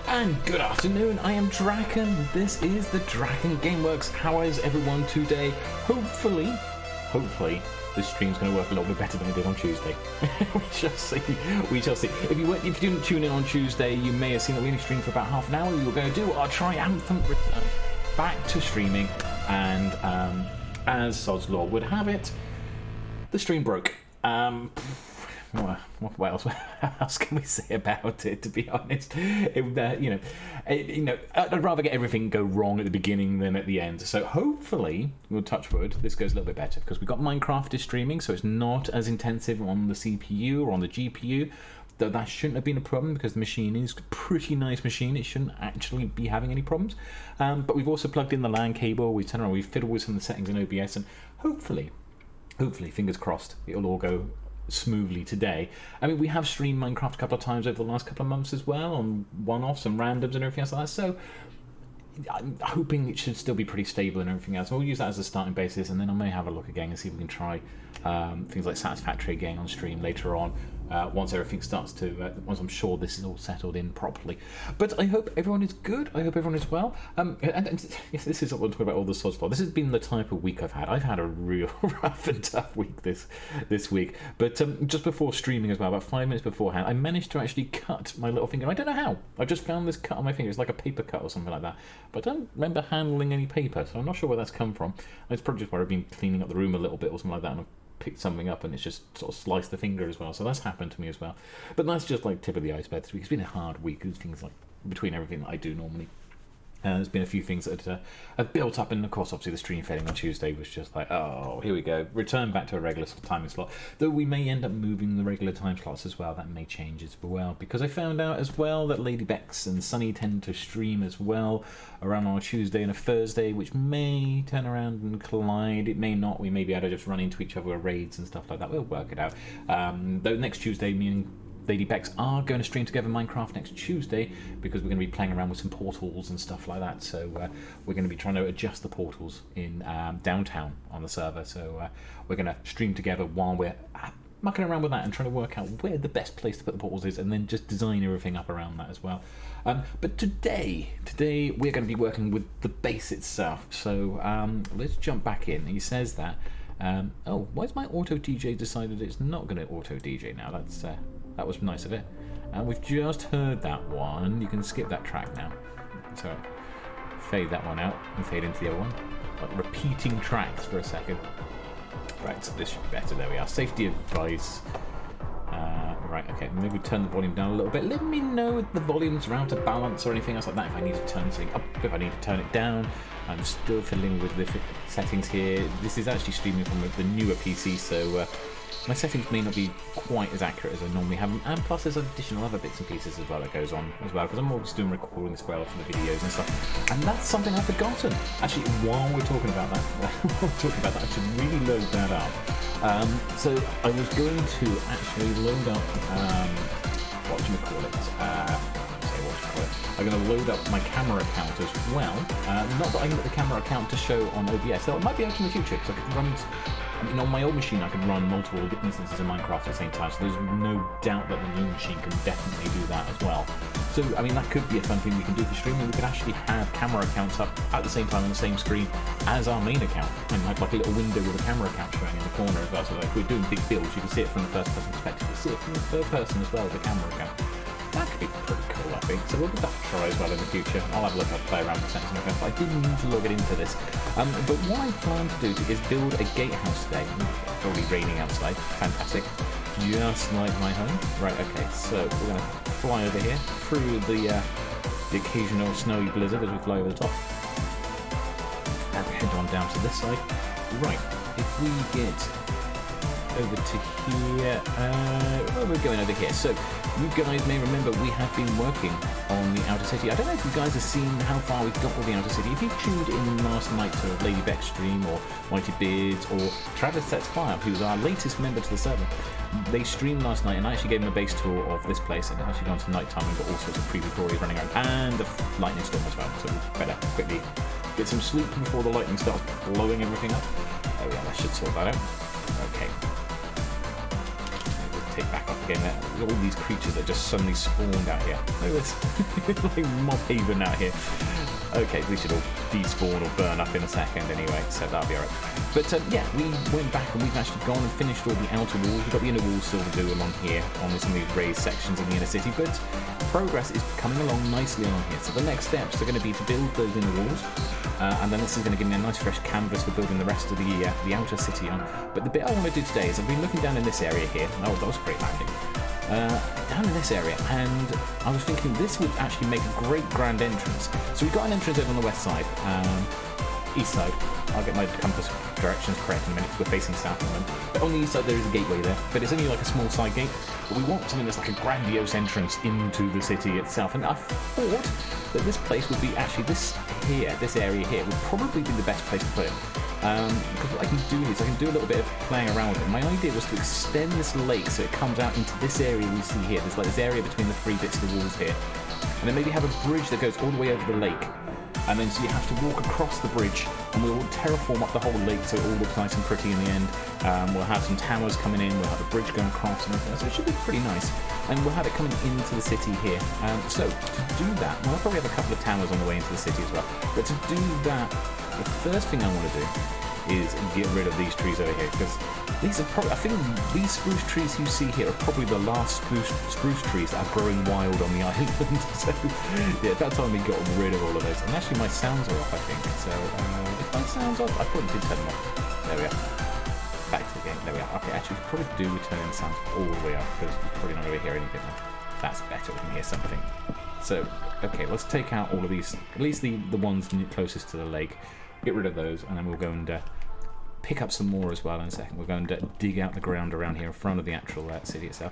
And good afternoon, I am Draken. This is the DrakenWerks. How is everyone today? Hopefully, this stream's going to work a little bit better than it did on Tuesday. We shall see. If you didn't tune in on Tuesday, you may have seen that we only streamed for about half an hour. We were going to do our triumphant return back to streaming, and as Sod's Law would have it, the stream broke. what else can we say about it? To be honest, I'd rather get everything go wrong at the beginning than at the end. So hopefully, we'll touch wood, this goes a little bit better because we've got Minecraft is streaming, so it's not as intensive on the CPU or on the GPU. Though that shouldn't have been a problem because the machine is a pretty nice machine. It shouldn't actually be having any problems. But we've also plugged in the LAN cable. We've turned around. We've fiddled with some of the settings in OBS, and hopefully, fingers crossed, it'll all go smoothly today. I mean, we have streamed Minecraft a couple of times over the last couple of months as well, on one-offs and randoms and everything else like that. So I'm hoping it should still be pretty stable and everything else. We'll use that as a starting basis, and then I may have a look again and see if we can try things like Satisfactory again on stream later on. Once everything starts to, once I'm sure this is all settled in properly. But I hope everyone is good. I hope everyone is well. And yes, this is what I'm talking about, all the sorts of. This has been the type of week I've had. I've had a real rough and tough week this week. But just before streaming as well, about 5 minutes beforehand, I managed to actually cut my little finger. I don't know how. I just found this cut on my finger. It's like a paper cut or something like that. But I don't remember handling any paper, so I'm not sure where that's come from. It's probably just where I've been cleaning up the room a little bit or something like that, and picked something up and it's just sort of sliced the finger as well, so that's happened to me as well. But that's just like tip of the iceberg this week. It's been a hard week. There's things like between everything that I do normally. There's been a few things that have built up, and of course obviously the stream failing on Tuesday was just like, oh, here we go, return back to a regular timing slot, though we may end up moving the regular time slots as well. That may change as well, because I found out as well that Lady Bex and Sunny tend to stream as well around on a Tuesday and a Thursday, which may turn around and collide. It may not. We may be able to just run into each other with raids and stuff like that. We'll work it out. Though next Tuesday, me and Lady Bex are going to stream together Minecraft next Tuesday, because we're going to be playing around with some portals and stuff like that. So we're going to be trying to adjust the portals in downtown on the server. So we're going to stream together while we're mucking around with that and trying to work out where the best place to put the portals is, and then just design everything up around that as well. But today we're going to be working with the base itself. So let's jump back in. He says that. Oh, why's my auto DJ decided it's not going to auto DJ now? That was nice of it. And we've just heard that one. You can skip that track now. So fade that one out and fade into the other one. Like repeating tracks for a second. Right, so this should be better. There we are. Safety advice. Right, okay, maybe turn the volume down a little bit. Let me know if the volumes are out of balance or anything else like that. If I need to turn something up, if I need to turn it down. I'm still fiddling with the settings here. This is actually streaming from the newer PC, so my settings may not be quite as accurate as I normally have them, and plus there's additional other bits and pieces as well that goes on as well, because I'm always doing recordings as well for the videos and stuff, and that's something I've forgotten. Actually, while we're talking about that, I should really load that up. So I was going to actually load up, I'm going to load up my camera account as well. Not that I can get the camera account to show on OBS, so it might be out in the future, because I could run, on my old machine I could run multiple instances of Minecraft at the same time, so there's no doubt that the new machine can definitely do that as well. So, that could be a fun thing we can do for streaming. We could actually have camera accounts up at the same time on the same screen as our main account, and have like a little window with a camera account showing in the corner as well, so if we're doing big builds, you can see it from the first person perspective, you see it from the third person as well as the camera account. That could be pretty cool, I think. So we'll give that a try as well in the future. I'll have a look, I'll play around with settings and everything. But I didn't need to log it into this. But what I plan to do is build a gatehouse today. It's already raining outside. Fantastic. Just like my home. Right, okay. So we're going to fly over here through the occasional snowy blizzard as we fly over the top. And head on down to this side. Right. If we get over to here, we're going over here. So you guys may remember we have been working on the Outer City. I don't know if you guys have seen how far we've got with the Outer City. If you tuned in last night to Lady Beck's stream, or Mighty Beards, or Travis Sets Fire, who's our latest member to the server, they streamed last night, and I actually gave them a base tour of this place, and it actually gone to night time and got all sorts of creepy crawlies running around, and a lightning storm as well. So we better quickly get some sleep before the lightning starts blowing everything up. Oh yeah, that should sort that out. Okay. Take back up again. All these creatures that just suddenly spawned out here. Look at this. Like mob haven out here. Okay, we should all despawn or burn up in a second anyway, so that'll be alright. But yeah, we went back and we've actually gone and finished all the outer walls. We've got the inner walls still to do along here on some of these raised sections in the inner city, but progress is coming along nicely along here. So the next steps are going to be to build those inner walls, and then this is going to give me a nice fresh canvas for building the rest of the outer city on. But the bit I want to do today is I've been looking down in this area here. Oh, that was a great landing. Down in this area, and I was thinking this would actually make a great grand entrance. So we've got an entrance over on the west side, east side. I'll get my compass directions correct in a minute because we're facing south at the moment. But on the east side there is a gateway there, but it's only like a small side gate. But we want something that's like a grandiose entrance into the city itself. And I thought that this place would be actually this area here would probably be the best place to put it. Because what I can do is I can do a little bit of playing around with it. My idea was to extend this lake so it comes out into this area we see here. There's like this area between the three bits of the walls here. And then maybe have a bridge that goes all the way over the lake. And then so you have to walk across the bridge, and we'll terraform up the whole lake so it all looks nice and pretty in the end. We'll have some towers coming in, we'll have a bridge going across and everything, so it should be pretty nice. And we'll have it coming into the city here. So to do that, we'll probably have a couple of towers on the way into the city as well. But to do that, the first thing I want to do is get rid of these trees over here, because these are probably, I think these spruce trees you see here are probably the last spruce trees that are growing wild on the island. So yeah, at that time we got rid of all of those. And actually my sounds are off, I think. So if my sounds off, I probably did turn them off. There we are. Back to the game. There we are. Okay, actually we probably do turn the sounds all the way up, because we're probably not going to hear anything. That's better, we can hear something. So, okay, let's take out all of these, at least the ones closest to the lake. Get rid of those, and then we'll go and pick up some more as well in a second. We're going to dig out the ground around here in front of the actual city itself.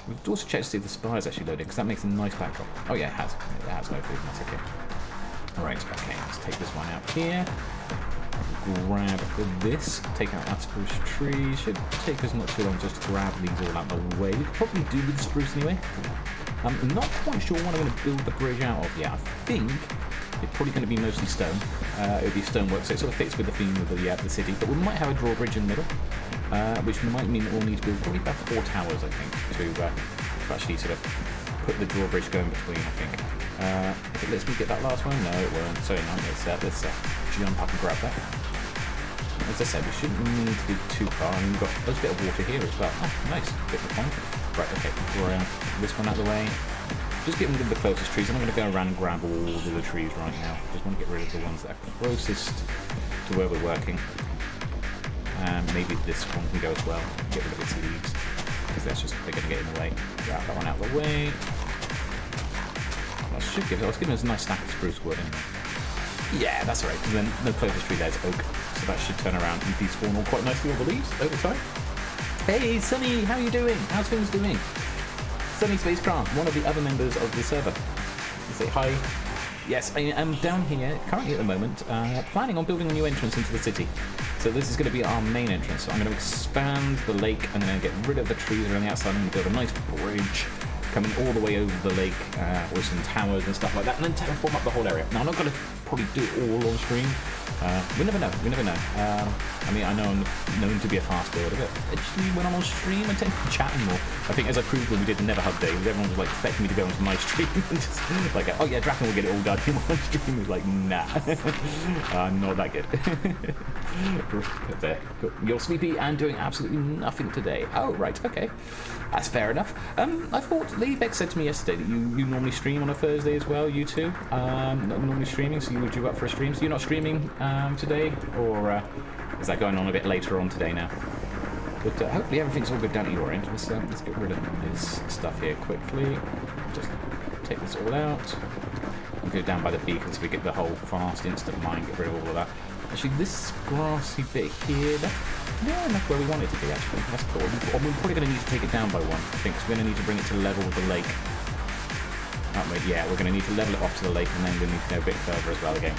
We've also checked to see if the spire's actually loaded, because that makes a nice backdrop. Oh yeah, it has. It has loaded, that's okay. Alright, okay, let's take this one out here. Grab this, take out that spruce tree. Should take us not too long just to grab these all out of the way. We could probably do with the spruce anyway. I'm not quite sure what I'm going to build the bridge out of yet. I think it's probably going to be mostly stone. It'll be stonework, so it sort of fits with the theme of the city. But we might have a drawbridge in the middle, which might mean that we'll need to build probably about 4 towers, I think, to actually sort of put the drawbridge going between, I think. If it lets me get that last one, no, it won't. Sorry, no, let's jump up and grab that. As I said, we shouldn't need to be too far. I mean, we've got a bit of water here as well. Oh, nice, bit of a pond. Right, okay, draw this one out of the way. Just getting rid of the closest trees. I'm not going to go around and grab all of the trees right now. Just want to get rid of the ones that are closest to where we're working. Maybe this one can go as well. Get rid of its leaves, because that's just, they're going to get in the way. Grab that one out of the way. Well, let's give us a nice stack of spruce wood in. Yeah, that's alright, because then the closest tree there is oak. So that should turn around and despawn all quite nicely all the leaves over time. Hey, Sunny, how are you doing? How's things doing? Sunny Spacecraft, one of the other members of the server. Say hi. Yes, I am down here currently at the moment, planning on building a new entrance into the city. So this is going to be our main entrance. So I'm going to expand the lake and then get rid of the trees around the outside. I'm going to build a nice bridge coming all the way over the lake with some towers and stuff like that, and then terraform up the whole area. Now I'm not going to probably do it all on stream. We never know. I mean, I know I'm known to be a fast builder, but actually when I'm on stream I tend to be chatting more. I think as I proved when we did the Never Hug Day, everyone was like expecting me to go onto my stream and just like, oh yeah, Draken will get it all done in one stream. It's like, nah, I'm not that good. There. You're sleepy and doing absolutely nothing today. Oh, right, okay. That's fair enough. I thought Beck said to me yesterday that you normally stream on a Thursday as well, you two. Not normally streaming, so you were due up for a stream. So you're not streaming today, or is that going on a bit later on today now? But hopefully everything's all good down at your end. Let's get rid of this stuff here quickly. Just take this all out. We'll go down by the beacon so we get the whole fast instant mine, get rid of all of that. Actually, this grassy bit here, that's near enough where we want it to be, actually. That's cool. We're probably going to need to take it down by 1, I think, because we're going to need to bring it to the level with the lake. Aren't we? Yeah, we're going to need to level it off to the lake, and then we'll need to go a bit further as well again.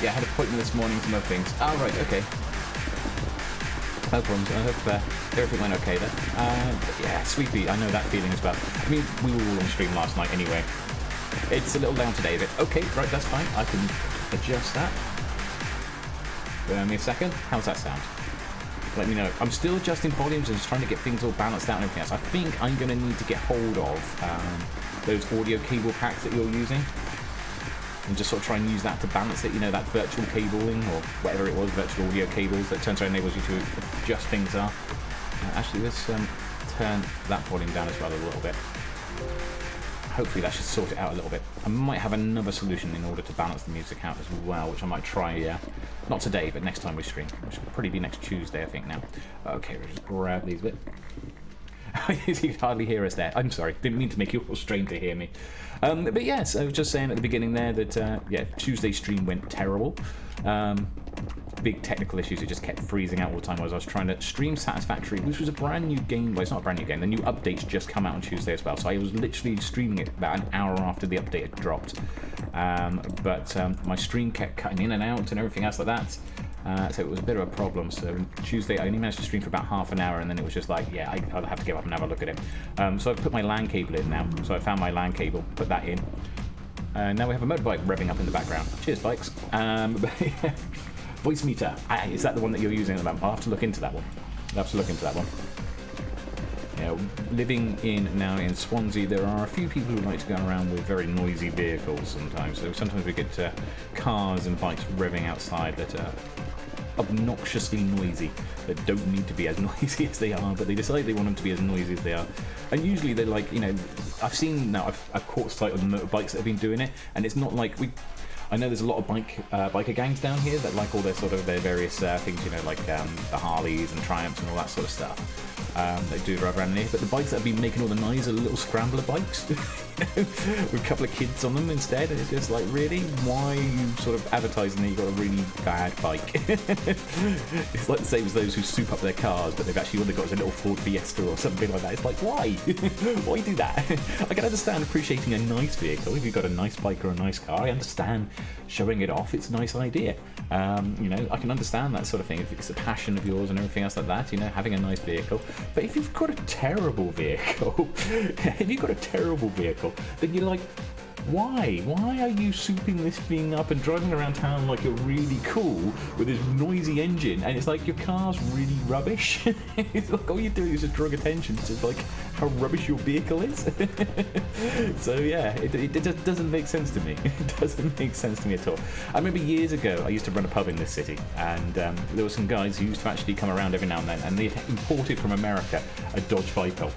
Yeah, I had an appointment this morning, some other things. Oh, right, okay. No problems. I hope everything went okay then. But yeah, Sweepy, I know that feeling as well. I mean, we were all on stream last night anyway. It's a little down today, but okay, right, that's fine. I can adjust that. Bear me a second. How's that sound? Let me know. I'm still adjusting volumes and just trying to get things all balanced out and everything else. I think I'm going to need to get hold of those audio cable packs that you're using. and just sort of try and use that to balance it, you know, that virtual cabling or whatever it was, virtual audio cables that turns around enables you to adjust things up. Actually, let's turn that volume down as well a little bit. Hopefully that should sort it out a little bit. I might have another solution in order to balance the music out as well, which I might try, not today, but next time we stream, which will probably be next Tuesday, I think now. Okay, we'll just grab these bits. You can hardly hear us there. I'm sorry, didn't mean to make you all strained to hear me. But yes, I was just saying at the beginning there that, yeah, Tuesday's stream went terrible. Big technical issues, it just kept freezing out all the time as I was trying to stream Satisfactory, which was a brand new game. Well, it's not a brand new game, the new update's just come out on Tuesday as well, so I was literally streaming it about an hour after the update had dropped. But my stream kept cutting in and out and everything else like that. So it was a bit of a problem. So Tuesday I only managed to stream for about half an hour, and then it was just like, yeah, I'll have to give up and have a look at it. So I've put my LAN cable in now. So I found my LAN cable, put that in. Now we have a motorbike revving up in the background. Cheers, bikes. But yeah. Voice meter. Is that the one that you're using at the moment? I'll have to look into that one. Yeah, living now in Swansea, there are a few people who like to go around with very noisy vehicles sometimes. So sometimes we get cars and bikes revving outside that are obnoxiously noisy, that don't need to be as noisy as they are, but they decide they want them to be as noisy as they are. And usually they're like, you know, I've caught sight of motorbikes that have been doing it, and it's not like I know there's a lot of biker gangs down here that like all their sort of their various things, you know, like the Harleys and Triumphs and all that sort of stuff. They do drive around here, but the bikes that have been making all the noise are little scrambler bikes, you know, with a couple of kids on them instead, and it's just like, really? Why are you sort of advertising that you've got a really bad bike? It's like the same as those who soup up their cars, but they've actually all they've got is a little Ford Fiesta or something like that. It's like, why? Why do that? I can understand appreciating a nice vehicle. If you've got a nice bike or a nice car, I understand showing it off. It's a nice idea. You know, I can understand that sort of thing if it's a passion of yours and everything else like that, you know, having a nice vehicle. But if you've got a terrible vehicle, then you're like, why? Why are you souping this thing up and driving around town like you're really cool with this noisy engine? And it's like your car's really rubbish. It's like all you're doing is just drawing attention to like how rubbish your vehicle is. So yeah, it just doesn't make sense to me. It doesn't make sense to me at all. I remember years ago I used to run a pub in this city, and there were some guys who used to actually come around every now and then, and they imported from America a Dodge Viper.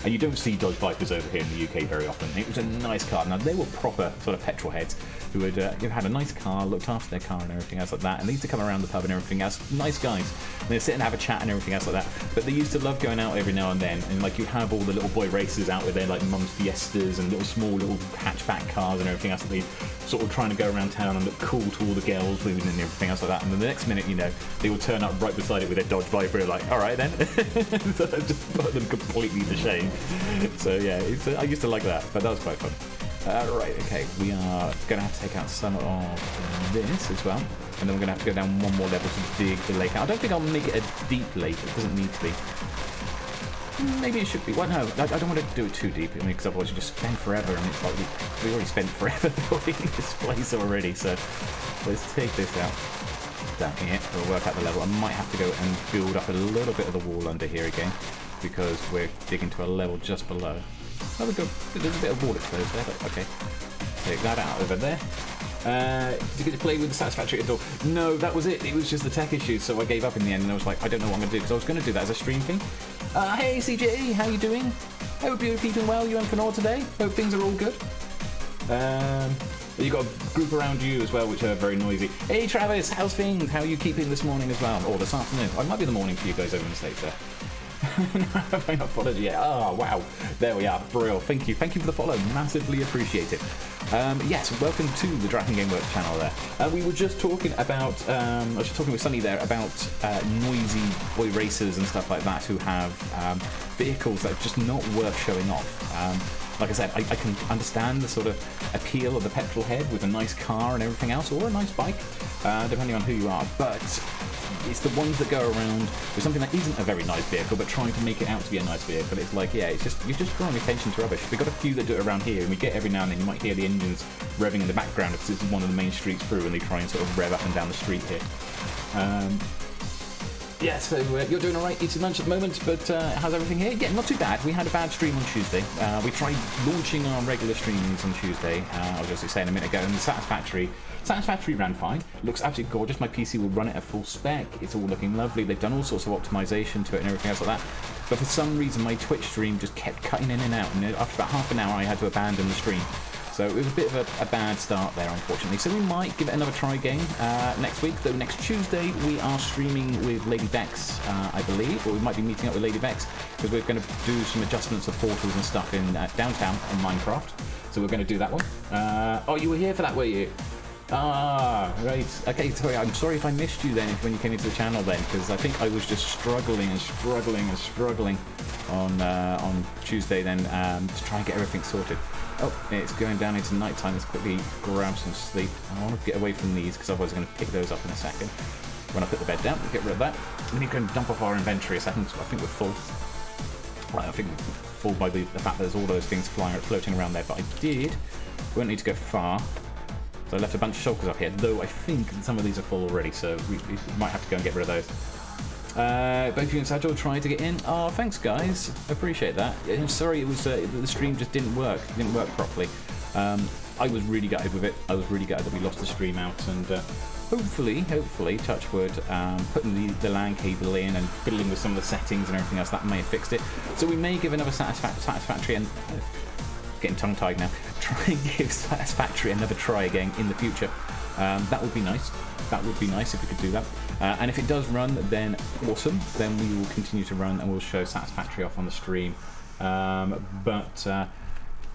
And you don't see Dodge Vipers over here in the UK very often. It was a nice car. Now, they were proper sort of petrol heads who had a nice car, looked after their car and everything else like that. And they used to come around the pub and everything else. Nice guys. And they'd sit and have a chat and everything else like that. But they used to love going out every now and then. And like you'd have all the little boy racers out with their like mum's Fiestas and small little hatchback cars and everything else. That they sort of trying to go around town and look cool to all the girls and everything else like that. And then the next minute, you know, they would turn up right beside it with their Dodge Viper. Like, all right then. So I just put them completely to shame. So yeah, I used to like that, but that was quite fun. Right, okay, we are going to have to take out some of this as well, and then we're going to have to go down one more level to dig the lake out. I don't think I'll make it a deep lake, it doesn't need to be. Maybe it should be. Well, no, I don't want to do it too deep, because otherwise you just spend forever, and it's like we already spent forever building this place already, so let's take this out. Down here, we'll work out the level. I might have to go and build up a little bit of the wall under here again, because we're digging to a level just below. Oh, we go. There's a bit of wall exposed there, but okay. Take that out over there. Did you get to play with the Satisfactory at all? No, that was it. It was just the tech issues, so I gave up in the end, and I was like, I don't know what I'm going to do, because I was going to do that as a stream thing. Hey, CJ, how you doing? Hope you're keeping well. You went for an all today? Hope things are all good. You've got a group around you as well, which are very noisy. Hey, Travis, how's things? How are you keeping this morning as well? Or this afternoon? It might be the morning for you guys over in the States there. Have I not followed you yet? Oh, wow. There we are. Brilliant. Thank you. Thank you for the follow. Massively appreciate it. Yes, welcome to the DrakenGameWerks channel there. We were just talking about, I was just talking with Sunny there about noisy boy racers and stuff like that who have vehicles that are just not worth showing off. Like I said, I can understand the sort of appeal of the petrol head with a nice car and everything else, or a nice bike, depending on who you are, but it's the ones that go around with something that isn't a very nice vehicle, but trying to make it out to be a nice vehicle. It's like, yeah, it's just, you're just drawing attention to rubbish. We've got a few that do it around here, and we get every now and then, you might hear the engines revving in the background because it's one of the main streets through, and they try and sort of rev up and down the street here. Yeah, so you're doing alright eating lunch at the moment, but how's everything here? Yeah, not too bad. We had a bad stream on Tuesday. We tried launching our regular streams on Tuesday, I was just saying a minute ago, and the Satisfactory ran fine. Looks absolutely gorgeous. My PC will run it at full spec. It's all looking lovely. They've done all sorts of optimization to it and everything else like that. But for some reason, my Twitch stream just kept cutting in and out, and after about half an hour, I had to abandon the stream. So it was a bit of a bad start there, unfortunately. So we might give it another try again next week. Though next Tuesday we are streaming with Lady Bex, I believe, or we might be meeting up with Lady Bex because we're going to do some adjustments of portals and stuff in downtown in Minecraft. So we're going to do that one. Oh, you were here for that, were you? Ah, right. Okay, sorry. I'm sorry if I missed you then when you came into the channel then, because I think I was just struggling on Tuesday then to try and get everything sorted. Oh, it's going down into night time. Let's quickly grab some sleep. I want to get away from these because otherwise I'm going to pick those up in a second. When I put the bed down, we'll get rid of that. And then you can dump off our inventory a second. So I think we're full. Well, I think we're full by the fact that there's all those things floating around there. But we won't need to go far. So I left a bunch of shulkers up here, though I think some of these are full already, so we might have to go and get rid of those. Both you and Sagil tried to get in. Oh, thanks guys, appreciate that. Sorry, it was the stream just didn't work properly. I was really gutted with it. I was really gutted that we lost the stream out, and hopefully, touch wood, putting the LAN cable in and fiddling with some of the settings and everything else, that may have fixed it. So we may give another Satisfactory and getting tongue-tied now. Try and give Satisfactory another try again in the future. That would be nice. That would be nice if we could do that. And if it does run, then awesome. Then we will continue to run and we'll show Satisfactory off on the stream.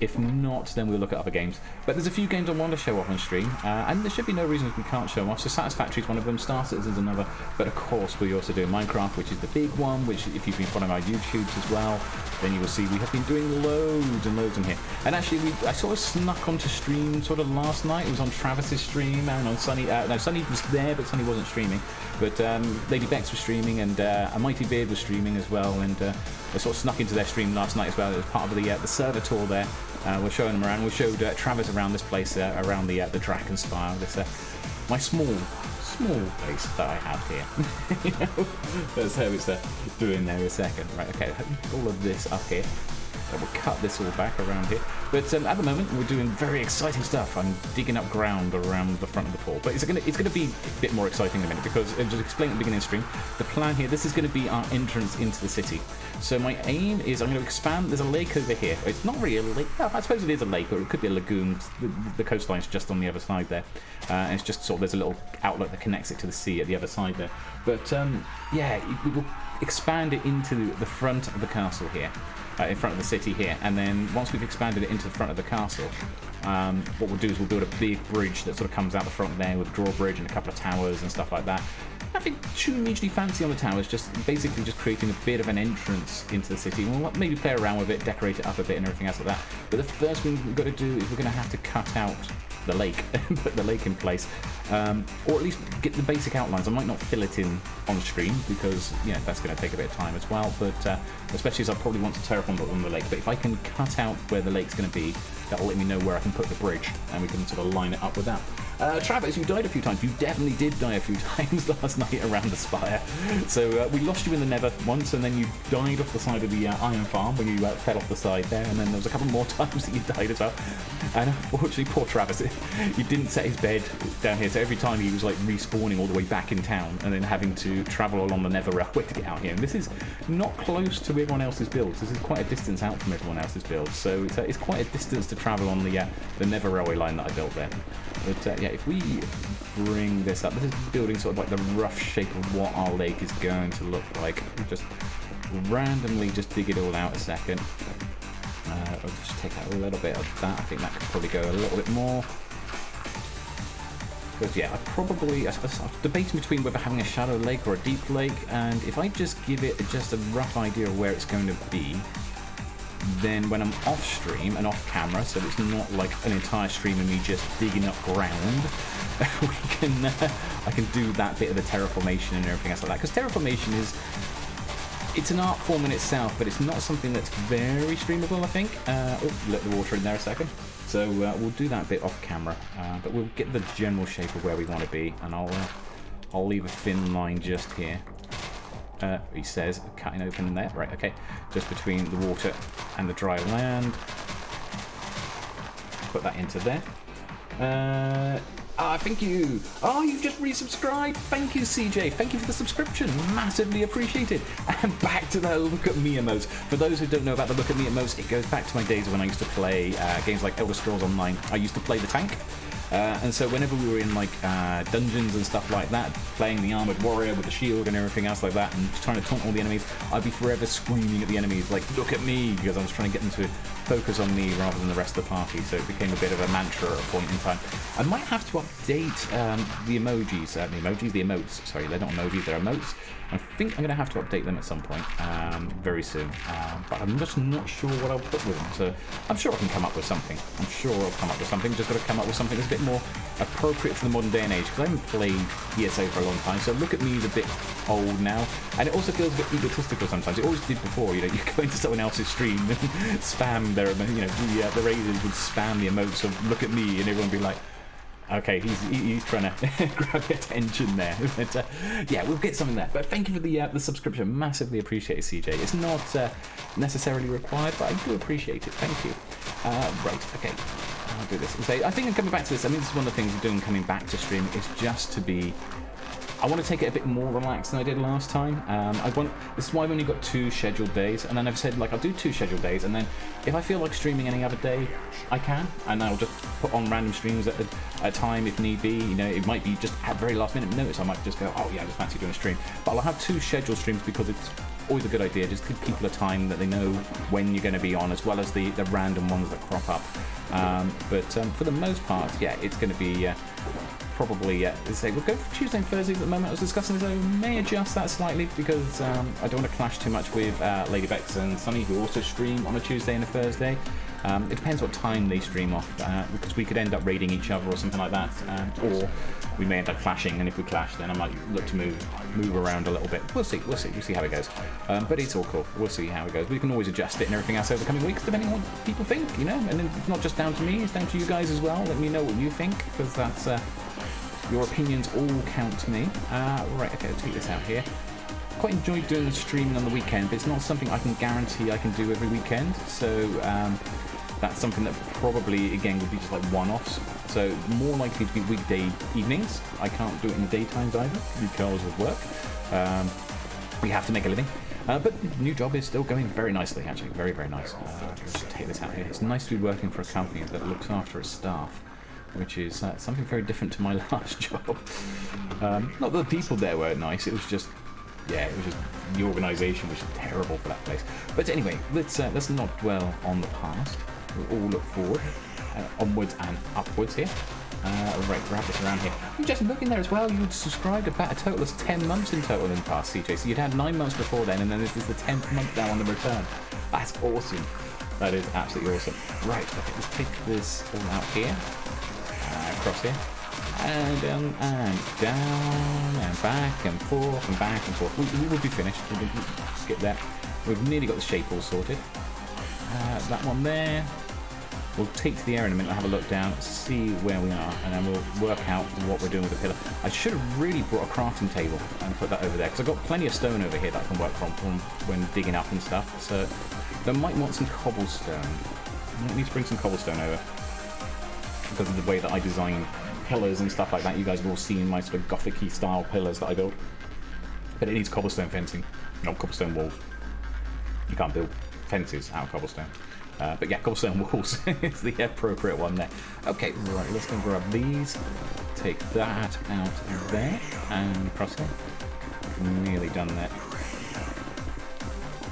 If not, then we'll look at other games. But there's a few games I want to show off on stream, and there should be no reason we can't show them off. So Satisfactory is one of them, Star Citizen is another, but of course we're also doing Minecraft, which is the big one, which if you've been following our YouTubes as well, then you will see we have been doing loads and loads in here. And actually, I sort of snuck onto stream sort of last night. It was on Travis's stream and on Sunny. No, Sunny was there, but Sunny wasn't streaming. But Lady Bex was streaming, and a Mighty Beard was streaming as well, and I sort of snuck into their stream last night as well. It was part of the server tour there. We're showing them around. We showed Travis around this place, around the DrakenSpire. This my small base that I have here. You know, that's how it's doing there in a second. Right, okay, all of this up here. So we'll cut this all back around here. But at the moment, we're doing very exciting stuff. I'm digging up ground around the front of the pool. But it's gonna be a bit more exciting in a minute, because just explain at the beginning of the stream, the plan here, this is going to be our entrance into the city. So my aim is I'm going to expand. There's a lake over here. It's not really a lake. No, I suppose it is a lake, or it could be a lagoon. The coastline's just on the other side there. And it's just sort of, there's a little outlet that connects it to the sea at the other side there. But yeah, we will expand it into the front of the castle here. In front of the city here, and then once we've expanded it into the front of the castle, what we'll do is we'll build a big bridge that sort of comes out the front there with a drawbridge and a couple of towers and stuff like that. Nothing too hugely fancy on the towers, just basically just creating a bit of an entrance into the city. We'll maybe play around with it, decorate it up a bit and everything else like that. But the first thing we've got to do is we're going to have to cut out the lake, put the lake in place, or at least get the basic outlines. I might not fill it in on stream because, yeah, that's going to take a bit of time as well, but especially as I probably want to terraform on the lake. But if I can cut out where the lake's going to be, that'll let me know where I can put the bridge, and we can sort of line it up with that. Travis, you died a few times. You definitely did die a few times last night around the spire. So we lost you in the nether once, and then you died off the side of the iron farm when you fell off the side there, and then there was a couple more times that you died as well. And unfortunately, poor Travis, he didn't set his bed down here, so every time he was like respawning all the way back in town, and then having to travel along the nether railway to get out here. And this is not close to everyone else's builds. This is quite a distance out from everyone else's builds, so it's quite a distance to travel on the nether railway line that I built there. But yeah, if we bring this up, this is building sort of like the rough shape of what our lake is going to look like. We'll just randomly just dig it all out a second. I'll just take out a little bit of that. I think that could probably go a little bit more. Because yeah, I was debating between whether having a shallow lake or a deep lake, and if I just give it just a rough idea of where it's going to be, then when I'm off stream and off camera, so it's not like an entire stream of me just digging up ground, I can do that bit of the terraformation and everything else like that. Because terraformation it's an art form in itself, but it's not something that's very streamable, I think. Let the water in there a second. So we'll do that bit off camera, but we'll get the general shape of where we want to be, and I'll leave a thin line just here. He says, cutting open in there. Right, okay. Just between the water and the dry land. Put that into there. Thank you. Oh, you've just resubscribed. Thank you, CJ. Thank you for the subscription. Massively appreciated. And back to the look at me emotes. For those who don't know about the look at me emotes, it goes back to my days when I used to play games like Elder Scrolls Online. I used to play the tank. And so whenever we were in like dungeons and stuff like that, playing the armored warrior with the shield and everything else like that, and trying to taunt all the enemies, I'd be forever screaming at the enemies like, look at me, because I was trying to get them to focus on me rather than the rest of the party. So it became a bit of a mantra at a point in time. I might have to update the emojis, the emotes. Sorry, they're not emojis, they're emotes. I think I'm going to have to update them at some point very soon, but I'm just not sure what I'll put with them. So I'm sure I can come up with something. Just got to come up with something that's a bit more appropriate for the modern day and age, because I haven't played ESO for a long time. So look at me is a bit old now, and it also feels a bit egotistical sometimes. It always did before. You know, you go into someone else's stream and spam their, the raiders would spam the emotes of "look at me," and everyone would be like, okay, he's trying to grab your attention there. But, yeah, we'll get something there. But thank you for the subscription. Massively appreciate it, CJ. It's not necessarily required, but I do appreciate it. Thank you. Right, okay. I'll do this. I think I'm coming back to this. I mean, this is one of the things I'm doing coming back to stream is just to be... I want to take it a bit more relaxed than I did last time. This is why I've only got 2 scheduled days, and then I've said like I'll do 2 scheduled days, and then if I feel like streaming any other day, I can, and I'll just put on random streams at a time if need be. You know, it might be just at very last minute notice. I might just go, oh yeah, I just fancy doing a stream, but I'll have 2 scheduled streams because it's always a good idea. Just give people a time that they know when you're going to be on, as well as the random ones that crop up. But for the most part, yeah, it's going to be. Probably, we'll go for Tuesday and Thursdays at the moment. I was discussing this, I may adjust that slightly because I don't want to clash too much with Lady Bex and Sunny, who also stream on a Tuesday and a Thursday. It depends what time they stream off, because we could end up raiding each other or something like that, or we may end up clashing, and if we clash, then I might look to move around a little bit. We'll see how it goes. But it's all cool. We'll see how it goes. We can always adjust it and everything else over the coming weeks, depending on what people think, you know. And it's not just down to me; it's down to you guys as well. Let me know what you think, because that's. Your opinions all count to me. Right, okay, I'll take this out here. Quite enjoyed doing the streaming on the weekend, but it's not something I can guarantee I can do every weekend. So that's something that probably, again, would be just like one-offs. So more likely to be weekday evenings. I can't do it in the daytimes either because of work. We have to make a living. But the new job is still going very nicely, actually. Very, very nice. Just take this out here. It's nice to be working for a company that looks after its staff, which is something very different to my last job. Not that the people there were nice, it was just the organisation was terrible for that place. But anyway, let's not dwell on the past. We'll all look forward, onwards and upwards here. Right, grab this around here. I'm just looking there as well. You'd subscribed about a total of 10 months in total in the past, CJ. So you'd had 9 months before then, and then this is the 10th month now on the return. That's awesome. That is absolutely awesome. Right, okay, let's take this all out here. Across here, and down, and back and forth, and back and forth. We will be finished. We'll skip that. We've nearly got the shape all sorted. That one there. We'll take to the area in a minute and have a look down, see where we are, and then we'll work out what we're doing with the pillar. I should have really brought a crafting table and put that over there, because I've got plenty of stone over here that I can work from when digging up and stuff. So I might want some cobblestone. I might need to bring some cobblestone over, because of the way that I design pillars and stuff like that. You guys have all seen my sort of Gothic-y style pillars that I build. But it needs cobblestone fencing, not cobblestone walls. You can't build fences out of cobblestone. But yeah, cobblestone walls is the appropriate one there. Okay, right, let's go grab these. Take that out of there and across here. Nearly done that.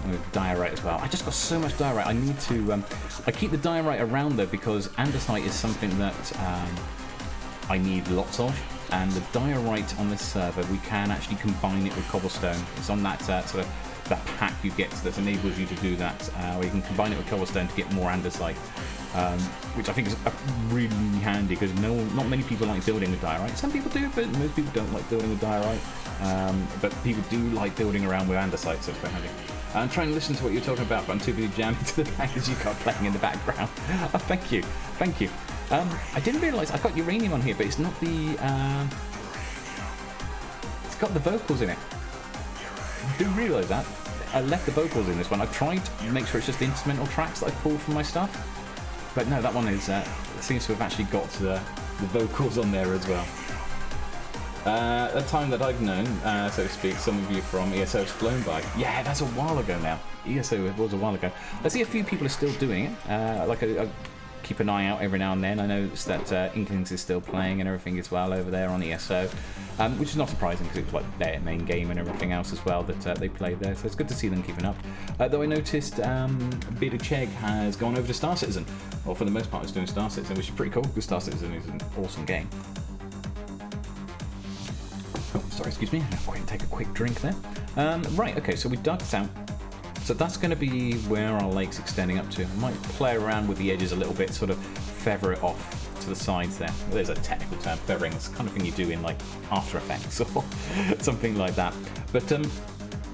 With diorite as well. I just got so much diorite. I need to. I keep the diorite around though because andesite is something that I need lots of, and the diorite on this server we can actually combine it with cobblestone. It's on that sort of that pack you get that enables you to do that, where you can combine it with cobblestone to get more andesite, which I think is really handy because not many people like building with diorite. Some people do, but most people don't like building with diorite. But people do like building around with andesite, so it's quite handy. I'm trying to listen to what you're talking about, but I'm too busy jamming to the bangers you got playing in the background. Oh, thank you. I didn't realise I got uranium on here, but it's not the. It's got the vocals in it. do realise that. I left the vocals in this one. I tried to make sure it's just the instrumental tracks that I pulled from my stuff. But no, that one is seems to have actually got the vocals on there as well. A time that I've known, so to speak, some of you from ESO has flown by. Yeah, that's a while ago now. ESO was a while ago. I see a few people are still doing it. I keep an eye out every now and then. I noticed that Inklings is still playing and everything as well over there on ESO, which is not surprising because it was like their main game and everything else as well that they played there. So it's good to see them keeping up. Though I noticed Beta Chegg has gone over to Star Citizen, or for the most part, is doing Star Citizen, which is pretty cool because Star Citizen is an awesome game. Oh, sorry, excuse me. I'll go ahead and take a quick drink there. Right, okay, so we dug this out. So that's going to be where our lake's extending up to. I might play around with the edges a little bit, sort of feather it off to the sides there. Well, there's a technical term, feathering. It's the kind of thing you do in like After Effects or something like that. But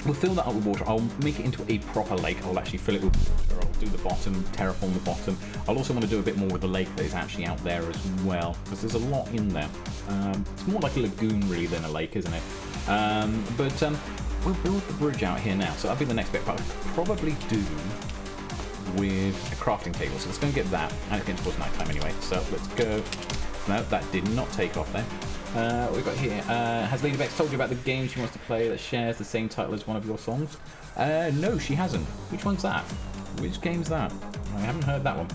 we'll fill that up with water. I'll make it into a proper lake. I'll actually fill it with water. I'll do the bottom, terraform the bottom. I'll also want to do a bit more with the lake that is actually out there as well, because there's a lot in there. It's more like a lagoon really than a lake, isn't it? We'll build the bridge out here now, so that'll be the next bit, but I'll probably do with a crafting table. So let's go and get that, and it's getting towards night time anyway, so let's go. No, that did not take off then. What we've got here, has Lady Bex told you about the game she wants to play that shares the same title as one of your songs? No, she hasn't. Which one's that? Which game's that? I haven't heard that one.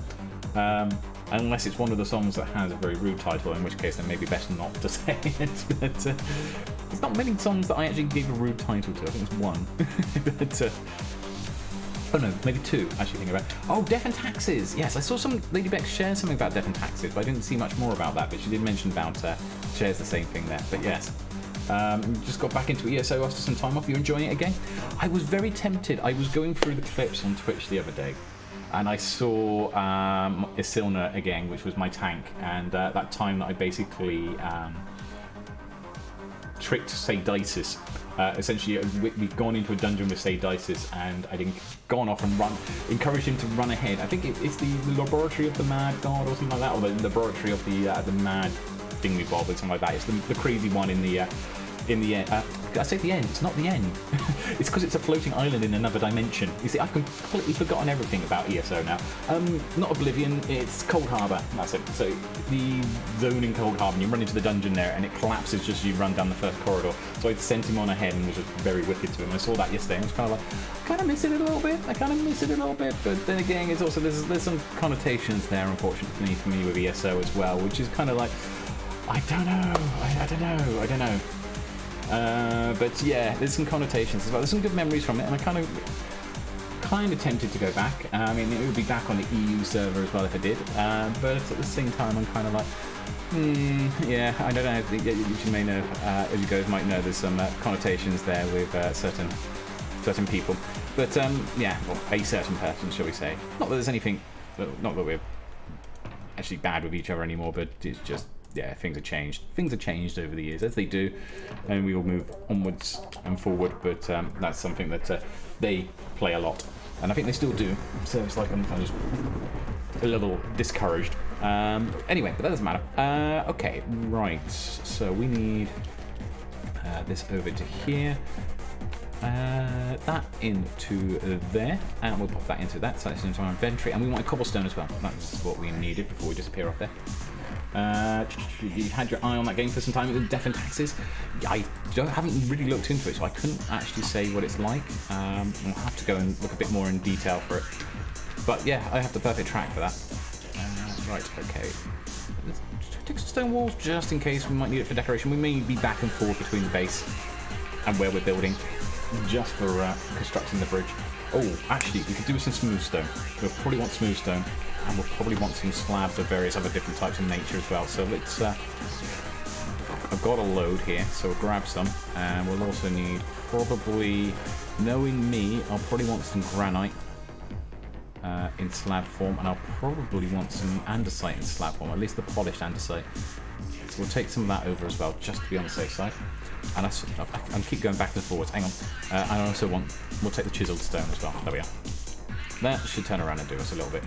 Unless it's one of the songs that has a very rude title, in which case then maybe best not to say it. But there's not many songs that I actually gave a rude title to. I think it's one. But, oh no, maybe two, actually thinking about. Oh, Death and Taxes! Yes, I saw some Lady Beck share something about Death and Taxes, but I didn't see much more about that, but she did mention about shares the same thing there. But yes. Just got back into ESO after some time off. You enjoying it again? I was very tempted. I was going through the clips on Twitch the other day, and I saw Isilna again, which was my tank, and that time that I basically tricked Sadisis. Essentially, we've gone into a dungeon with Sadisis, and I'd gone off and encouraged him to run ahead. I think it's the laboratory of the Mad God or something like that, or the laboratory of the Mad Thingy-Bob or something like that. It's the crazy one in the end. I say the end, it's not the end. It's because it's a floating island in another dimension. You see, I've completely forgotten everything about ESO now. Not Oblivion, it's Cold Harbour, that's it. So the zone in Cold Harbour, you run into the dungeon there and it collapses just as you run down the first corridor. So I sent him on ahead and was just very wicked to him. I saw that yesterday and I was kind of like, I kind of miss it a little bit. But then again, it's also, there's some connotations there, unfortunately for me with ESO as well, which is kind of like, I don't know. But yeah, there's some connotations as well. There's some good memories from it, and I kind of tempted to go back. I mean, it would be back on the EU server as well if I did. But at the same time, I'm kind of like, yeah, I don't know. You may know, as you guys might know, there's some connotations there with certain people. But yeah, well, a certain person, shall we say? Not that there's anything, not that we're actually bad with each other anymore, but it's just. Yeah, things have changed. Things have changed over the years, as they do, and we all move onwards and forward, but that's something that they play a lot, and I think they still do, so it's like I'm kind of just a little discouraged. Anyway, but that doesn't matter. Okay, right, so we need this over to here, that into there, and we'll pop that into that, so that's into our inventory, and we want a cobblestone as well. That's what we needed before we disappear off there. You had your eye on that game for some time with Death and Taxes. I haven't really looked into it, so I couldn't actually say what it's like. I'll have to go and look a bit more in detail for it. But yeah, I have the perfect track for that. Right, okay. Let's take some stone walls just in case we might need it for decoration. We may be back and forth between the base and where we're building, just for constructing the bridge. Oh, actually, we could do with some smooth stone. We'll probably want smooth stone. And we'll probably want some slabs of various other different types of nature as well. So let's, I've got a load here, so we'll grab some. And we'll also need, probably, knowing me, I'll probably want some granite in slab form. And I'll probably want some andesite in slab form, at least the polished andesite. So we'll take some of that over as well, just to be on the safe side. And I keep going back and forwards, hang on. And I also we'll take the chiseled stone as well. There we are. That should turn around and do us a little bit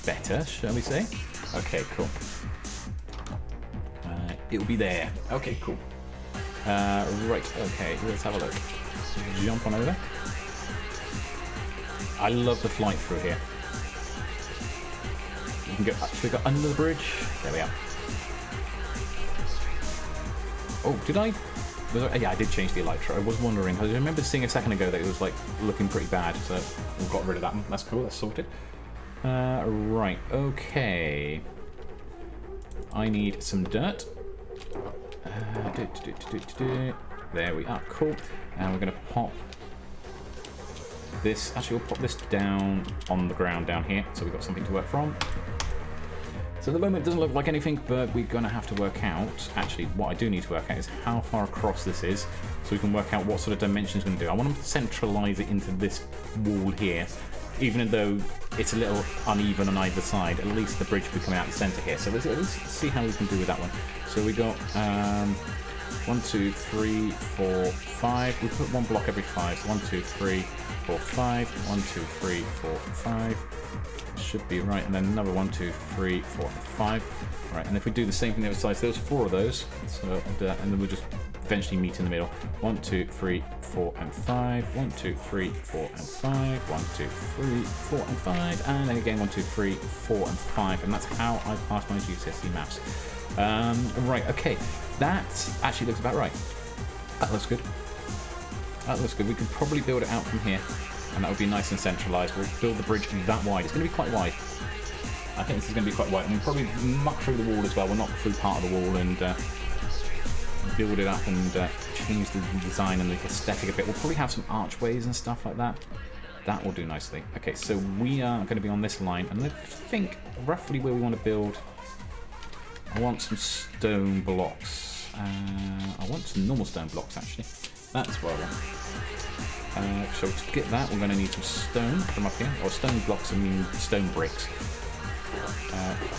better, shall we say? Okay, cool. It'll be there. Okay, cool. Right, okay, let's have a look. jump on over. I love the flight through here. We can go, should we go under the bridge? There we are. Oh, did I? Yeah, I did change the elytra. I was wondering. I remember seeing a second ago that it was like looking pretty bad, so we got rid of that one. That's cool. That's sorted. Right. Okay. I need some dirt. There we are. Cool. And we're gonna pop this. Actually, we'll pop this down on the ground down here, so we've got something to work from. So at the moment it doesn't look like anything, but we're going to have to work out, actually what I do need to work out is how far across this is, so we can work out what sort of dimensions we're going to do. I want to centralise it into this wall here, even though it's a little uneven on either side, at least the bridge will be coming out the centre here. So let's see how we can do with that one. So we got 1, 2, 3, 4, 5. We put one block every 5. So 1, 2, 3, 4, 5. 1, 2, 3, 4, 5. Should be right, and then another 1, 2, 3, 4, 5. Right, and if we do the same thing the other side, so there's 4 of those. So and then we'll just eventually meet in the middle. 1, 2, 3, 4, and 5. 1, 2, 3, 4, and 5. 1, 2, 3, 4, and 5. And then again 1, 2, 3, 4, and 5. And that's how I passed my GCSE maths. Right, okay. That actually looks about right. That looks good. That looks good. We could probably build it out from here, and that would be nice and centralised. We'll build the bridge that wide. It's going to be quite wide. I think this is going to be quite wide. And we'll probably muck through the wall as well. We'll knock through part of the wall and build it up and change the design and the aesthetic a bit. We'll probably have some archways and stuff like that. That will do nicely. Okay, so we are going to be on this line, and I think roughly where we want to build. I want some stone blocks. I want some normal stone blocks, actually. That's what I want. So to get that, we're going to need some stone from up here. Or stone blocks, I mean stone bricks.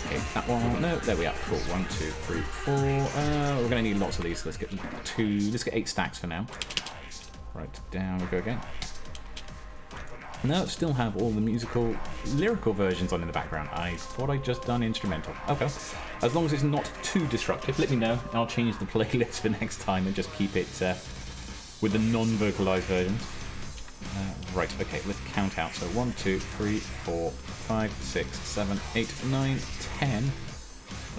Okay, that one. No, there we are. Cool. 1, 2, 3, 4. We're going to need lots of these. So let's get 8 stacks for now. Right, down we go again. No, still have all the lyrical versions on in the background. I thought I'd just done instrumental. Okay. As long as it's not too disruptive, let me know. I'll change the playlist for next time and just keep it with the non-vocalized versions. Right, okay, let's count out. So 1, 2, 3, 4, 5, 6, 7, 8, 9, 10,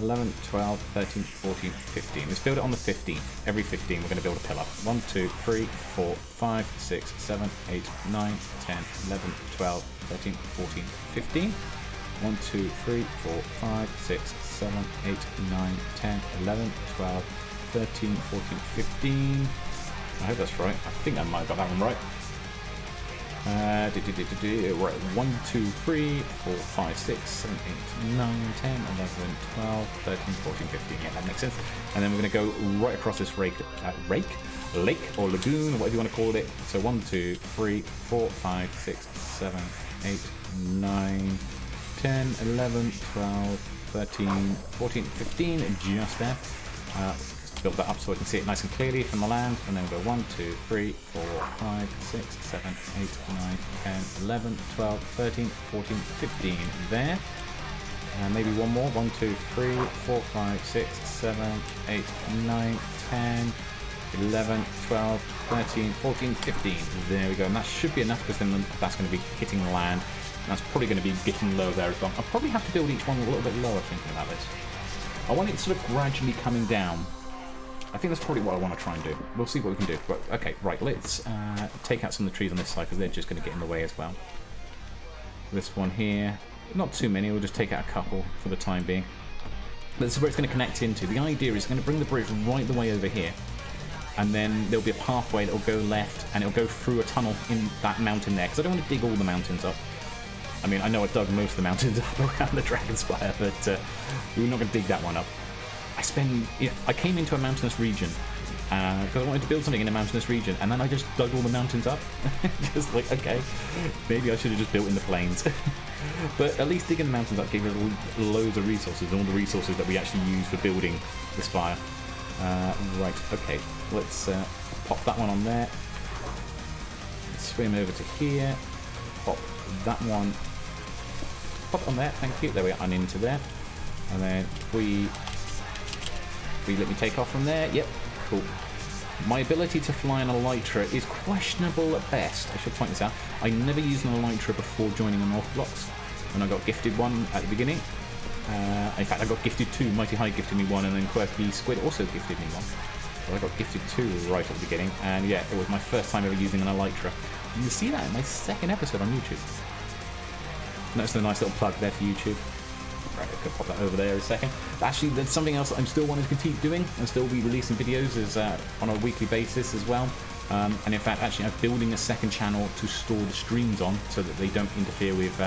11, 12, 13, 14, 15. Let's build it on the 15th. Every 15 we're going to build a pillar. 1, 2, 3, 4, 5, 6, 7, 8, 9, 10, 11, 12, 13, 14, 15. 1, 2, 3, 4, 5, 6, 7, 8, 9, 10, 11, 12, 13, 14, 15. I hope that's right. I think I might have got that one right. Right, 1, 2, 3, 4, 5, 6, 7, 8, 9, 10, 11, 12, 13, 14, 15. Yeah, that makes sense. And then we're going to go right across this lake or lagoon, or whatever you want to call it. So 1, 2, 3, 4, 5, 6, 7, 8, 9, 10, 11, 12, 13, 14, 15, just there. Build that up so I can see it nice and clearly from the land, and then we'll go 1, 2, 3, 4, 5, 6, 7, 8, 9, 10, 11, 12, 13, 14, 15 there. And maybe one more. 1, 2, 3, 4, 5, 6, 7, 8, 9, 10, 11, 12, 13, 14, 15. There we go. And that should be enough, because then that's going to be hitting the land. And that's probably going to be getting low there as well. I'll probably have to build each one a little bit lower thinking about this. I want it sort of gradually coming down. I think that's probably what I want to try and do. We'll see what we can do. But, okay, right, let's take out some of the trees on this side, because they're just going to get in the way as well. This one here, not too many, we'll just take out a couple for the time being. But this is where it's going to connect into. The idea is going to bring the bridge right the way over here, and then there'll be a pathway that will go left, and it'll go through a tunnel in that mountain there, because I don't want to dig all the mountains up. I mean, I know I dug most of the mountains up around the DrakenSpire, but we're not going to dig that one up. I came into a mountainous region because I wanted to build something in a mountainous region, and then I just dug all the mountains up. Just like, okay, maybe I should have just built in the plains. But at least digging the mountains up gave us loads of resources, all the resources that we actually use for building the spire. Right, okay, let's pop that one on there. Swim over to here, pop that one, pop it on there, thank you, there we are, and into there. And then if we let me take off from there, yep, cool. My ability to fly an elytra is questionable at best. I should point this out. I never used an elytra before joining Unorthoblocks, when I got gifted one at the beginning. In fact, I got gifted two. Mighty High gifted me one, and then Quirky Squid also gifted me one. So I got gifted two right at the beginning, and yeah, it was my first time ever using an elytra. You can see that in my second episode on YouTube. Notice the nice little plug there for YouTube. Right, I could pop that over there in a second. But actually, there's something else I'm still wanting to continue doing, and still be releasing videos on a weekly basis as well. And in fact, actually, I'm building a second channel to store the streams on, so that they don't interfere with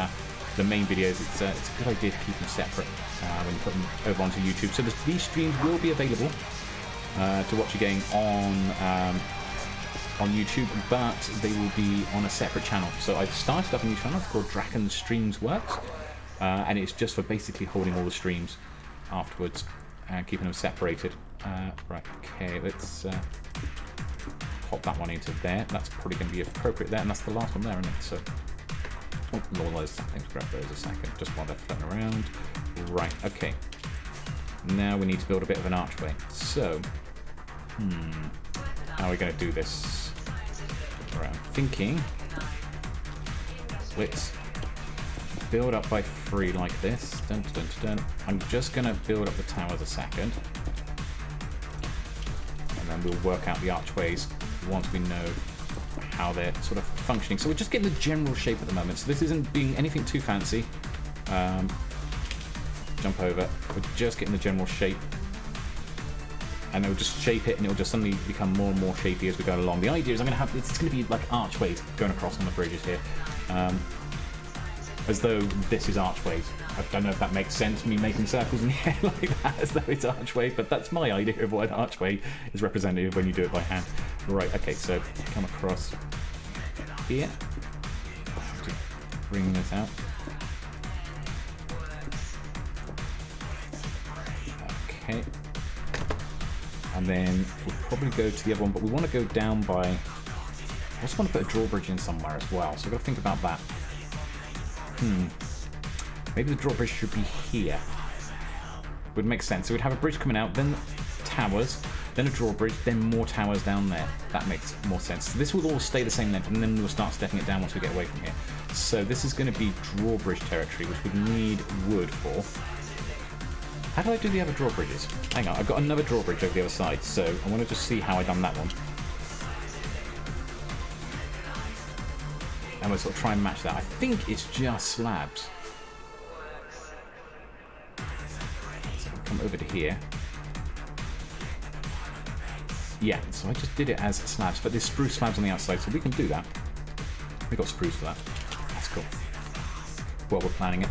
the main videos. It's a good idea to keep them separate when you put them over onto YouTube. So these streams will be available to watch again on YouTube, but they will be on a separate channel. So I've started up a new channel. It's called DrakenWerks. And it's just for basically holding all the streams afterwards and keeping them separated. Right, okay, let's pop that one into there. That's probably going to be appropriate there, and that's the last one there, isn't it? So, all those things, grab those a second, just while they're floating around. Right, okay. Now we need to build a bit of an archway. So, how are we going to do this? Right, I'm thinking, let's build up by 3 like this. Dun, dun, dun, dun. I'm just going to build up the towers a second, and then we'll work out the archways once we know how they're sort of functioning. So we're just getting the general shape at the moment, so this isn't being anything too fancy. Jump over. We're just getting the general shape, and it'll just shape it, and it'll just suddenly become more and more shapy as we go along. The idea is it's going to be like archways going across on the bridges here. As though this is archways. I don't know if that makes sense, me making circles in the air like that, as though it's archways, but that's my idea of what an archway is representative when you do it by hand. Right, okay, so come across here. Just bring this out. Okay. And then we'll probably go to the other one, but we want to go down by... I just want to put a drawbridge in somewhere as well, so I've got to think about that. Maybe the drawbridge should be here. Would make sense. So we'd have a bridge coming out, then towers, then a drawbridge, then more towers down there. That makes more sense. So this will all stay the same length, and then we'll start stepping it down once we get away from here. So this is going to be drawbridge territory, which we need wood for. How do I do the other drawbridges? Hang on, I've got another drawbridge over the other side, so I want to just see how I done that one. And we'll sort of try and match that. I think it's just slabs. So I'll come over to here. Yeah, so I just did it as slabs, but there's spruce slabs on the outside, so we can do that. We got spruce for that. That's cool. Well, we're planning it.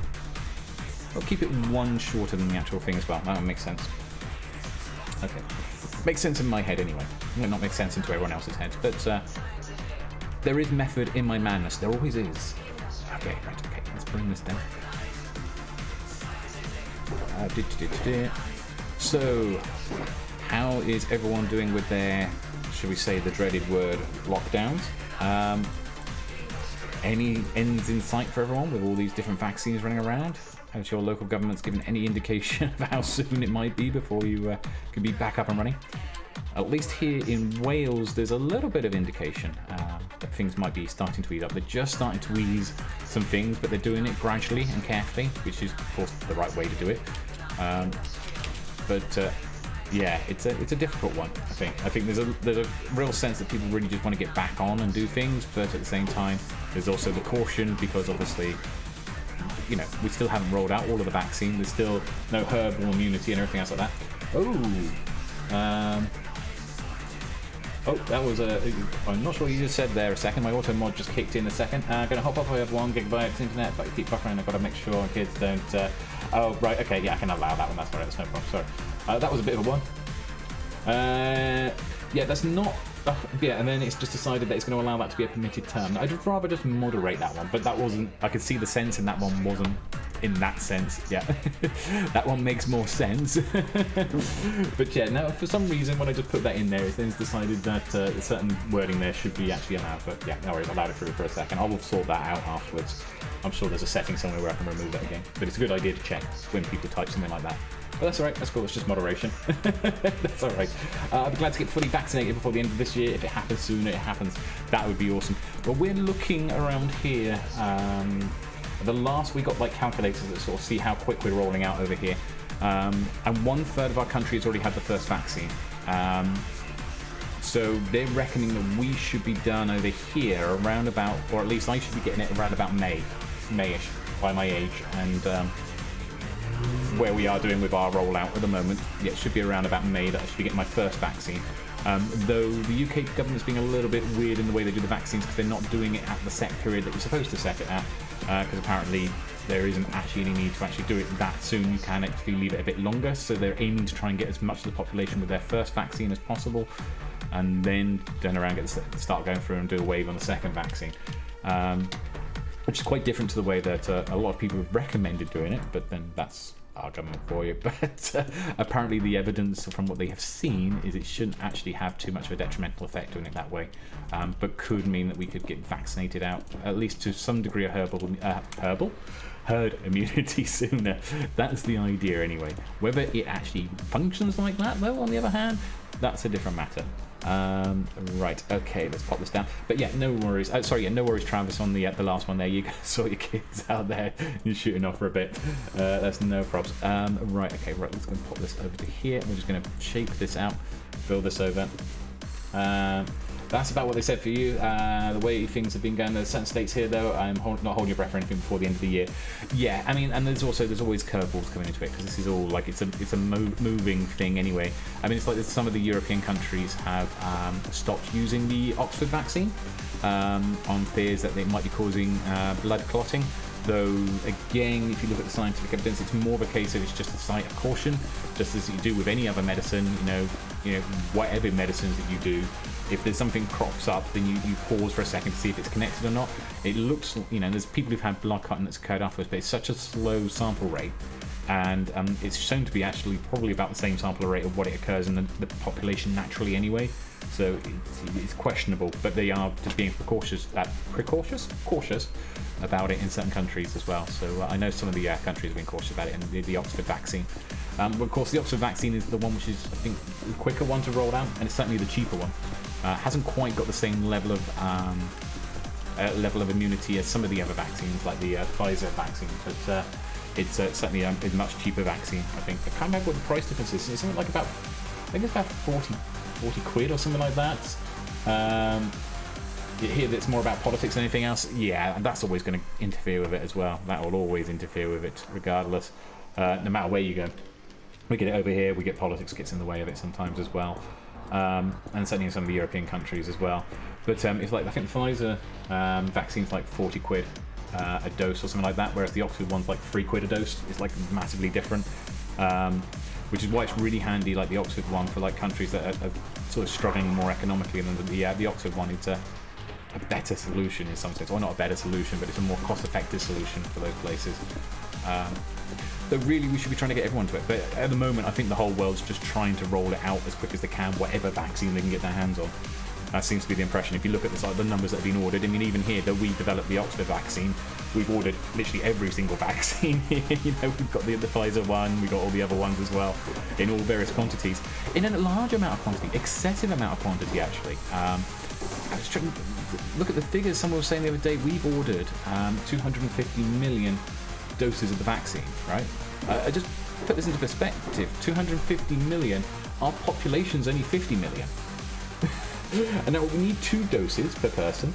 I'll keep it one shorter than the actual thing as well. That would make sense. Okay. Makes sense in my head anyway. It might not make sense into everyone else's head, but there is method in my madness. There always is. Okay, right, okay. Let's bring this down. So, how is everyone doing with their, should we say, the dreaded word, lockdowns? Any ends in sight for everyone with all these different vaccines running around? Has your local government's given any indication of how soon it might be before you can be back up and running? At least here in Wales, there's a little bit of indication that things might be starting to ease up. They're just starting to ease some things, but they're doing it gradually and carefully, which is, of course, the right way to do it. Yeah, it's a difficult one. I think there's a real sense that people really just want to get back on and do things, but at the same time, there's also the caution because obviously, you know, we still haven't rolled out all of the vaccine. There's still no herbal immunity and everything else like that. Oh, that was I'm not sure what you just said there a second. My auto mod just kicked in a second. Gonna hop off. I have 1 gigabyte internet, but I keep buffering. I've got to make sure our kids don't. Oh, right. Okay, yeah, I can allow that one. That's all right. That's no problem. Sorry. That was a bit of a one. Yeah, that's not. Yeah, and then it's just decided that it's going to allow that to be a permitted term. I'd rather just moderate that one, but that wasn't. I could see the sense in that one wasn't in that sense. Yeah, that one makes more sense. But yeah, now for some reason when I just put that in there, it's then decided that certain wording there should be actually allowed. But yeah, no worries, I allowed it through for a second. I will sort that out afterwards. I'm sure there's a setting somewhere where I can remove that again. But it's a good idea to check when people type something like that. But that's alright, that's cool, it's just moderation. That's alright. I'll be glad to get fully vaccinated before the end of this year. If it happens sooner, it happens. That would be awesome. But we're looking around here. The last we got like calculators that sort of see how quick we're rolling out over here. And 1/3 of our country has already had the first vaccine. So they're reckoning that we should be done over here around about, or at least I should be getting it around about Mayish by my age, and where we are doing with our rollout at the moment, yeah, it should be around about May that I should be getting my first vaccine. Though the UK government's being a little bit weird in the way they do the vaccines, because they're not doing it at the set period that you're supposed to set it at, because apparently there isn't actually any need to actually do it that soon. You can actually leave it a bit longer, so they're aiming to try and get as much of the population with their first vaccine as possible, and then turn around and start going through and do a wave on the second vaccine. Which is quite different to the way that a lot of people have recommended doing it, but then that's our government for you. But apparently the evidence from what they have seen is it shouldn't actually have too much of a detrimental effect doing it that way, but could mean that we could get vaccinated out, at least to some degree of herd immunity sooner. That's the idea anyway. Whether it actually functions like that, though, on the other hand, that's a different matter. Right, okay, let's pop this down. But yeah, no worries. No worries, Travis, on the last one there. You saw your kids out there shooting off for a bit. That's no probs. Right, okay, right, let's go and pop this over to here. We're just going to shape this out, build this over. That's about what they said for you. The way things have been going, there's certain states here though. I'm not holding your breath for anything before the end of the year. Yeah, I mean, and there's always curveballs coming into it, because this is all like it's a moving thing anyway. I mean, it's like some of the European countries have stopped using the Oxford vaccine on fears that they might be causing blood clotting. Though again, if you look at the scientific evidence, it's more of a case of it's just a sign of caution, just as you do with any other medicine. You know, whatever medicines that you do, if there's something crops up, then you pause for a second to see if it's connected or not. It looks, there's people who've had blood clotting that's occurred afterwards, but it's such a slow sample rate, and it's shown to be actually probably about the same sample rate of what it occurs in the population naturally anyway. So it's questionable, but they are just being cautious about it in certain countries as well. So I know some of the countries have been cautious about it, and the Oxford vaccine. But of course, the Oxford vaccine is the one which is, I think, the quicker one to roll out, and it's certainly the cheaper one. Hasn't quite got the same level of immunity as some of the other vaccines, like the Pfizer vaccine, but it's certainly a much cheaper vaccine. I think I can't remember what the price difference is. It's something like about, I think it's about 40 quid or something like that. Here, it's more about politics than anything else. Yeah, and that's always going to interfere with it as well. That will always interfere with it, regardless. No matter where you go, we get it over here. We get politics gets in the way of it sometimes as well, and certainly in some of the European countries as well. But it's like, I think the Pfizer vaccine's like 40 quid a dose or something like that, whereas the Oxford one's like 3 quid a dose. It's like massively different. Which is why it's really handy, like the Oxford one, for like countries that are sort of struggling more economically, and the Oxford one is a better solution in some sense, or not a better solution, but it's a more cost-effective solution for those places. But really, we should be trying to get everyone to it. But at the moment, I think the whole world's just trying to roll it out as quick as they can, whatever vaccine they can get their hands on. That seems to be the impression. If you look at the numbers that have been ordered, I mean, even here, that we developed the Oxford vaccine, we've ordered literally every single vaccine here. We've got the Pfizer one, we've got all the other ones as well, in all various quantities, in a large amount of quantity, excessive amount of quantity actually. I was trying to look at the figures. Someone was saying the other day we've ordered 250 million doses of the vaccine, right? I just put this into perspective. 250 million, our population's only 50 million. And now we need 2 doses per person,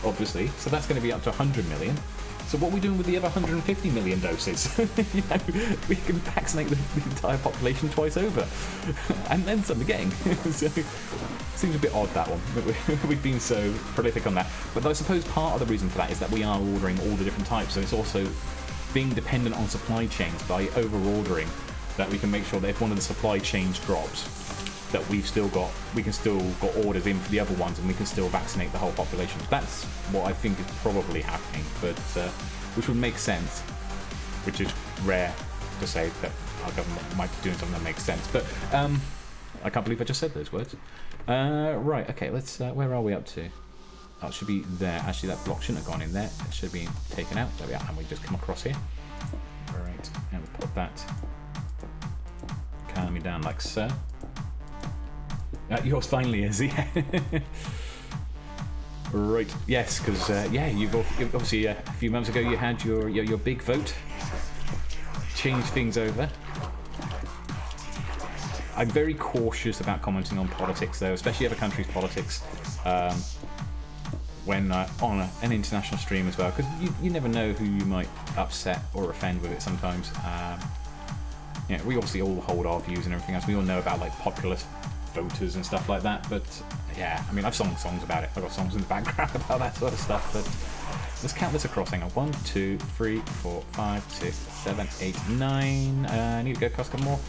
obviously, so that's going to be up to 100 million. So what are we doing with the other 150 million doses? We can vaccinate the entire population twice over, and then some again. So seems a bit odd, that one. We've been so prolific on that. But I suppose part of the reason for that is that we are ordering all the different types, so it's also being dependent on supply chains by over-ordering, that we can make sure that if one of the supply chains drops, that we can still got orders in for the other ones, and we can still vaccinate the whole population. That's what I think is probably happening, but which would make sense, which is rare to say that our government might be doing something that makes sense. But I can't believe I just said those words. Right, okay, let's. Where are we up to? Oh, it should be there. Actually, that block shouldn't have gone in there. It should have been taken out. There we are, and we just come across here. All right, and we'll put that calm you down like so. Yours finally is, yeah. Right, yes, because yeah, you've obviously a few months ago you had your big vote, changed things over. I'm very cautious about commenting on politics, though, especially other countries' politics, when on an international stream as well, because you never know who you might upset or offend with it sometimes. Yeah, we obviously all hold our views and everything else. We all know about like populist voters and stuff like that, but yeah, I mean, I've sung songs about it. I've got songs in the background about that sort of stuff, but let's count this across. Hang on. 1, 2, 3, 4, 5, 6, 7, 8, 9. I need to go across a couple more.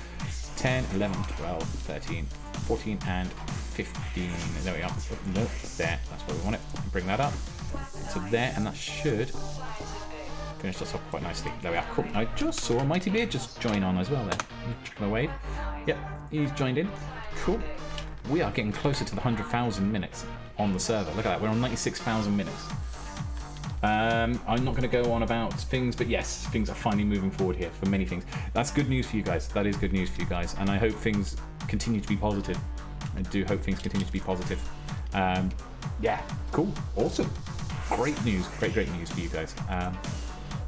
10, 11, 12, 13, 14, and 15. There we are. No, there. That's where we want it. Bring that up to there, and that should finish us off quite nicely. There we are. Cool. I just saw Mighty Beard just join on as well there. Gonna wave. Yep, he's joined in. Cool. We are getting closer to the 100,000 minutes on the server. Look at that. We're on 96,000 minutes. I'm not going to go on about things, but yes, things are finally moving forward here for many things. That's good news for you guys. That is good news for you guys, and I hope things continue to be positive. I do hope things continue to be positive. Yeah, cool, awesome, great news, great news for you guys.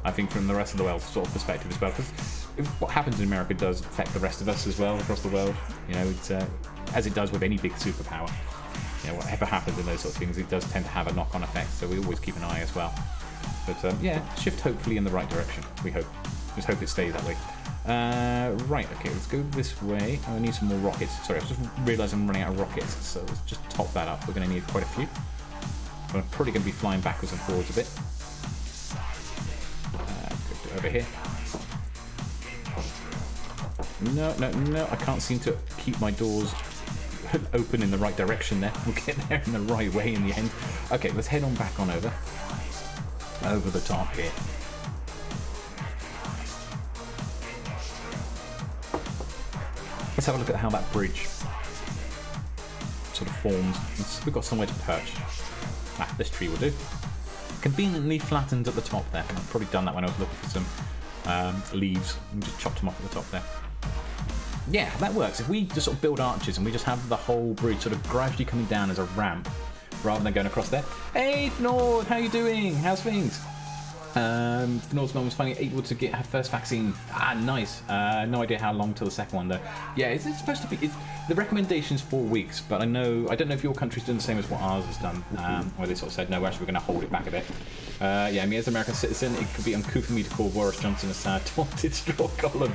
I think from the rest of the world sort of perspective as well, because what happens in America does affect the rest of us as well across the world. You know, it's as it does with any big superpower. You know, whatever happens in those sort of things, it does tend to have a knock-on effect, so we always keep an eye as well. But yeah, shift hopefully in the right direction, we hope. Just hope it stays that way. Right, okay, let's go this way. I need some more rockets. Sorry, I just realised I'm running out of rockets, so let's just top that up. We're going to need quite a few. I'm probably going to be flying backwards and forwards a bit. Go over here. No, I can't seem to keep my doors open in the right direction there. We'll get there in the right way in the end. Okay, let's head on back on over the top here. Let's have a look at how that bridge sort of forms. We've got somewhere to perch. This tree will do. Conveniently flattened at the top there. I've probably done that when I was looking for some leaves and just chopped them off at the top there. Yeah, that works. If we just sort of build arches and we just have the whole bridge sort of gradually coming down as a ramp rather than going across there. Hey, Fnord, how you doing? How's things? Fnord's mum was finally able to get her first vaccine. Nice. No idea how long till the second one though. Yeah, it's supposed to be. The recommendation's 4 weeks, but I don't know if your country's doing the same as what ours has done, where they sort of said no, actually we're going to hold it back a bit. Yeah, me as an American citizen, it could be uncouth for me to call Boris Johnson a sad, taunted straw column.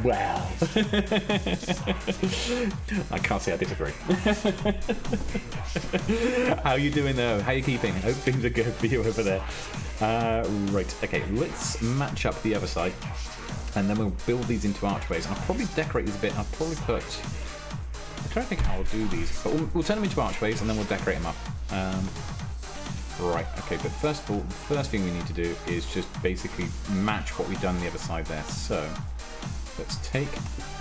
Well, I can't say I disagree. How you doing though? How you keeping? Hope things are good for you over there. Right, okay, let's match up the other side, and then we'll build these into archways. And I'll probably decorate these a bit. I'll probably put. I'm trying to think how I'll do these, but we'll turn them into archways and then we'll decorate them up. Right, okay, but first of all, the first thing we need to do is just basically match what we've done on the other side there. So let's take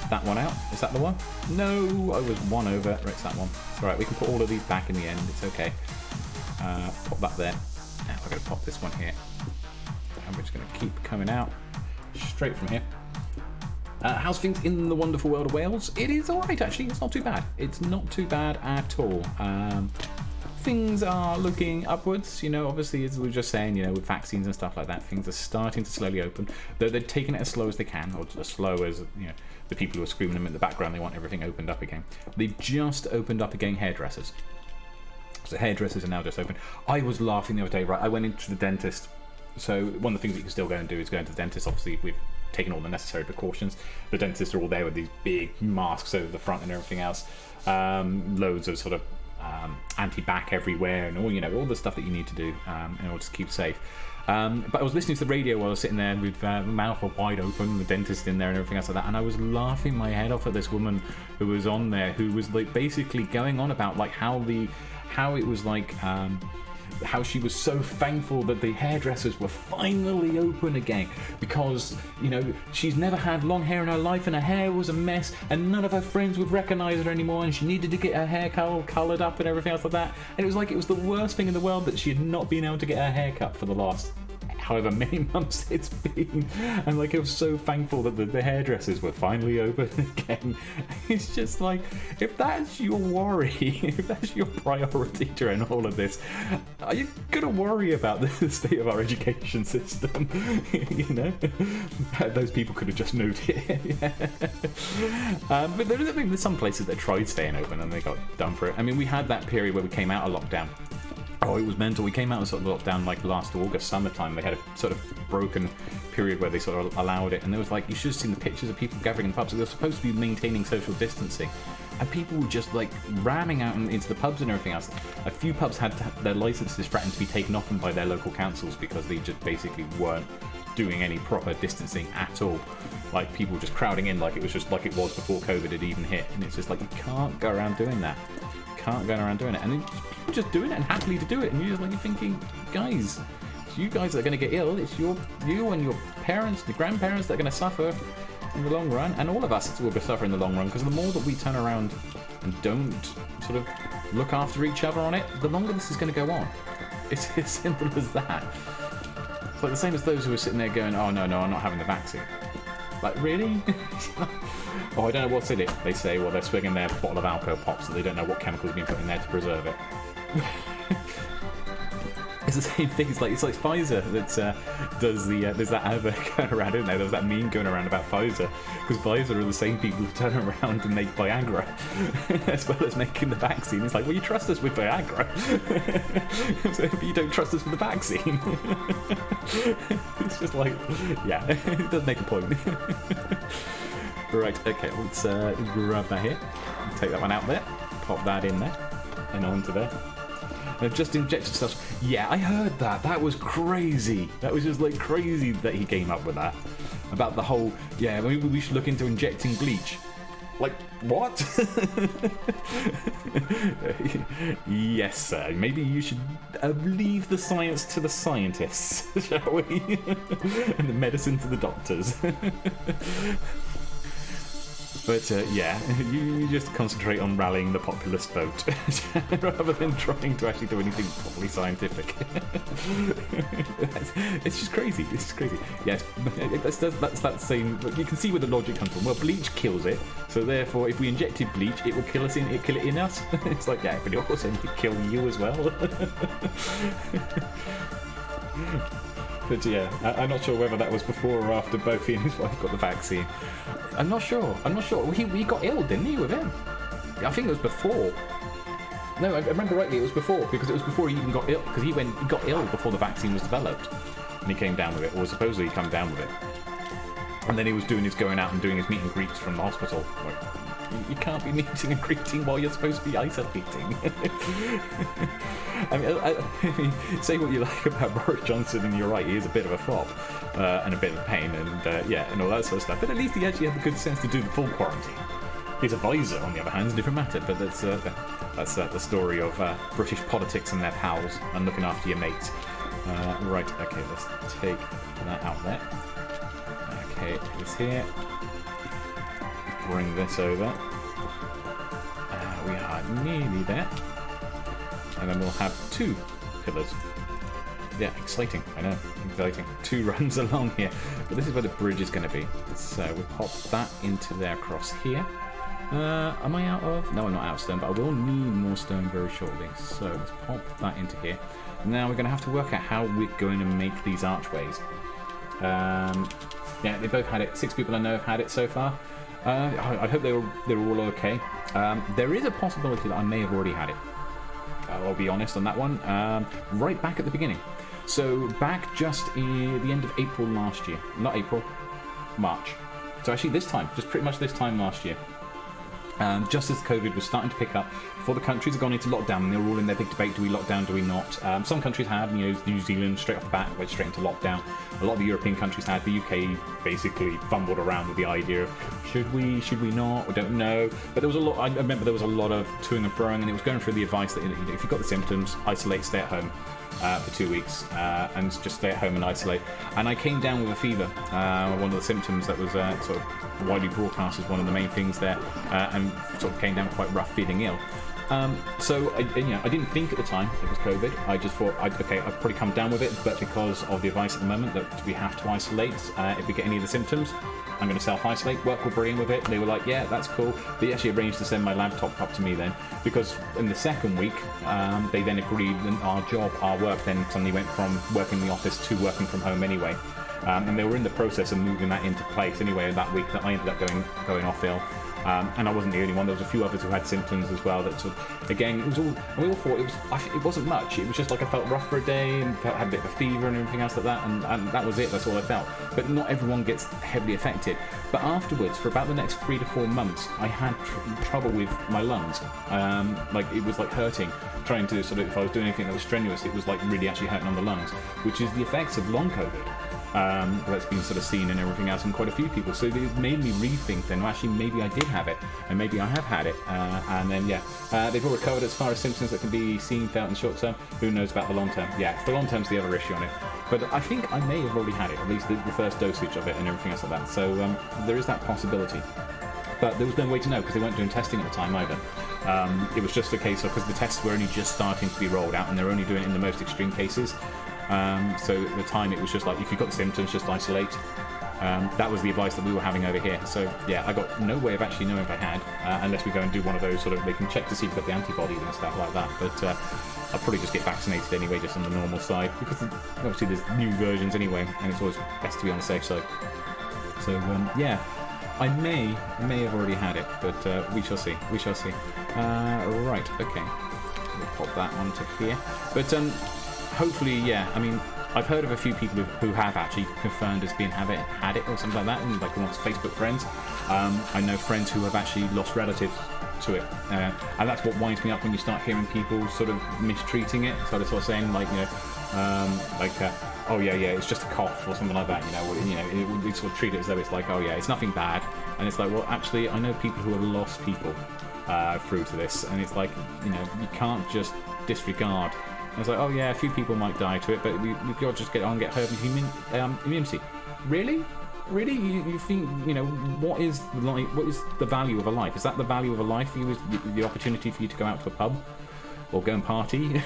that one out. Is that the one? No, I was one over. Right, it's that one. It's alright, we can put all of these back in the end. It's okay. Pop that there. Now we're going to pop this one here. And we're just going to keep coming out straight from here. How's things in the wonderful world of Wales? It is alright actually, it's not too bad. It's not too bad at all. Things are looking upwards, you know, obviously as we were just saying, you know, with vaccines and stuff like that, things are starting to slowly open, though they're taking it as slow as they can, or as slow as, you know, the people who are screaming them in the background, they want everything opened up again. They've just opened up again hairdressers. So hairdressers are now just open. I was laughing the other day, right, I went into the dentist. So one of the things that you can still go and do is go into the dentist. Obviously we've taken all the necessary precautions. The dentists are all there with these big masks over the front and everything else. Loads of sort of anti-bac everywhere and all, you know, all the stuff that you need to do in order to keep safe. But I was listening to the radio while I was sitting there with my mouth wide open, the dentist in there and everything else like that, and I was laughing my head off at this woman who was on there, who was like basically going on about like how it was like how she was so thankful that the hairdressers were finally open again, because, you know, she's never had long hair in her life and her hair was a mess and none of her friends would recognise her anymore, and she needed to get her hair coloured up and everything else like that, and it was like it was the worst thing in the world that she had not been able to get her hair cut for the last however many months it's been, and like I was so thankful that the hairdressers were finally open again. It's just like, if that's your worry, if that's your priority during all of this, are you gonna worry about the state of our education system? You know, those people could have just moved here. But there's some places that tried staying open and they got done for it. I mean, we had that period where we came out of lockdown. Oh, it was mental. We came out of sort of lockdown like last August, summertime. They had a sort of broken period where they sort of allowed it, and there was like, you should have seen the pictures of people gathering in pubs. They were supposed to be maintaining social distancing, and people were just like ramming out into the pubs and everything else. A few pubs had their licenses threatened to be taken off them by their local councils because they just basically weren't doing any proper distancing at all. Like, people were just crowding in like it was just like it was before COVID had even hit, and it's just like, you can't go around doing that. Can't go around doing it, and people just doing it and happily to do it, and you're just like, you're thinking, guys, you guys are going to get ill. It's you and your parents, your grandparents that are going to suffer in the long run, and all of us will suffer in the long run, because the more that we turn around and don't sort of look after each other on it, the longer this is going to go on. It's as simple as that. It's like the same as those who are sitting there going, oh no, I'm not having the vaccine. Like, really? Oh, I don't know what's in it. They say, well, they're swinging their bottle of alcohol pops, so they don't know what chemicals have been put in there to preserve it. It's the same thing. It's like Pfizer that does the there's that advert going around, isn't there? There's that meme going around about Pfizer, because Pfizer are the same people who turn around and make Viagra as well as making the vaccine. It's like, well, you trust us with Viagra, but you don't trust us with the vaccine. It's just like, yeah, it does make a point. Right, okay, let's grab that here, take that one out there, pop that in there, and onto there. They've just injected stuff. Yeah, I heard that. That was crazy. That was just like crazy that he came up with that. About the whole, yeah, maybe we should look into injecting bleach. Like, what? Yes, sir. Maybe you should leave the science to the scientists, shall we? And the medicine to the doctors. But yeah, you just concentrate on rallying the populist vote rather than trying to actually do anything properly scientific. It's just crazy. It's just crazy. Yes, that's that same. You can see where the logic comes from. Well, bleach kills it, so therefore, if we injected bleach, it will kill us kill it in us. It's like, yeah, but it also could kill you as well. But yeah, I'm not sure whether that was before or after both he and his wife got the vaccine. I'm not sure. Well, he got ill, didn't he, with him? I think it was before. No, I remember rightly, it was before, because it was before he even got ill, because he got ill before the vaccine was developed, and he came down with it, or supposedly he came down with it. And then he was going out and doing his meet and greets from the hospital. Like, you can't be meeting and greeting while you're supposed to be isolating. I mean, say what you like about Boris Johnson, and you're right, he is a bit of a flop, and a bit of a pain, and yeah, and all that sort of stuff. But at least he actually had the good sense to do the full quarantine. His advisor, on the other hand, is a different matter. But that's the story of British politics and their pals and looking after your mates. Right, okay, let's take that out there. Okay, this here. Bring this over. We are nearly there. And then we'll have 2 pillars. Yeah, exciting, I know, exciting. 2 runs along here. But this is where the bridge is going to be. So we'll pop that into there across here. Am I out of? No, I'm not out of stone, but I will need more stone very shortly. So let's pop that into here. Now we're going to have to work out how we're going to make these archways. Yeah, they both had it. 6 people I know have had it so far. I hope they're all okay. There is a possibility that I may have already had it. I'll be honest on that one. Right back at the beginning. So back just in the end of April last year. Not April, March. So actually this time, just pretty much this time last year. Just as COVID was starting to pick up, before the countries had gone into lockdown, and they were all in their big debate, do we lock down, do we not? Some countries had, New Zealand straight off the bat went straight into lockdown. A lot of the European countries had. The UK basically fumbled around with the idea of should we not, we don't know. But there was a lot, I remember there was a lot of toing and froing, and it was going through the advice that if you've got the symptoms, isolate, stay at home. For 2 weeks and just stay at home and isolate. And I came down with a fever, one of the symptoms that was sort of widely broadcast as one of the main things there, and sort of came down quite rough, feeling ill. So I didn't think at the time it was COVID. I just thought, okay, I've probably come down with it, but because of the advice at the moment that we have to isolate if we get any of the symptoms, I'm going to self-isolate. Work were brilliant with it. They were like, yeah, that's cool. They actually arranged to send my laptop up to me then, because in the second week, they then agreed that our work then suddenly went from working in the office to working from home anyway. And they were in the process of moving that into place anyway that week that I ended up going off ill. And I wasn't the only one. There was a few others who had symptoms as well. That sort of, again, it was all. And we all thought it wasn't much. It was just like I felt rough for a day and had a bit of a fever and everything else like that. And that was it. That's all I felt. But not everyone gets heavily affected. But afterwards, for about the next 3 to 4 months, I had trouble with my lungs. Like it was like hurting. Trying to sort of, if I was doing anything that was strenuous, it was like really actually hurting on the lungs, which is the effects of long COVID. That's been sort of seen and everything else in quite a few people, so it made me rethink then, well, actually maybe I did have it and maybe I have had it, and then they've all recovered as far as symptoms that can be seen, felt in the short term. Who knows about the long term? Yeah, the long term's the other issue on it, but I think I may have already had it, at least the first dosage of it and everything else like that, so there is that possibility. But there was no way to know because they weren't doing testing at the time either. It was just a case of, because the tests were only just starting to be rolled out and they're only doing it in the most extreme cases. So at the time it was just like, if you've got the symptoms, just isolate. That was the advice that we were having over here. So yeah, I got no way of actually knowing if I had, unless we go and do one of those sort of, they can check to see if you've got the antibodies and stuff like that. But I'll probably just get vaccinated anyway, just on the normal side, because obviously there's new versions anyway, and it's always best to be on the safe side. So yeah, I may have already had it, but we shall see. We shall see. Right, okay. We'll pop that onto here. But hopefully, yeah, I mean, I've heard of a few people who have actually confirmed as being had it or something like that, and like amongst Facebook friends. I know friends who have actually lost relatives to it, and that's what winds me up when you start hearing people sort of mistreating it. So they're sort of saying like, oh yeah, it's just a cough or something like that. We sort of treat it as though it's like, oh yeah, it's nothing bad, and it's like, well, actually, I know people who have lost people through to this, and it's like, you can't just disregard. And it's like, oh yeah, a few people might die to it, but we've got to just get on and get herd immunity. Really? You think, what is the value of a life? Is that the value of a life for you? Is the opportunity for you to go out to a pub or go and party?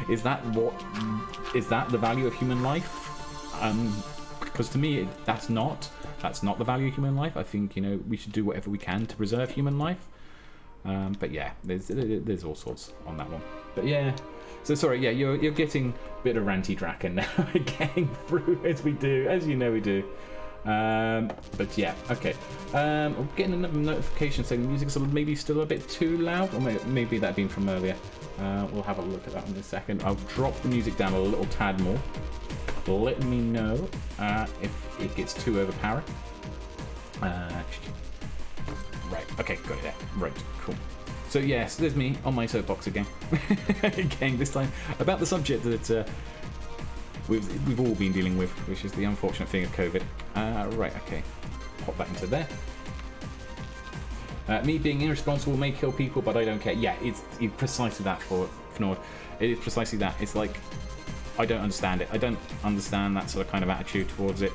Is that the value of human life? Because to me, that's not the value of human life. I think we should do whatever we can to preserve human life. But yeah, there's all sorts on that one. But yeah. So sorry, yeah, you're getting a bit of ranty Draken now, getting through as we do, as you know we do. But yeah, okay. I'm getting another notification saying the music's maybe still a bit too loud, or maybe that been from earlier. We'll have a look at that in a second. I'll drop the music down a little tad more. Let me know if it gets too overpowering. Right, okay, got it there. Right, cool. So yes, there's me on my soapbox again. Again, this time about the subject that we've all been dealing with, which is the unfortunate thing of COVID. Right, okay. Pop that into there. Me being irresponsible may kill people, but I don't care. Yeah, it's precisely that for Nord. It is precisely that. It's like, I don't understand it. I don't understand that sort of kind of attitude towards it.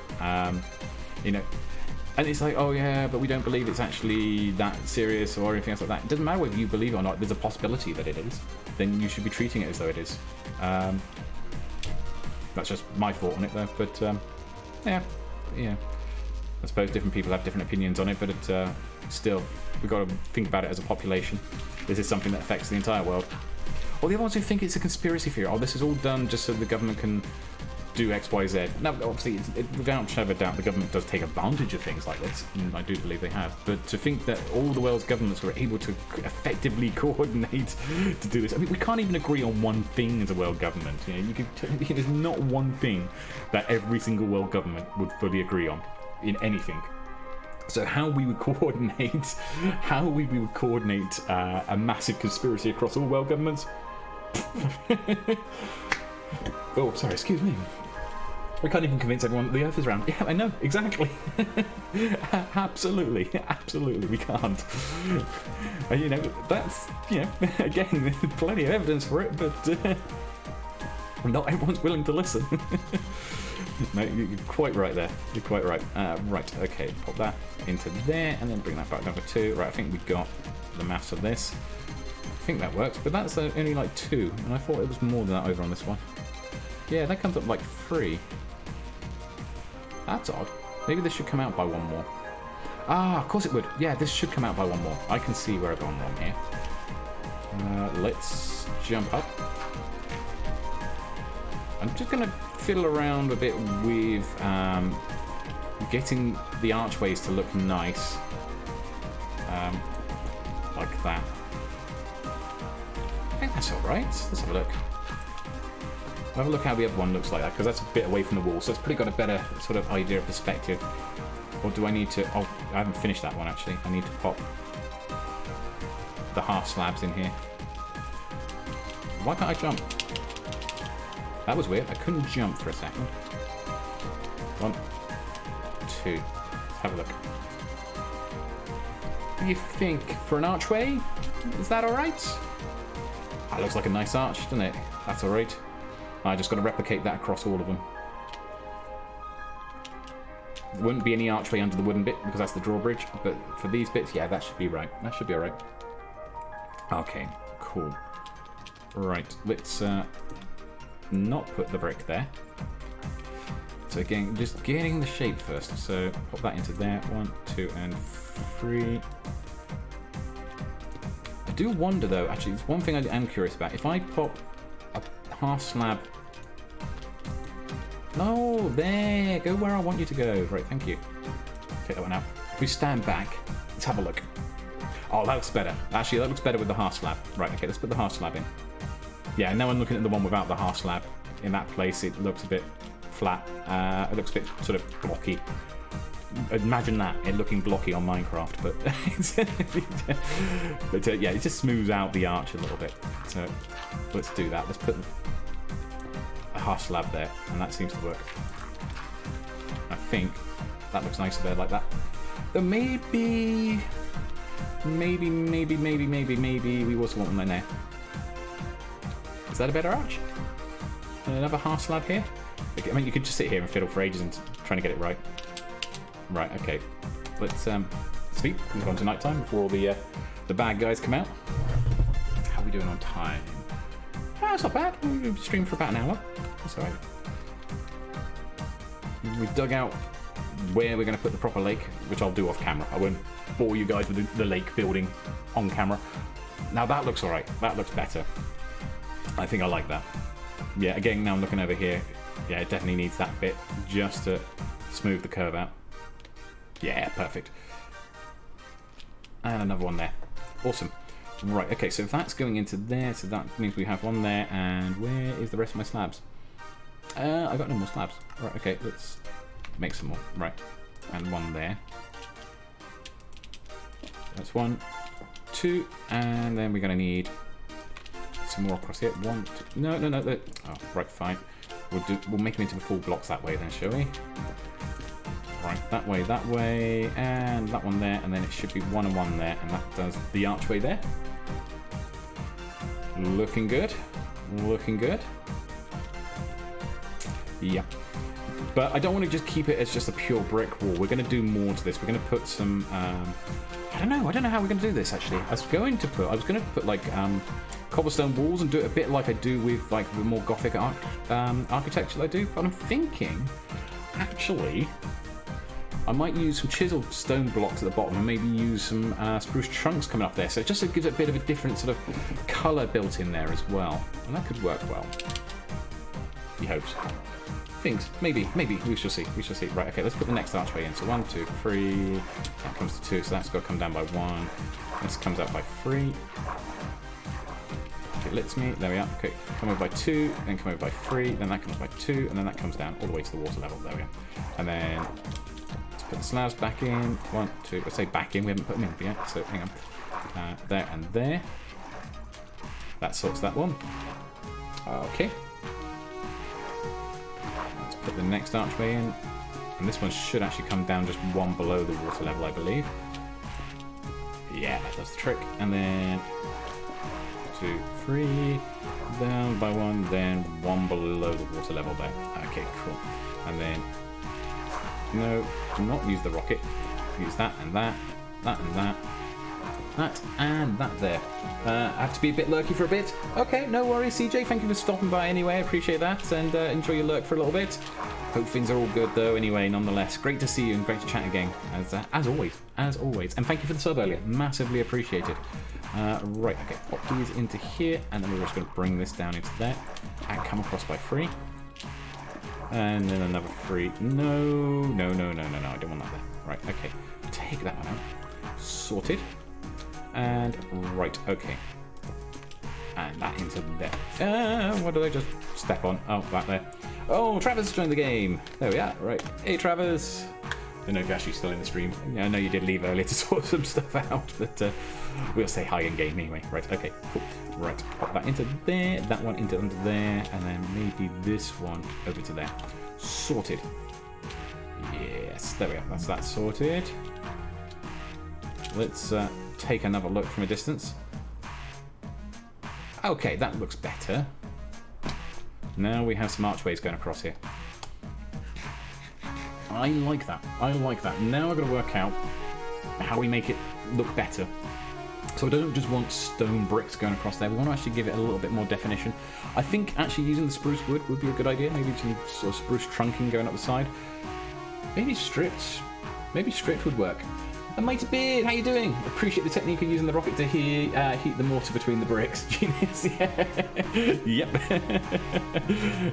And it's like, oh yeah, but we don't believe it's actually that serious or anything else like that. It doesn't matter whether you believe it or not. There's a possibility that it is. Then you should be treating it as though it is. That's just my thought on it, though. But yeah. I suppose different people have different opinions on it, but still, we've got to think about it as a population. This is something that affects the entire world. Or the other ones who think it's a conspiracy theory. Oh, this is all done just so the government can do X, Y, Z. Now, obviously, without shadow of a doubt, the government does take advantage of things like this, and I do believe they have. But to think that all the world's governments were able to effectively coordinate to do this, I mean, we can't even agree on one thing as a world government. There's not one thing that every single world government would fully agree on in anything. So how we would coordinate a massive conspiracy across all world governments? Oh, sorry, excuse me. We can't even convince everyone that the Earth is round. Yeah, I know, exactly. Absolutely, we can't. That's, again, there's plenty of evidence for it, but not everyone's willing to listen. No, you're quite right there. You're quite right. Right, okay, pop that into there, and then bring that back number 2. Right, I think we've got the maths of this. think that works, but that's only like 2, and I thought it was more than that over on this one. Yeah, that comes up like 3. That's odd. Maybe this should come out by 1 more. Ah, of course it would. Yeah, this should come out by 1 more. I can see where I've gone wrong here. Let's jump up. I'm just going to fiddle around a bit with getting the archways to look nice. Like that. I think that's alright. Let's have a look. Have a look how the other one looks like that, because that's a bit away from the wall, so it's probably got a better sort of idea of perspective. Or do I need to... Oh, I haven't finished that one, actually. I need to pop the half slabs in here. Why can't I jump? That was weird. I couldn't jump for a second. 1, 2. Let's have a look. What do you think? For an archway? Is that alright? That looks like a nice arch, doesn't it? That's alright. I just got to replicate that across all of them. There wouldn't be any archway under the wooden bit because that's the drawbridge, but for these bits, yeah, that should be right. That should be alright. Okay, cool. Right, let's not put the brick there. So again, just getting the shape first. So pop that into there. 1, 2, and 3. I do wonder though, actually, there's one thing I am curious about. If I pop a half slab... No, there, go where I want you to go. Right, thank you. Take that one out. If we stand back, let's have a look. Oh, that looks better. Actually, that looks better with the half slab. Right, okay, let's put the half slab in. Yeah, now I'm looking at the one without the half slab. In that place, it looks a bit flat. It looks a bit sort of blocky. Imagine that, it looking blocky on Minecraft, but yeah, it just smooths out the arch a little bit. So let's do that. Let's put a half slab there, and that seems to work. I think that looks nicer there like that. But maybe we also want one in there. Is that a better arch? Another half slab here? I mean, you could just sit here and fiddle for ages and trying to get it right. Right, okay. Let's sleep. Move on to night time before all the bad guys come out. How are we doing on time? Oh, that's not bad. We've streamed for about an hour. That's alright. We've dug out where we're going to put the proper lake, which I'll do off camera. I won't bore you guys with the lake building on camera. Now that looks alright. That looks better. I think I like that. Yeah, again, now I'm looking over here. Yeah, it definitely needs that bit just to smooth the curve out. Yeah, perfect. And another one there. Awesome. Right, okay, so if that's going into there, so that means we have one there, and where is the rest of my slabs? I got no more slabs. Right, okay, let's make some more. Right, and one there. That's 1, 2, and then we're going to need some more across here. 1, 2, no. Oh, right, fine. We'll make them into full blocks that way then, shall we? Right, that way, and that one there, and then it should be 1 and 1 there, and that does the archway there. Looking good. Looking good. Yep. But I don't want to just keep it as just a pure brick wall. We're going to do more to this. We're going to put some... I don't know how we're going to do this, actually. I was going to put like cobblestone walls and do it a bit like I do with like the more gothic architecture that I do. But I'm thinking, actually, I might use some chiseled stone blocks at the bottom and maybe use some spruce trunks coming up there. So it just gives it a bit of a different sort of colour built in there as well. And that could work well. He hopes. Things. Maybe. We shall see. Right, okay, let's put the next archway in. So 1, 2, 3. That comes to 2, so that's got to come down by 1. This comes out by 3. Okay, lets me. There we are. Okay, come over by 2, then come over by 3, then that comes by 2, and then that comes down all the way to the water level. There we go. And then let's put the slabs back in. 1, 2. Let's say back in. We haven't put them in yet, so hang on. There and there. That sorts that one. Okay. Put the next archway in, and this one should actually come down just 1 below the water level, I believe. Yeah, that does the trick. And then 2, 3, down by 1, then 1 below the water level there. Okay, cool. And then no, do not use the rocket. Use that and that, that and that. that, and that there. I have to be a bit lurky for a bit. Okay, no worries, CJ. Thank you for stopping by anyway. I appreciate that, and enjoy your lurk for a little bit. Hope things are all good though. Anyway, nonetheless, great to see you and great to chat again, as always. And thank you for the sub earlier. Massively appreciated. Right, okay, pop these into here, and then we're just going to bring this down into there, and come across by 3. And then another 3. No, I don't want that there. Right, okay. Take that one out. Sorted. And right, okay. And that into there. What did I just step on? Oh, that there. Oh, Travis joined the game. There we are. Right. Hey, Travis. I don't know if you're actually still in the stream. I know you did leave earlier to sort some stuff out, but we'll say hi in game anyway. Right, okay, cool. Right, pop that into there, that one into under there, and then maybe this one over to there. Sorted. Yes, there we are. That's that sorted. Let's take another look from a distance. Okay, that looks better. Now we have some archways going across here. I like that. Now I've got to work out how we make it look better. So I don't just want stone bricks going across there. We want to actually give it a little bit more definition. I think actually using the spruce wood would be a good idea. Maybe some sort of spruce trunking going up the side. Maybe stripped would work. And Mighty Beard, how you doing? Appreciate the technique of using the rocket to heat the mortar between the bricks. Genius, yeah. Yep.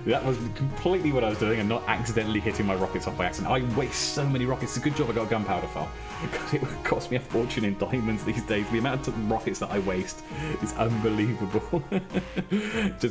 That was completely what I was doing and not accidentally hitting my rockets off by accident. I waste so many rockets. It's a good job I got a gunpowder file. Because it would cost me a fortune in diamonds these days. The amount of rockets that I waste is unbelievable.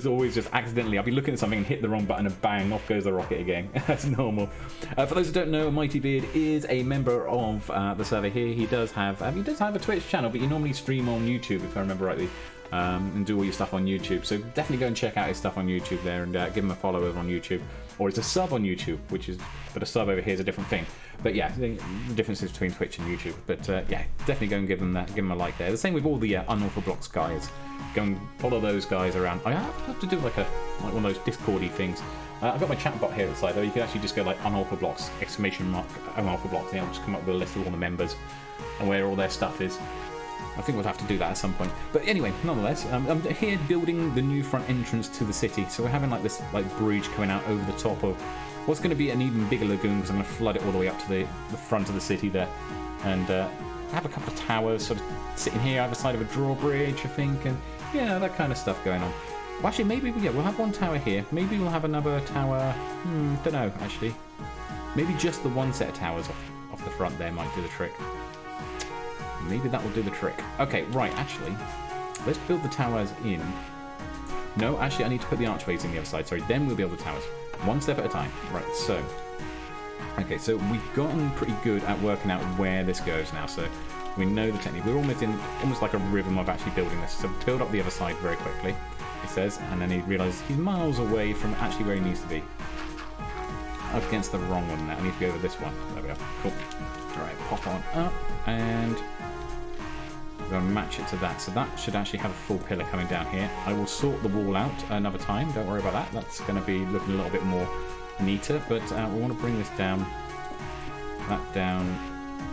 Always accidentally. I'll be looking at something and hit the wrong button and bang, off goes the rocket again. That's normal. For those who don't know, Mighty Beard is a member of the server here. He does have a Twitch channel, but you normally stream on YouTube, if I remember rightly, and do all your stuff on YouTube. So definitely go and check out his stuff on YouTube there, and give him a follow over on YouTube. Or it's a sub on YouTube, but a sub over here is a different thing. But yeah, the differences between Twitch and YouTube. But yeah, definitely go and give him a like there. The same with all the Unorthoblocks guys. Go and follow those guys around. I have to do like one of those Discordy things. I've got my chat bot here at the side, though. You can actually just go like Unorthoblocks, ! Unorthoblocks, and it'll just come up with a list of all the members and where all their stuff is. I think we'll have to do that at some point. But anyway, nonetheless, I'm here building the new front entrance to the city. So we're having like this bridge coming out over the top of what's going to be an even bigger lagoon, because I'm going to flood it all the way up to the front of the city there. And have a couple of towers sort of sitting here either side of a drawbridge, I think, and yeah, that kind of stuff going on. Well, actually, maybe we'll have one tower here. Maybe we'll have another tower. Don't know, actually. Maybe just the one set of towers off the front there might do the trick. Maybe that will do the trick. Okay, right, actually, let's build the towers in. No, actually, I need to put the archways in the other side. Sorry, then we'll build the towers. One step at a time. Right, so... Okay, so we've gotten pretty good at working out where this goes now, so we know the technique. We're almost like a rhythm of actually building this. So build up the other side very quickly, he says, and then he realises he's miles away from actually where he needs to be. Up against the wrong one now. I need to go over this one. There we go. Cool. Alright, pop on up, and we're going to match it to that. So that should actually have a full pillar coming down here. I will sort the wall out another time. Don't worry about that. That's going to be looking a little bit more neater, but we want to bring this down. That down.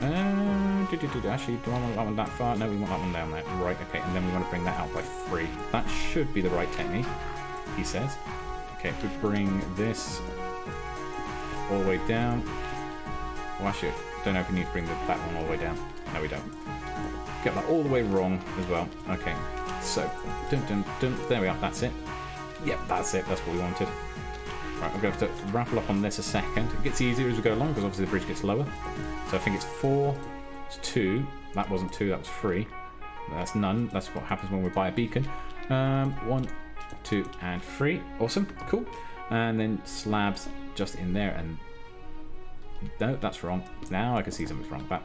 Actually, do I want that one that far? No, we want that one down there. Right, okay, and then we want to bring that out by 3. That should be the right technique, he says. Okay, if we bring this all the way down. Well, actually, don't know if we need to bring that one all the way down. No, we don't. Get that all the way wrong as well. Okay, so, there we are, that's it. Yep, that's it, that's what we wanted. Right, I'm going to have to raffle up on this a second. It gets easier as we go along, because obviously the bridge gets lower. So I think it's 4, it's 2, that wasn't 2, that was 3. That's none, that's what happens when we buy a beacon. 1, 2, and 3, awesome, cool. And then slabs just in there, and no, that's wrong. Now I can see something's wrong. But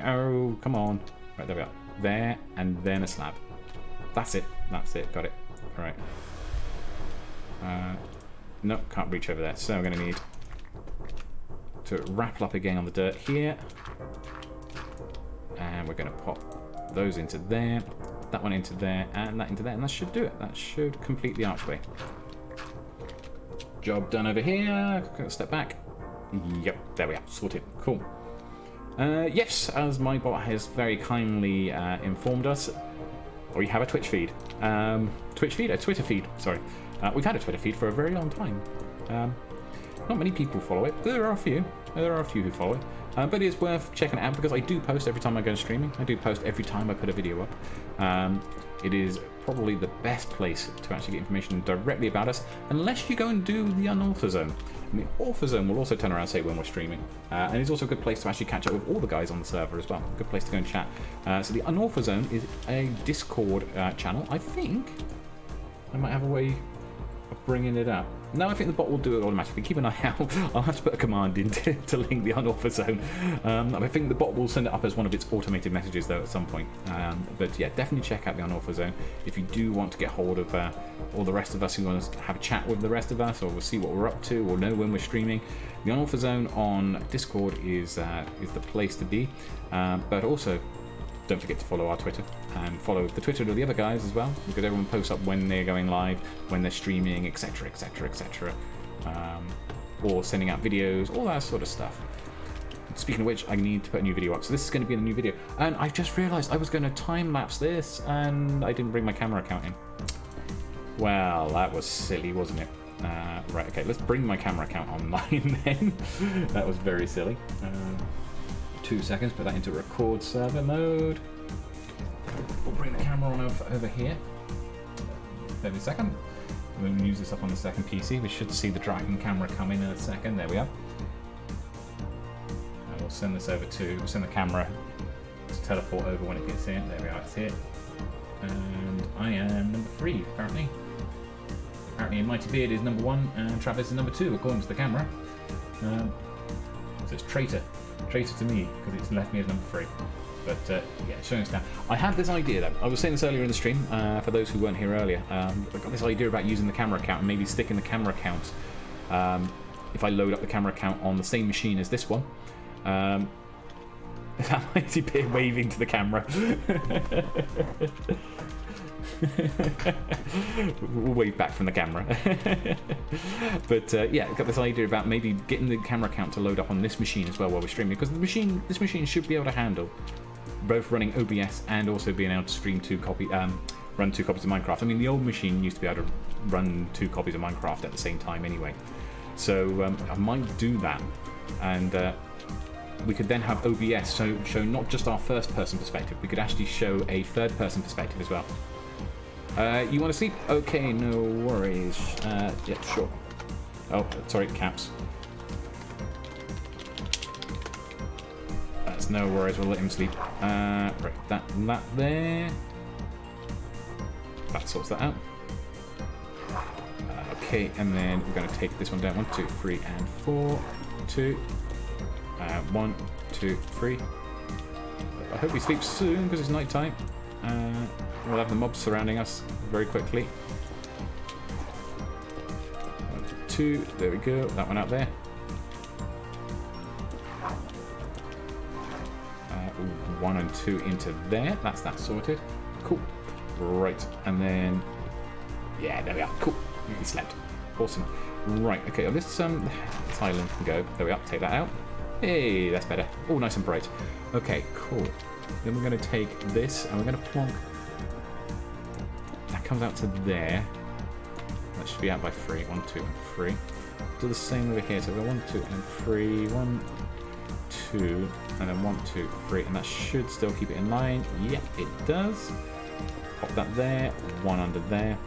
oh, come on. Right, there we are. There, and then a slab. That's it. Got it. All right. No, can't reach over there. So I'm going to need to raffle up again on the dirt here, and we're going to pop those into there, that one into there, and that into there, and that should do it. That should complete the archway. Job done over here. Step back. Yep, there we are. Sorted. Cool. Yes, as my bot has very kindly informed us, we have a Twitch feed. A Twitter feed, sorry. We've had a Twitter feed for a very long time. Not many people follow it. There are a few. There are a few who follow it. But it is worth checking it out because I do post every time I go streaming. I do post every time I put a video up. It is probably the best place to actually get information directly about us, unless you go and do the Unorthoblocks Zone. And the Author Zone will also turn around and say when we're streaming. And it's also a good place to actually catch up with all the guys on the server as well. A good place to go and chat. So the Unorthoblocks Zone is a Discord channel. I think I might have a way of bringing it up. No, I think the bot will do it automatically. Keep an eye out. I'll have to put a command in to link the Unorthoblocks Zone. I think the bot will send it up as one of its automated messages, though, at some point. But yeah, definitely check out the Unorthoblocks Zone if you do want to get hold of all the rest of us who want to have a chat with the rest of us, or we'll see what we're up to, or know when we're streaming. The Unorthoblocks Zone on Discord is the place to be. But also, don't forget to follow our Twitter and follow the Twitter of the other guys as well, because everyone posts up when they're going live, when they're streaming, etc, etc, etc, or sending out videos, all that sort of stuff. Speaking of which, I need to put a new video up, so this is going to be the new video. And I just realised I was going to time-lapse this, and I didn't bring my camera account in. Well, that was silly, wasn't it? Right, okay, let's bring my camera account online then. That was very silly. 2 seconds, put that into record server mode. We'll bring the camera on over here. Give me a second. We'll use this up on the second PC. We should see the Draken camera come in a second. There we are. And we'll send this over we'll send the camera to teleport over when it gets in. There we are, it's here. And I am number 3, apparently. Apparently Mighty Beard is number 1 and Travis is number 2, according to the camera. So it's traitor to me, because it's left me as number 3. But yeah, showing us down. I had this idea though. I was saying this earlier in the stream, for those who weren't here earlier. I got this idea about using the camera account and maybe sticking the camera account, if I load up the camera account on the same machine as this one. That mighty bit waving to the camera. We'll wave back from the camera. But yeah, got this idea about maybe getting the camera account to load up on this machine as well while we're streaming, because this machine should be able to handle both running OBS and also being able to stream run 2 copies of Minecraft. I mean, the old machine used to be able to run 2 copies of Minecraft at the same time anyway. So I might do that, and we could then have OBS show not just our first-person perspective. We could actually show a third-person perspective as well. You want to sleep? Okay, no worries. Yeah, sure. Oh, sorry, caps. That's no worries, we'll let him sleep. Right, that there. That sorts that out. Okay, and then we're going to take this one down. 1, 2, 3, and 4. 2. 1, 2, 3. I hope he sleeps soon because it's night time. We'll have the mobs surrounding us very quickly. 1, 2, there we go. That one out there. 1 and 2 into there. That's that sorted. Cool. Right, and then yeah, there we are. Cool. He slept. Awesome. Right. Okay. This island can go. There we are. Take that out. Hey, that's better. Oh, nice and bright. Okay. Cool. Then we're going to take this and we're going to plonk. That comes out to there. That should be out by 3. 1, 2, and 3. Do the same over here. So we've got 1, 2, and 3. 1, 2, and then 1, 2, 3, and that should still keep it in line. Yep, it does. Pop that there. 1 under there.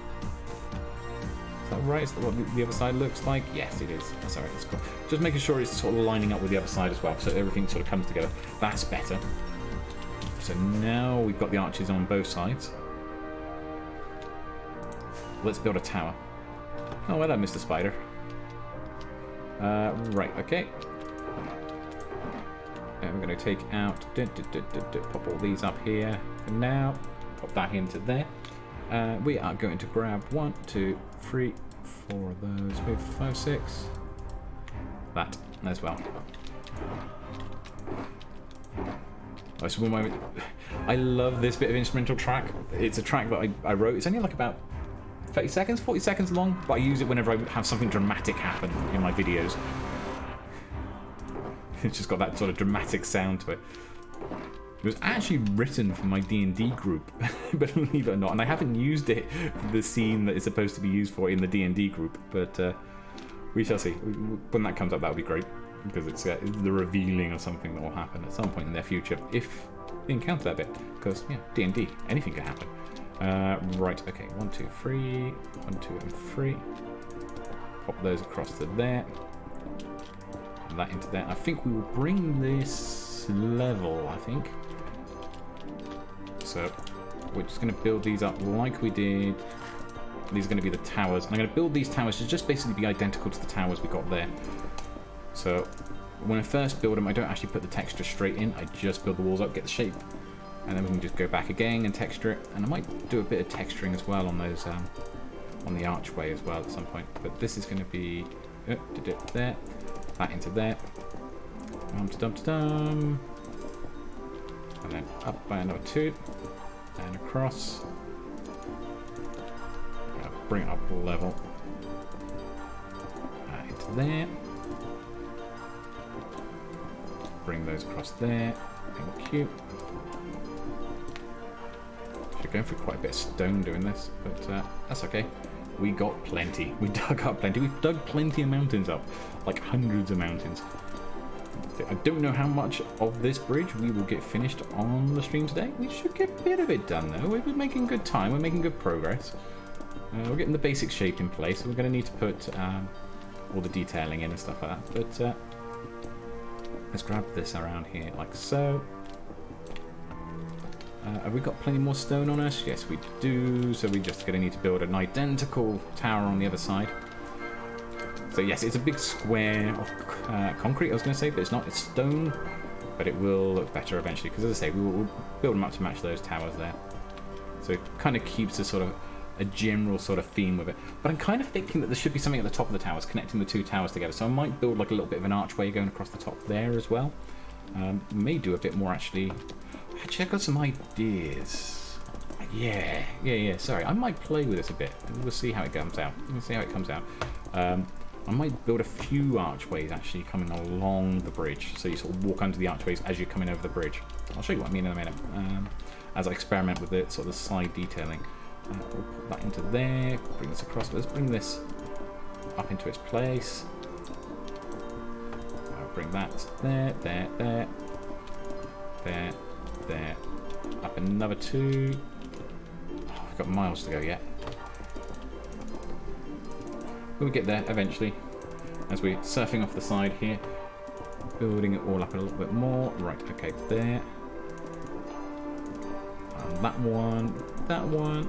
Is that right? Is that what the other side looks like? Yes, it is. That's alright. That's cool. Just making sure it's sort of lining up with the other side as well, so everything sort of comes together. That's better. So now we've got the arches on both sides. Let's build a tower. Oh, hello, Mr. Spider. Right, okay. And we're going to take out, pop all these up here for now. Pop that into there. We are going to grab 1, 2, 3, 4 of those. Maybe 5, 6. That as well. I love this bit of instrumental track. It's a track that I wrote. It's only like about 30 seconds, 40 seconds long, but I use it whenever I have something dramatic happen in my videos. It's just got that sort of dramatic sound to it. It was actually written for my D&D group, believe it or not, and I haven't used it for the scene that it's supposed to be used for in the D&D group, but we shall see. When that comes up, that would be great, because it's the revealing of something that will happen at some point in their future, if they encounter that bit, because, yeah, D&D, anything can happen. Right, okay, 1, 2, 3, 1, 2, and 3. Pop those across to there. And that into there. I think we will bring this level, I think. So we're just going to build these up like we did. These are going to be the towers. And I'm going to build these towers to just basically be identical to the towers we got there. So when I first build them, I don't actually put the texture straight in. I just build the walls up, get the shape. And then we can just go back again and texture it. And I might do a bit of texturing as well on those, on the archway as well at some point. But this is going to be there, that into there. Dum-dum-dum. And then up by another 2. And across. Bring it up a level. Into there. Bring those across there. Thank you. We're going through quite a bit of stone doing this, but that's okay. We got plenty. We dug up plenty. We've dug plenty of mountains up. Like hundreds of mountains. I don't know how much of this bridge we will get finished on the stream today. We should get a bit of it done though. We're making good time. We're making good progress. We're getting the basic shape in place. We're going to need to put all the detailing in and stuff like that. But let's grab this around here like so. Have we got plenty more stone on us? Yes, we do. So we're just going to need to build an identical tower on the other side. So yes, it's a big square of concrete, I was going to say, but it's not. It's stone, but it will look better eventually. Because as I say, we'll build them up to match those towers there. So it kind of keeps a sort of a general sort of theme with it. But I'm kind of thinking that there should be something at the top of the towers, connecting the two towers together. So I might build like a little bit of an archway going across the top there as well. May do a bit more actually. Actually, I've got some ideas. Yeah. Sorry, I might play with this a bit. We'll see how it comes out. I might build a few archways actually coming along the bridge, so you sort of walk under the archways as you're coming over the bridge. I'll show you what I mean in a minute. As I experiment with the sort of side detailing. We'll put that into there. Bring this across. Let's bring this up into its place. Bring that there. Up another 2. Oh, we've got miles to go yet. We'll get there eventually. As we're surfing off the side here. Building it all up a little bit more. Right, okay, there. And that one.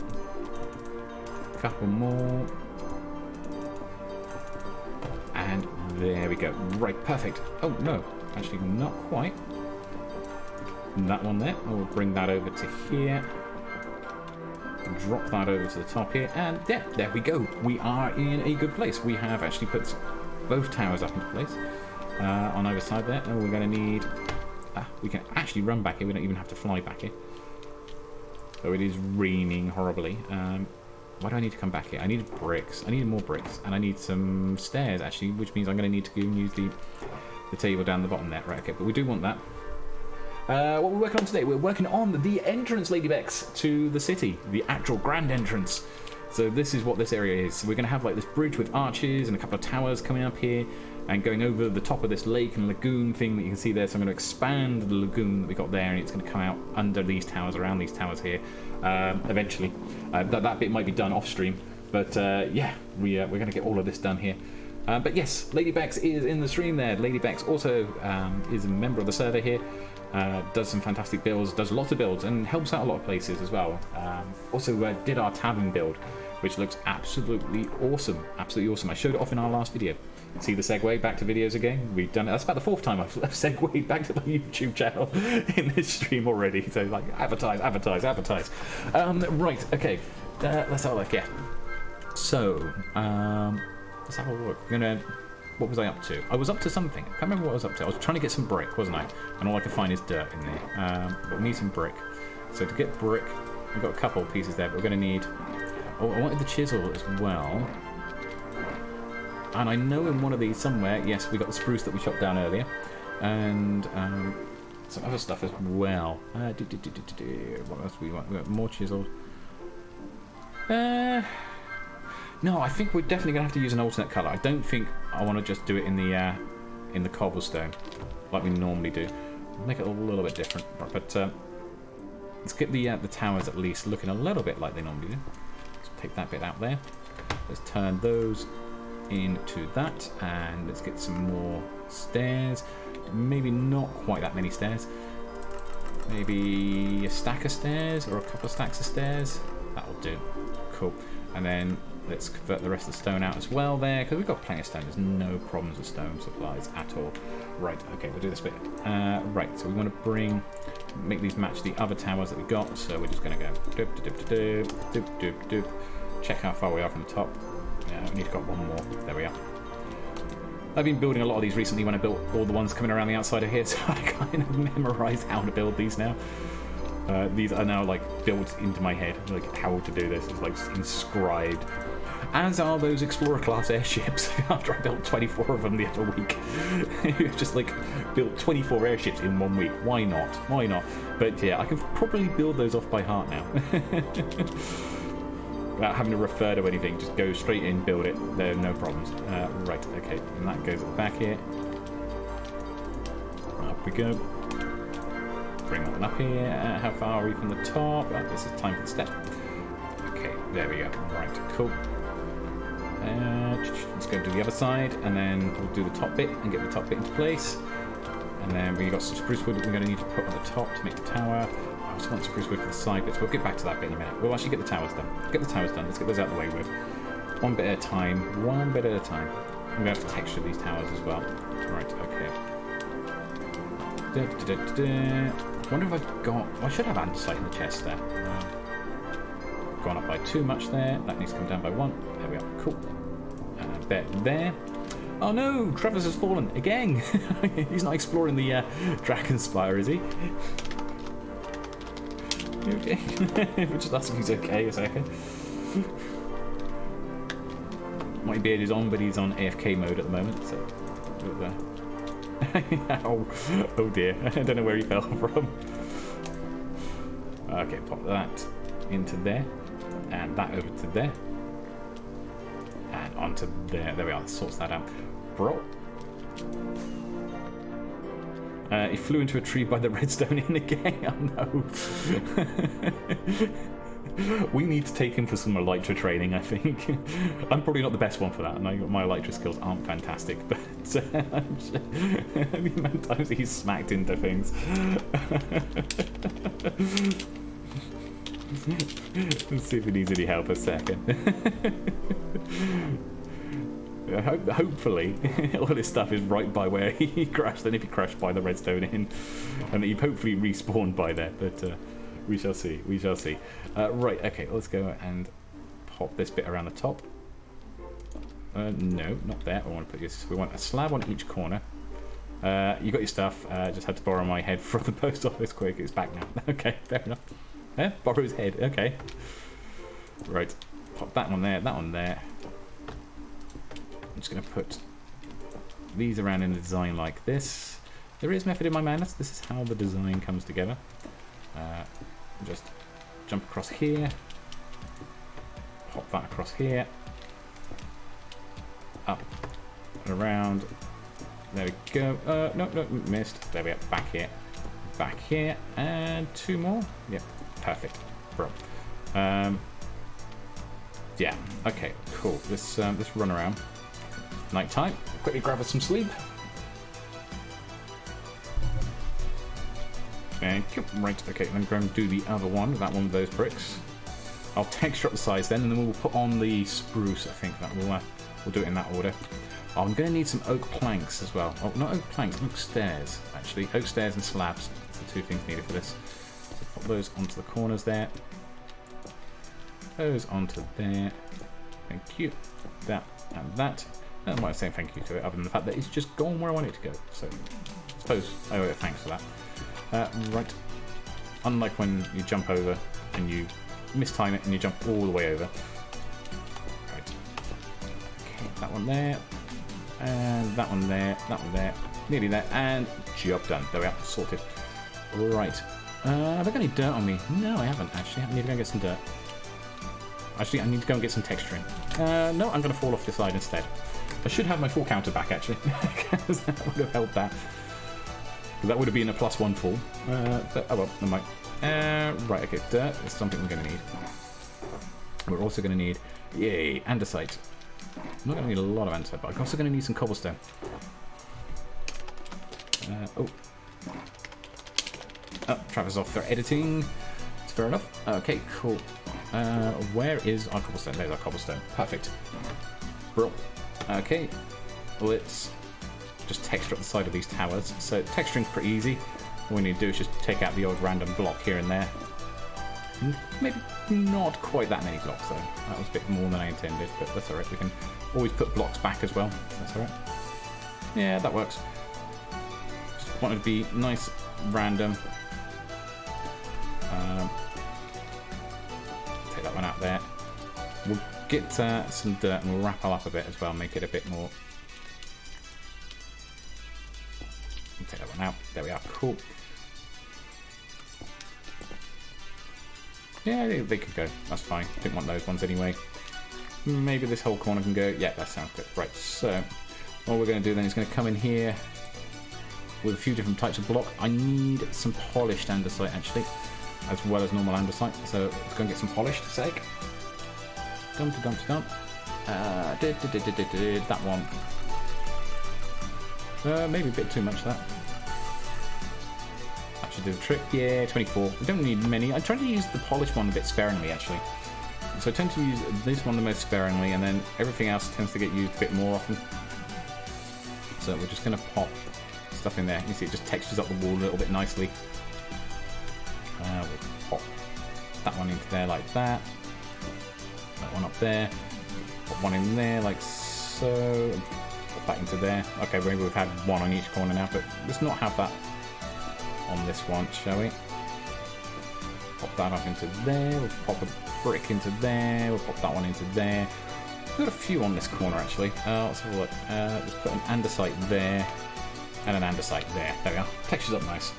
Couple more. And there we go. Right, perfect. Oh, no. Actually, not quite. That one there. We'll bring that over to here. Drop that over to the top here. And yeah, there we go. We are in a good place. We have actually put both towers up into place on either side there. And we're going to need... we can actually run back here. We don't even have to fly back here. So it is raining horribly. Why do I need to come back here? I need bricks. I need more bricks. And I need some stairs, actually, which means I'm going to need to go and use the table down the bottom there. Right, okay, but we do want that. What we're working on today, we're working on the entrance, Ladybecks, to the city. The actual grand entrance. So this is what this area is. So we're going to have like this bridge with arches and a couple of towers coming up here and going over the top of this lake and lagoon thing that you can see there. So I'm going to expand the lagoon that we got there, and it's going to come out under these towers, around these towers here, eventually. That bit might be done off stream, but yeah, we're going to get all of this done here. But yes, Ladybecks is in the stream there. Ladybecks also is a member of the server here. Does some fantastic builds, does lots of builds, and helps out a lot of places as well. Also did our tavern build, which looks absolutely awesome. Absolutely awesome. I showed it off in our last video. See the segue back to videos again? We've done it. That's about the 4th time I've segued back to my YouTube channel in this stream already. So like advertise. Right, okay. Let's have a look, yeah. So, let's have a look. What was I up to? I was up to something. I can't remember what I was up to. I was trying to get some brick, wasn't I? And all I could find is dirt in there. But we need some brick. So to get brick, we've got a couple of pieces there, but we're going to need... Oh, I wanted the chisel as well. And I know in one of these somewhere, yes, we got the spruce that we chopped down earlier. and some other stuff as well. What else we want? We got more chiseled. No, I think we're definitely gonna have to use an alternate colour. I don't think I want to just do it in the cobblestone like we normally do. Make it a little bit different, but let's get the towers at least looking a little bit like they normally do. Let's take that bit out there. Let's turn those into that, and let's get some more stairs. Maybe not quite that many stairs. Maybe a stack of stairs or a couple of stacks of stairs. That'll do. Cool. And then let's convert the rest of the stone out as well there, because we've got plenty of stone. There's no problems with stone supplies at all. Right, okay, we'll do this bit. Right, so we want to make these match the other towers that we got. So we're just going to go doop, doop, doop, doop, doop, doop. Check how far we are from the top. Yeah, we need to got one more. There we are. I've been building a lot of these recently when I built all the ones coming around the outside of here, so I kind of memorised how to build these now. These are now like built into my head, like how to do this. It's like inscribed. As are those Explorer class airships. After I built 24 of them the other week, just like built 24 airships in 1 week. Why not? Why not? But yeah, I can probably build those off by heart now. Without having to refer to anything, just go straight in, build it. There are no problems. Right, okay, and that goes at the back here. Up we go. Bring that one up here. How far are we from the top? This is time for the step. Okay, there we go. Right, cool. Let's go to the other side, and then we'll do the top bit and get the top bit into place. And then we've got some spruce wood that we're going to need to put on the top to make the tower. I just want spruce wood for the side bits. We'll get back to that bit in a minute. We'll actually get the towers done. Get the towers done. Let's get those out of the way with. One bit at a time. One bit at a time. I'm going to have to texture these towers as well. Right, okay. I wonder if I've got... I should have andesite in the chest there. Gone up by too much there. That needs to come down by 1. There we are. Cool. There. Oh no! Travis has fallen again. He's not exploring the DrakenSpire, is he? You okay? We'll just ask if he's okay a second. My beard is on, but he's on AFK mode at the moment. So. Oh dear! I don't know where he fell from. Okay, pop that into there, and that over to there. And onto there. There we are. Sorts that out. Bro. He flew into a tree by the redstone inn again. Oh no. We need to take him for some elytra training, I think. I'm probably not the best one for that, and my elytra skills aren't fantastic, but the amount of times he's smacked into things. Let's see if he needs any help a second. Hopefully all this stuff is right by where he crashed, and if he crashed by the redstone inn, and he hopefully respawned by there, but we shall see, we shall see. Right, okay, let's go and pop this bit around the top. No, not there. I want to put this, we want a slab on each corner. You got your stuff. Just had to borrow my head from the post office quick. It's back now. Okay, fair enough. Borrow his head. Okay. Right. Pop that one there. That one there. I'm just going to put these around in a design like this. There is method in my madness. This is how the design comes together. Just jump across here. Pop that across here. Up and around. There we go. No, missed. There we are. Back here. Back here. And 2 more. Yep. Perfect. Bro. Yeah. Okay. Cool. Let's run around. Night time. Quickly grab us some sleep. Thank you. Right. Okay. Then go and do the other one. That one with those bricks. I'll texture up the sides then, and then we'll put on the spruce. I think that we'll do it in that order. Oh, I'm going to need some oak planks as well. Oh, not oak planks, oak stairs, actually. Oak stairs and slabs. That's the 2 things needed for this. So pop those onto the corners there. Those onto there. Thank you. That and that. I don't mind saying thank you to it, other than the fact that it's just gone where I want it to go. So, I suppose I owe it a thanks for that. Right. Unlike when you jump over and you mistime it and you jump all the way over. Right. Okay, that one there. And that one there, that one there. nearly there, and job done. There we are, sorted. Right. Have I got any dirt on me? No, I haven't, actually. I need to go and get some dirt. Actually, I need to go and get some texturing. No, I'm going to fall off this side instead. I should have my full counter back, actually, because that would have helped that. That would have been a +1 fall. But, oh well, never mind. Right, okay, dirt is something we're going to need. We're also going to need, yay, andesite. I'm not going to need a lot of andesite, but I'm also going to need some cobblestone. Oh, Travis off for editing. It's fair enough. Okay, cool. Where is our cobblestone? There's our cobblestone. Perfect. Bro. Okay, let's just texture up the side of these towers. So texturing's pretty easy. All we need to do is just take out the old random block here and there. Maybe not quite that many blocks though. That was a bit more than I intended, but that's alright. We can always put blocks back as well. That's alright. Yeah, that works. Just wanted to be nice, random. Take that one out there. We'll get some dirt and we'll wrap it up a bit as well, make it a bit more. Take that one out. There we are. Cool. Yeah, they could go. That's fine. Didn't want those ones anyway. Maybe this whole corner can go. Yeah, that sounds good. Right, so what we're going to do then is going to come in here with a few different types of block. I need some polished andesite, actually, as well as normal andesite. So let's go and get some polished, sake. Dump. That one. Maybe a bit too much, that. That should do the trick. Yeah, 24. We don't need many. I try to use the polished one a bit sparingly, actually. So I tend to use this one the most sparingly, and then everything else tends to get used a bit more often. So we're just going to pop stuff in there. You see it just textures up the wall a little bit nicely. We'll pop that one into there like that. That one up there. Pop one in there like so. Pop that into there. Okay, maybe we've had one on each corner now, but let's not have that on this one, shall we? Pop that up into there. We'll pop a brick into there. We'll pop that one into there. We've got a few on this corner actually. Let's have a look. Let's put an andesite there and an andesite there. There we are. Textures up nice.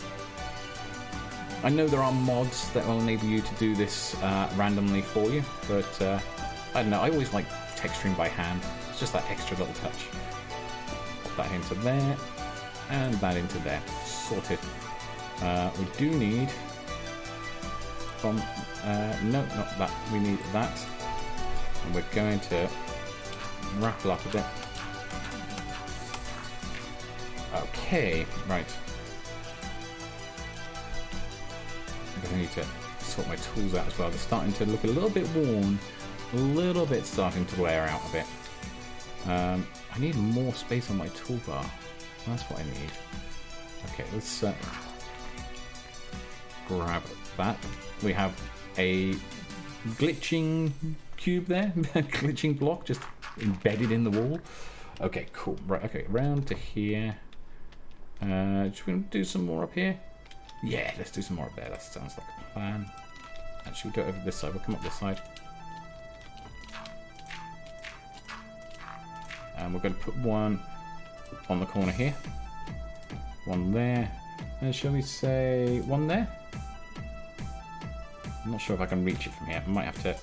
I know there are mods that will enable you to do this randomly for you, but I don't know. I always like texturing by hand. It's just that extra little touch. Pop that into there and that into there. Sorted. We do need from no, not that. We need that, and we're going to rattle up a bit. Okay, right. I need to sort my tools out as well. They're starting to look a little bit worn, a little bit starting to wear out a bit. I need more space on my toolbar. That's what I need. Okay, let's grab that. We have a glitching cube there, glitching block just embedded in the wall. Okay, cool. Right, okay, round to here. Should we do some more up here? Yeah, let's do some more up there. That sounds like a plan. Actually, we'll do it over this side. We'll come up this side. And we're going to put one on the corner here. One there. And shall we say one there? I'm not sure if I can reach it from here. I might have to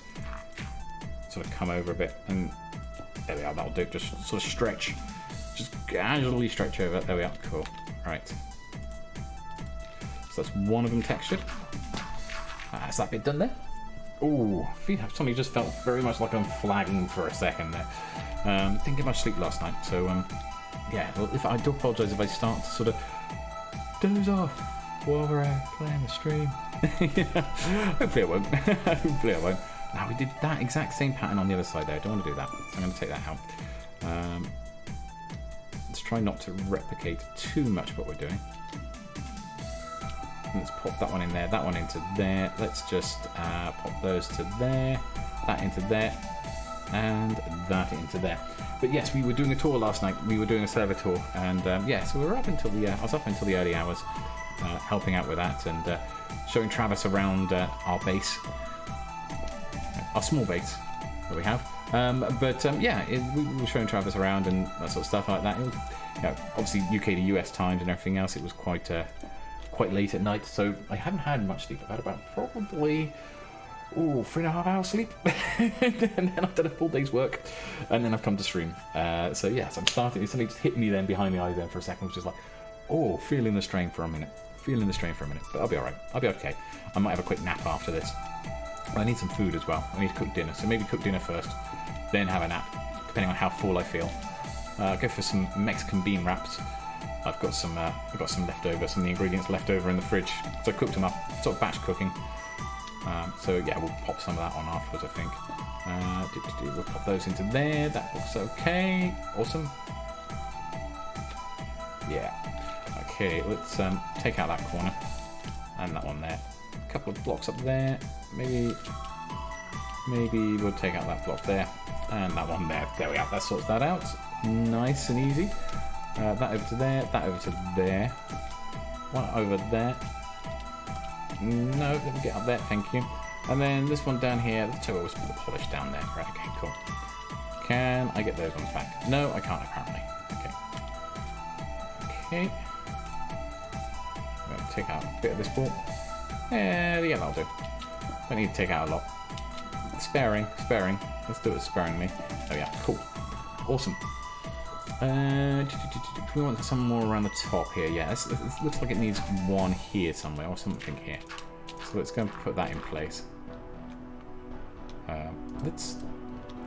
sort of come over a bit. And there we are. That'll do. Just sort of stretch. Just casually stretch over. There we are. Cool. Right. So that's one of them textured. Is that bit done there? Ooh, something just felt very much like I'm flagging for a second there. Didn't get much sleep last night, so yeah. Well, if I do apologise if I start to sort of doze off while we're playing the stream. Yeah. Hopefully I won't. Hopefully I won't. Now we did that exact same pattern on the other side there. I don't want to do that, so I'm going to take that out. Let's try not to replicate too much what we're doing. Let's pop that one in there, that one into there. Let's just pop those to there, that into there, and that into there. But yes, we were doing a tour last night. We were doing a server tour, and yeah, so we were up until the I was up until the early hours, helping out with that and showing Travis around our base, our small base that we have. We were showing Travis around and that sort of stuff like that. It was, obviously UK to US times and everything else. It was quite late at night, so I haven't had much sleep. I've had about probably 3.5 hours sleep, and then I've done a full day's work, and then I've come to stream. So I'm starting. It suddenly just hit me then behind the eyes then for a second, which is like, feeling the strain for a minute. But I'll be alright. I'll be okay. I might have a quick nap after this. I need some food as well. I need to cook dinner, so maybe cook dinner first, then have a nap, depending on how full I feel. Go for some Mexican bean wraps. I've got some leftover, some of the ingredients left over in the fridge, so I cooked them up, sort of batch cooking. We'll pop some of that on afterwards, I think. We'll pop those into there. That looks okay. Awesome. Yeah. Okay, let's take out that corner and that one there. A couple of blocks up there. Maybe we'll take out that block there and that one there. There we are. That sorts that out. Nice and easy. That over to there. That over to there. One over there. No, let me get up there. Thank you. And then this one down here. Let's always put the polish down there. Right. Okay. Cool. Can I get those ones back? No, I can't apparently. Okay. I'm going to take out a bit of this ball. Yeah, that'll do. Don't need to take out a lot. Sparing. Let's do it sparingly. Oh yeah, cool. Awesome. We want some more around the top here. Yeah, this looks like it needs one here somewhere or something here. So let's go and put that in place. Let's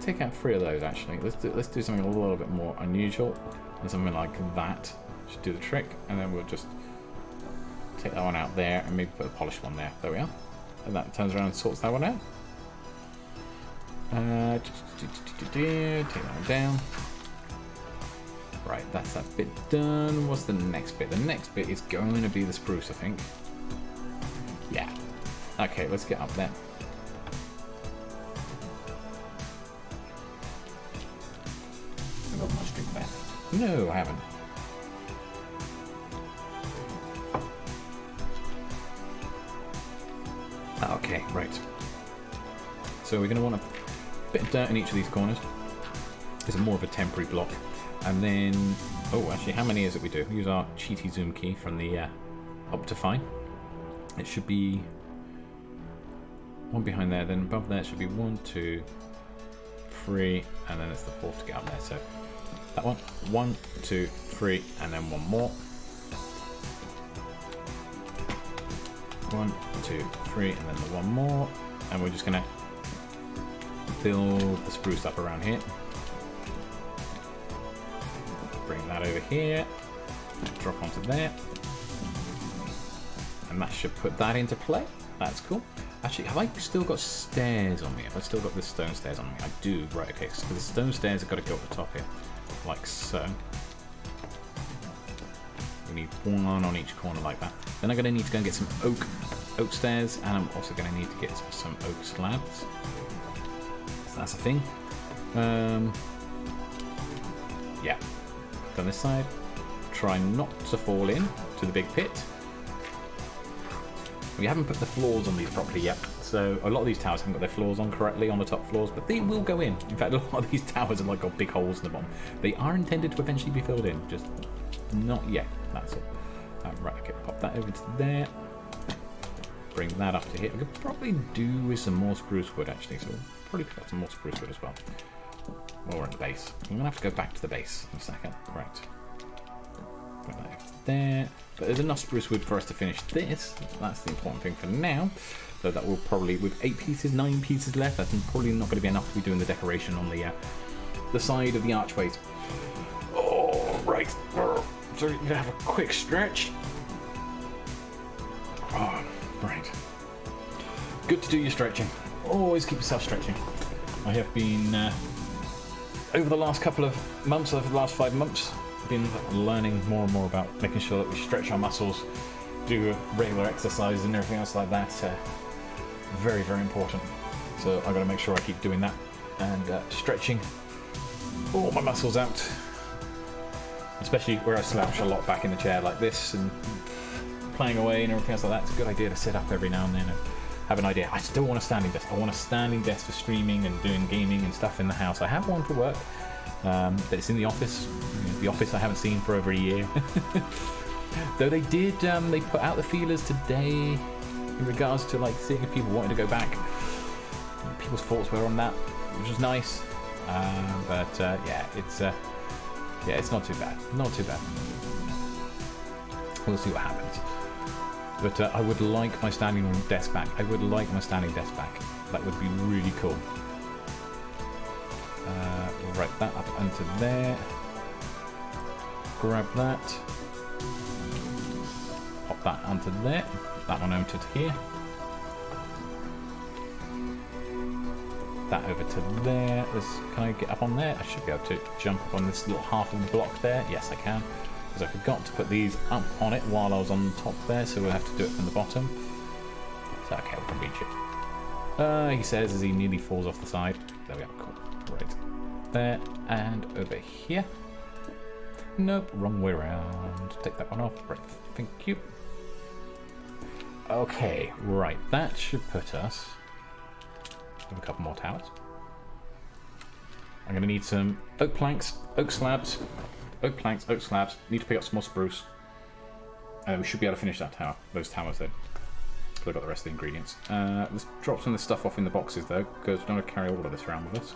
take out 3 of those actually. Let's do something a little bit more unusual and something like that. Should do the trick, and then we'll just take that one out there and maybe put a polished one there. There we are. And that turns around and sorts that one out. Take that one down. Right, that's that bit done. What's the next bit? The next bit is going to be the spruce, I think. Yeah. Okay, let's get up there. I've got much drink there. No, I haven't. Okay, right. So we're going to want a bit of dirt in each of these corners. It's more of a temporary block. And then, actually, how many is it we do? We use our cheaty zoom key from the Optifine. It should be one behind there, then above there it should be 1, 2, 3, and then it's the 4th to get up there. So that one, 1, 2, 3, and then one more. 1, 2, 3, and then the one more. And we're just gonna build the spruce up around here. Bring that over here, drop onto there, and that should put that into play. That's cool. Actually, have I still got stairs on me? Have I still got the stone stairs on me? I do. Right, okay, so the stone stairs have got to go up the top here, like so. We need one on each corner like that. Then I'm going to need to go and get some oak stairs, and I'm also going to need to get some oak slabs. So that's a thing. Yeah. On this side, try not to fall in to the big pit. We haven't put the floors on these properly yet, so a lot of these towers haven't got their floors on correctly on the top floors, but they will go in. In fact, a lot of these towers have like got big holes in the bottom. They are intended to eventually be filled in, just not yet. That's all. Right, okay, pop that over to there. Bring that up to here. We could probably do with some more spruce wood actually, so we'll probably put up some more spruce wood as well. Or at the base. I'm going to have to go back to the base in a second. Right. Put that over there. But there's enough spruce wood for us to finish this. That's the important thing for now. So that will probably, with 8 pieces, 9 pieces left, that's probably not going to be enough to be doing the decoration on the side of the archways. Oh, right. So we're going to have a quick stretch. Oh, right. Good to do your stretching. Always keep yourself stretching. I have been... over the last couple of months, over the last 5 months, I've been learning more and more about making sure that we stretch our muscles, do regular exercises and everything else like that. Very, very important. So I've got to make sure I keep doing that and stretching all my muscles out. Especially where I slouch a lot back in the chair like this and playing away and everything else like that. It's a good idea to sit up every now and then and have an idea. I still want a standing desk. I want a standing desk for streaming and doing gaming and stuff in the house. I have one for work, but it's in the office. The office I haven't seen for over a year. Though they did, they put out the feelers today in regards to like seeing if people wanted to go back. People's thoughts were on that, which was nice. Yeah, it's not too bad. Not too bad. We'll see what happens. But I would like my standing desk back. I would like my standing desk back. That would be really cool. Right, that up onto there. Grab that. Pop that onto there. That one onto here. That over to there. Can I get up on there? I should be able to jump up on this little half of the block there. Yes, I can. Because I forgot to put these up on it while I was on the top there, so we'll have to do it from the bottom. So, okay, we can reach it. He says as he nearly falls off the side. There we are, cool. Right. There, and over here. Nope, wrong way around. Take that one off. Right, thank you. Okay, right, that should put us with a couple more towers. I'm going to need some oak planks, oak slabs, oak planks, oak slabs. Need to pick up some more spruce. We should be able to finish that tower, those towers then. Because I've got the rest of the ingredients. Let's drop some of this stuff off in the boxes though, because we don't want to carry all of this around with us.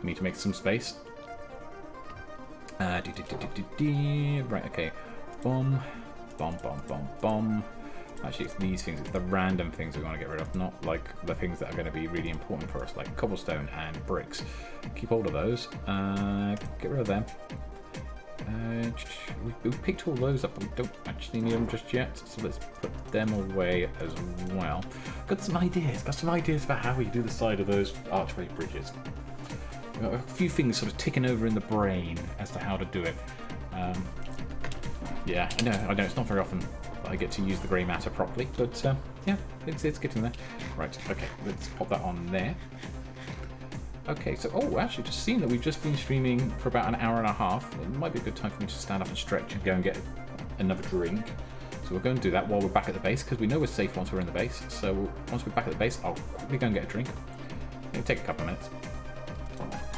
We need to make some space. Right, okay. Bomb, bomb, bomb, bomb, bomb. Actually, it's these things, the random things we want to get rid of, not like the things that are going to be really important for us, like cobblestone and bricks. Keep hold of those. Get rid of them. We picked all those up, but we don't actually need them just yet, so let's put them away as well. Got some ideas about how we do the side of those archway bridges. We've got a few things sort of ticking over in the brain as to how to do it. Yeah, I know, it's not very often I get to use the grey matter properly, but yeah, it's getting there. Right, okay, let's pop that on there. Okay, so, actually, just seen that we've just been streaming for about an hour and a half. It might be a good time for me to stand up and stretch and go and get another drink. So we're going to do that while we're back at the base, because we know we're safe once we're in the base. So once we're back at the base, I'll quickly go and get a drink. It'll take a couple of minutes.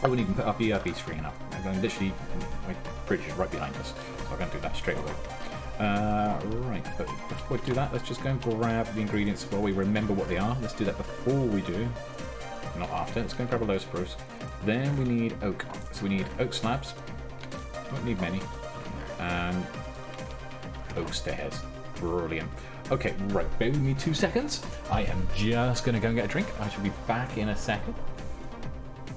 I wouldn't even put our BRB screen up. I'm going literally, my bridge is right behind us, so I'm going to do that straight away. Right, but before we do that, let's just go and grab the ingredients while we remember what they are. Let's do that before we do, not after. Let's go and grab a load of spruce. Then we need oak. So we need oak slabs. Won't need many. And oak stairs. Brilliant. Okay, right, bear with me 2 seconds. I am just going to go and get a drink. I shall be back in a second.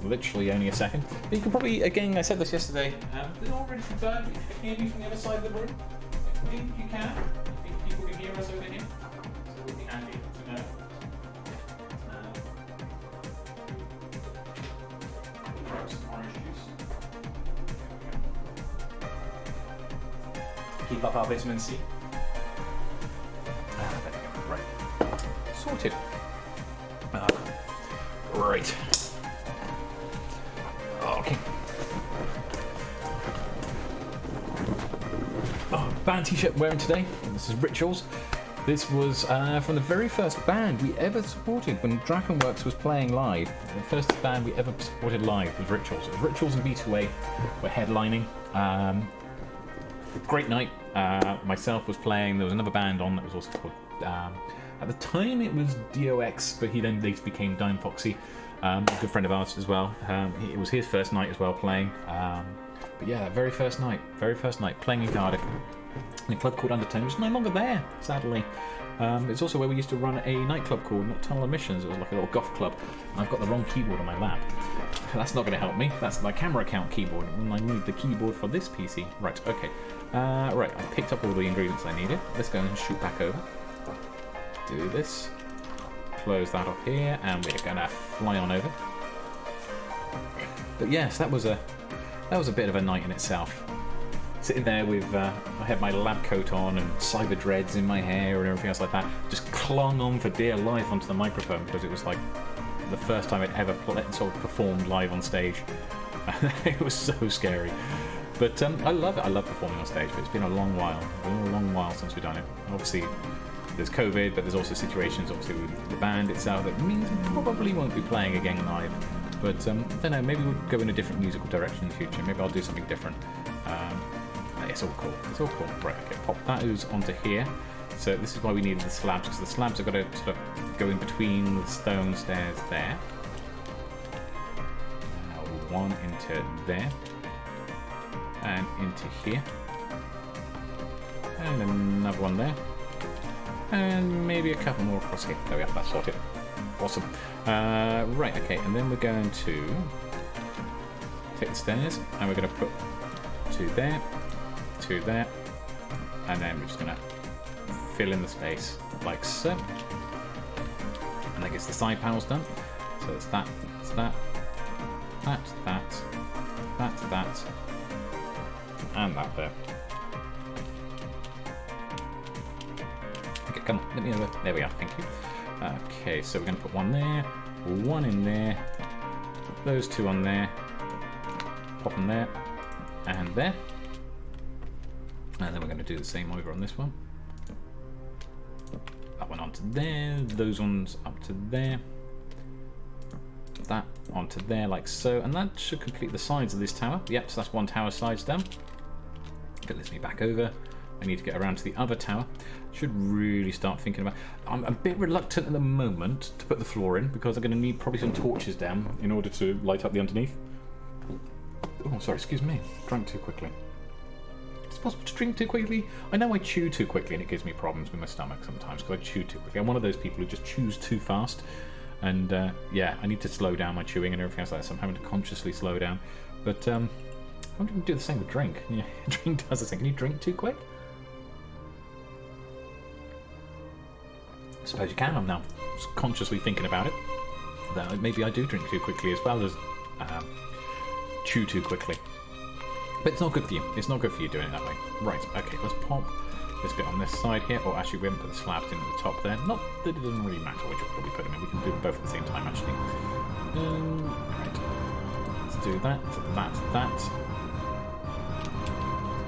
Literally only a second. But you can probably, again, I said this yesterday, they're already confirmed. You can hear me from the other side of the room. I think you can. I think people can hear us over here. So we'll be happy to know. Grab some orange juice. Keep up our vitamin C. There we go. Right. Sorted. Right. Okay. Band t-shirt wearing today. This is Rituals. This was from the very first band we ever supported when DrakenWerks was playing live. The first band we ever supported live was Rituals. It was Rituals and B2A were headlining. Great night. Myself was playing. There was another band on that was also called. At the time it was DOX, but he then later became Dime Foxy. A good friend of ours as well. It was his first night as well playing. But yeah, that very first night playing in Cardiff. In a club called Undertone, which is no longer there, sadly. It's also where we used to run a nightclub called Nocturnal Emissions. It was like a little goth club. And I've got the wrong keyboard on my lap. That's not going to help me. That's my camera account keyboard. And I need the keyboard for this PC. Right, okay. Right, I picked up all the ingredients I needed. Let's go and shoot back over. Do this. Close that off here, and we're going to fly on over. But yes, that was a bit of a night in itself. Sitting there with, I had my lab coat on and cyber dreads in my hair and everything else like that, just clung on for dear life onto the microphone because it was like the first time I'd ever sort of performed live on stage. It was so scary. But I love it. I love performing on stage, but it's been a long while. Since we've done it. Obviously, there's COVID, but there's also situations, obviously, with the band itself that means we probably won't be playing again live. But I don't know, maybe we'll go in a different musical direction in the future. Maybe I'll do something different. It's all cool. It's all cool. Right, okay, pop those onto here. So this is why we needed the slabs, because the slabs have got to sort of go in between the stone stairs there. One into there. And into here. And another one there. And maybe a couple more across here. There we are, that's sorted. Awesome. Right, okay, and then we're going to take the stairs, and we're going to put two there, and then we're just going to fill in the space like so. And that gets the side panels done. So it's that, and that there. Okay, come on, let me over. There we are, thank you. Okay, so we're going to put one there, one in there, those two on there, pop them there, and there. And then we're going to do the same over on this one. That one onto there, those ones up to there, that onto there like so, and that should complete the sides of this tower. Yep, so that's one tower sides done. That lets me back over. I need to get around to the other tower. Should really start thinking about... I'm a bit reluctant at the moment to put the floor in because I'm going to need probably some torches down in order to light up the underneath. Oh, sorry, excuse me. Drank too quickly. It's possible to drink too quickly. I know I chew too quickly and it gives me problems with my stomach sometimes because I chew too quickly. I'm one of those people who just chews too fast. And yeah, I need to slow down my chewing and everything else like that, so I'm having to consciously slow down. But I wonder if we can do the same with drink. Yeah, drink does the same. Can you drink too quick? I suppose you can. I'm now consciously thinking about it. That maybe I do drink too quickly as well as chew too quickly. But it's not good for you. It's not good for you doing it that way. Right, okay, let's pop this bit on this side here. Or actually, we haven't put the slabs in at the top there. Not that it doesn't really matter which one we put them in. We can do them both at the same time, actually. Right. Let's do that. That.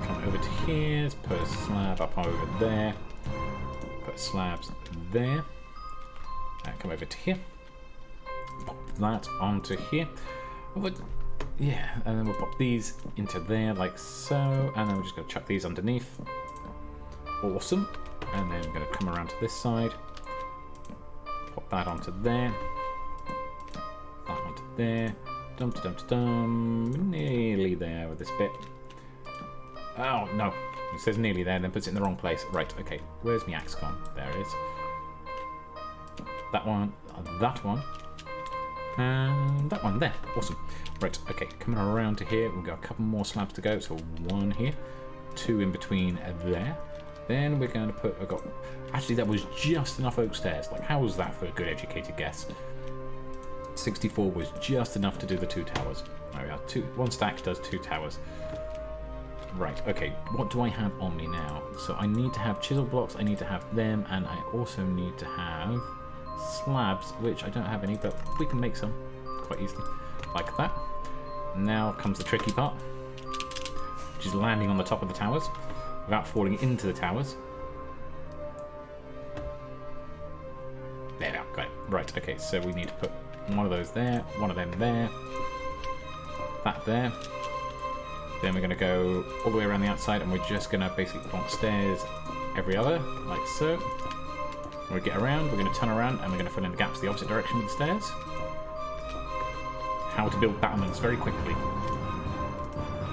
Come over to here. Let's put a slab up over there. Put slabs there. And come over to here. Pop that onto here. Yeah, and then we'll pop these into there like so. And then we're just going to chuck these underneath. Awesome. And then we're going to come around to this side. Pop that onto there. That onto there. Dum-dum-dum. Nearly there with this bit. Oh, no. It says nearly there, then puts it in the wrong place. Right, okay. Where's my axe gone? There it is. That one. And that one there. Awesome. Right, okay. Coming around to here. We've got a couple more slabs to go. So one here. Two in between there. Then we're going to put... Actually, that was just enough oak stairs. Like, how was that for a good educated guess? 64 was just enough to do the two towers. There we are. One stack does two towers. Right, okay. What do I have on me now? So I need to have chisel blocks. I need to have them. And I also need to have slabs, which I don't have any, but we can make some quite easily. Like that. Now comes the tricky part, which is landing on the top of the towers without falling into the towers. There we are, got it. Right, okay, so we need to put one of those there, one of them there, that there. Then we're going to go all the way around the outside and we're just going to basically put stairs every other, like so. When we get around, we're going to turn around and we're going to fill in the gaps the opposite direction with the stairs. How to build battlements very quickly.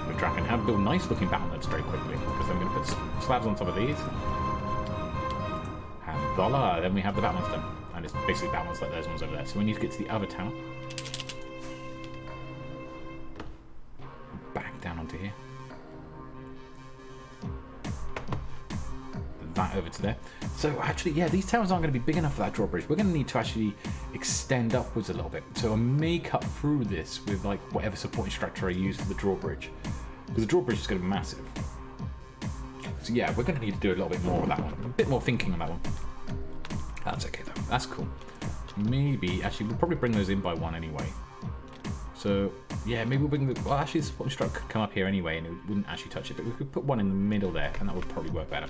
With Draken, how to build nice looking battlements very quickly. Because then we're going to put slabs on top of these. And voila, then we have the battlements done. And it's basically battlements like those ones over there. So we need to get to the other tower. Back down onto here. That over to there. So actually, yeah, these towers aren't going to be big enough for that drawbridge. We're going to need to actually extend upwards a little bit. So I may cut through this with like whatever supporting structure I use for the drawbridge. Because the drawbridge is going to be massive. So yeah, we're going to need to do a little bit more of that one. A bit more thinking on that one. That's okay though. That's cool. Maybe, actually, we'll probably bring those in by one anyway. So Yeah, maybe we'll bring the... Well, actually, the spotting strut could come up here anyway, and it wouldn't actually touch it, but we could put one in the middle there, and that would probably work better.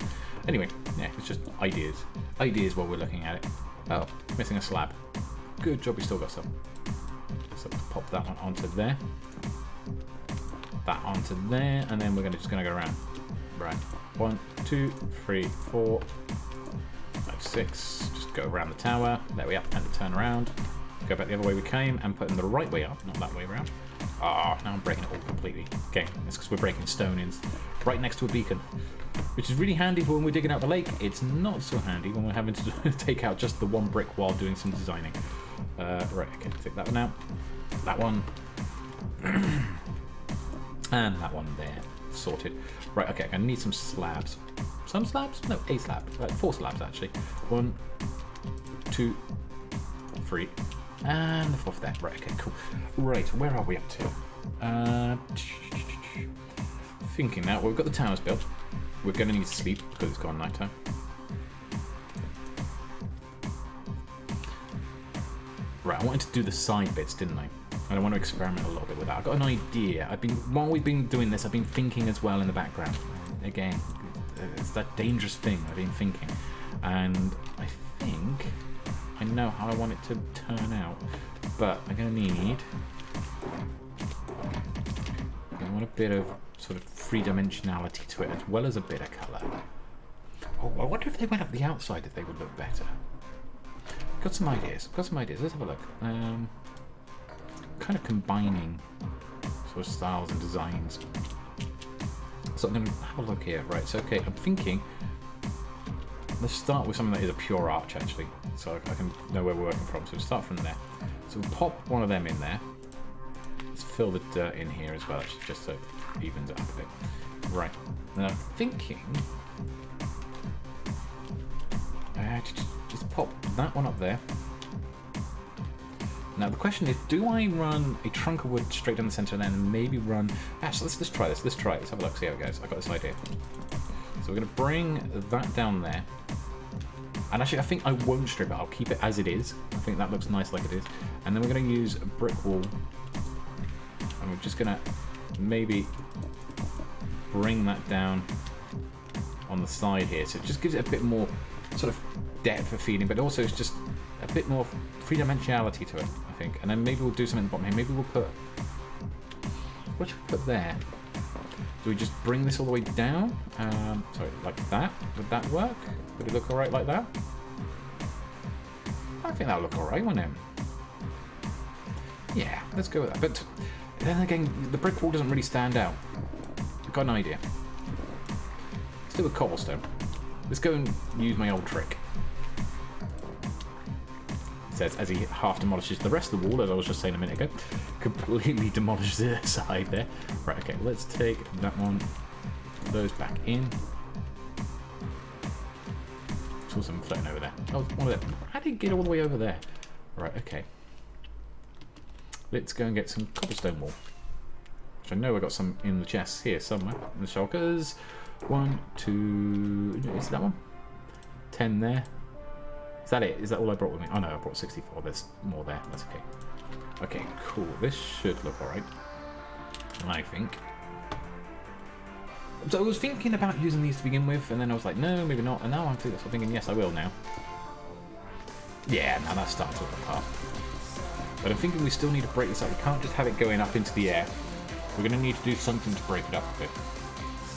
Anyway, yeah, it's just ideas. Ideas while we're looking at it. Oh, missing a slab. Good job, we still got some. So let's pop that one onto there. That onto there, and then we're just gonna go around. Right. 1, 2, 3, 4, 5, 6. Just go around the tower. There we are, and turn around. Go back the other way we came, and put them the right way up, not that way around. Ah, now I'm breaking it all completely. Okay, it's because we're breaking stone in right next to a beacon, which is really handy for when we're digging out the lake. It's not so handy when we're having to take out just the one brick while doing some designing. Right, okay, take that one out. That one. And that one there. Sorted. Right, okay, I need some slabs. Some slabs? No, a slab. Right, 4 slabs, actually. 1, 2, 3. And the 4th there. Right, okay, cool. Right, where are we up to? Thinking now. Well, we've got the towers built. We're going to need to sleep because it's gone night time. Right, I wanted to do the side bits, didn't I? And I want to experiment a little bit with that. I've got an idea. While we've been doing this, I've been thinking as well in the background. Again, it's that dangerous thing I've been thinking. And I think I know how I want it to turn out. But I'm going to need... I want a bit of sort of three-dimensionality to it, as well as a bit of colour. Oh, I wonder if they went up the outside, if they would look better. Got some ideas. Let's have a look. Kind of combining sort of styles and designs. So I'm going to have a look here. Right, so okay, I'm thinking let's start with something that is a pure arch, actually, so I can know where we're working from. So we'll start from there. So we'll pop one of them in there. Let's fill the dirt in here as well, actually, just so it evens it up a bit. Right, and I'm thinking just pop that one up there. Now the question is, do I run a trunk of wood straight down the centre and then maybe run... Actually, let's try this. Let's try it. Let's have a look, see how it goes. I've got this idea. So we're going to bring that down there. And actually, I think I won't strip it. I'll keep it as it is. I think that looks nice like it is. And then we're going to use a brick wall. And we're just going to maybe bring that down on the side here. So it just gives it a bit more sort of depth of feeling, but also it's just a bit more three-dimensionality to it, I think. And then maybe we'll do something at the bottom here. Maybe we'll put... What should we put there? Do we just bring this all the way down? Sorry, like that? Would that work? Would it look alright like that? I think that'll look alright, won't it? Yeah, let's go with that. But then again, the brick wall doesn't really stand out. I've got an idea. Let's do a cobblestone. Let's go and use my old trick. It says, as he half demolishes the rest of the wall, as I was just saying a minute ago. Completely demolishes the side there. Right, okay, let's take that one, those back in. Saw some floating over there. Oh, one of them. How did it get all the way over there? Right, okay. Let's go and get some cobblestone wall. Which I know I got some in the chests here somewhere, in the shulkers. 1, 2, is that one? 10 there. Is that it? Is that all I brought with me? Oh no, I brought 64. There's more there. That's okay. Okay, cool. This should look alright, I think. So I was thinking about using these to begin with, and then I was like, no, maybe not. And now I'm thinking, yes, I will now. Yeah, now that's starting to look apart. But I'm thinking we still need to break this up. We can't just have it going up into the air. We're going to need to do something to break it up a bit.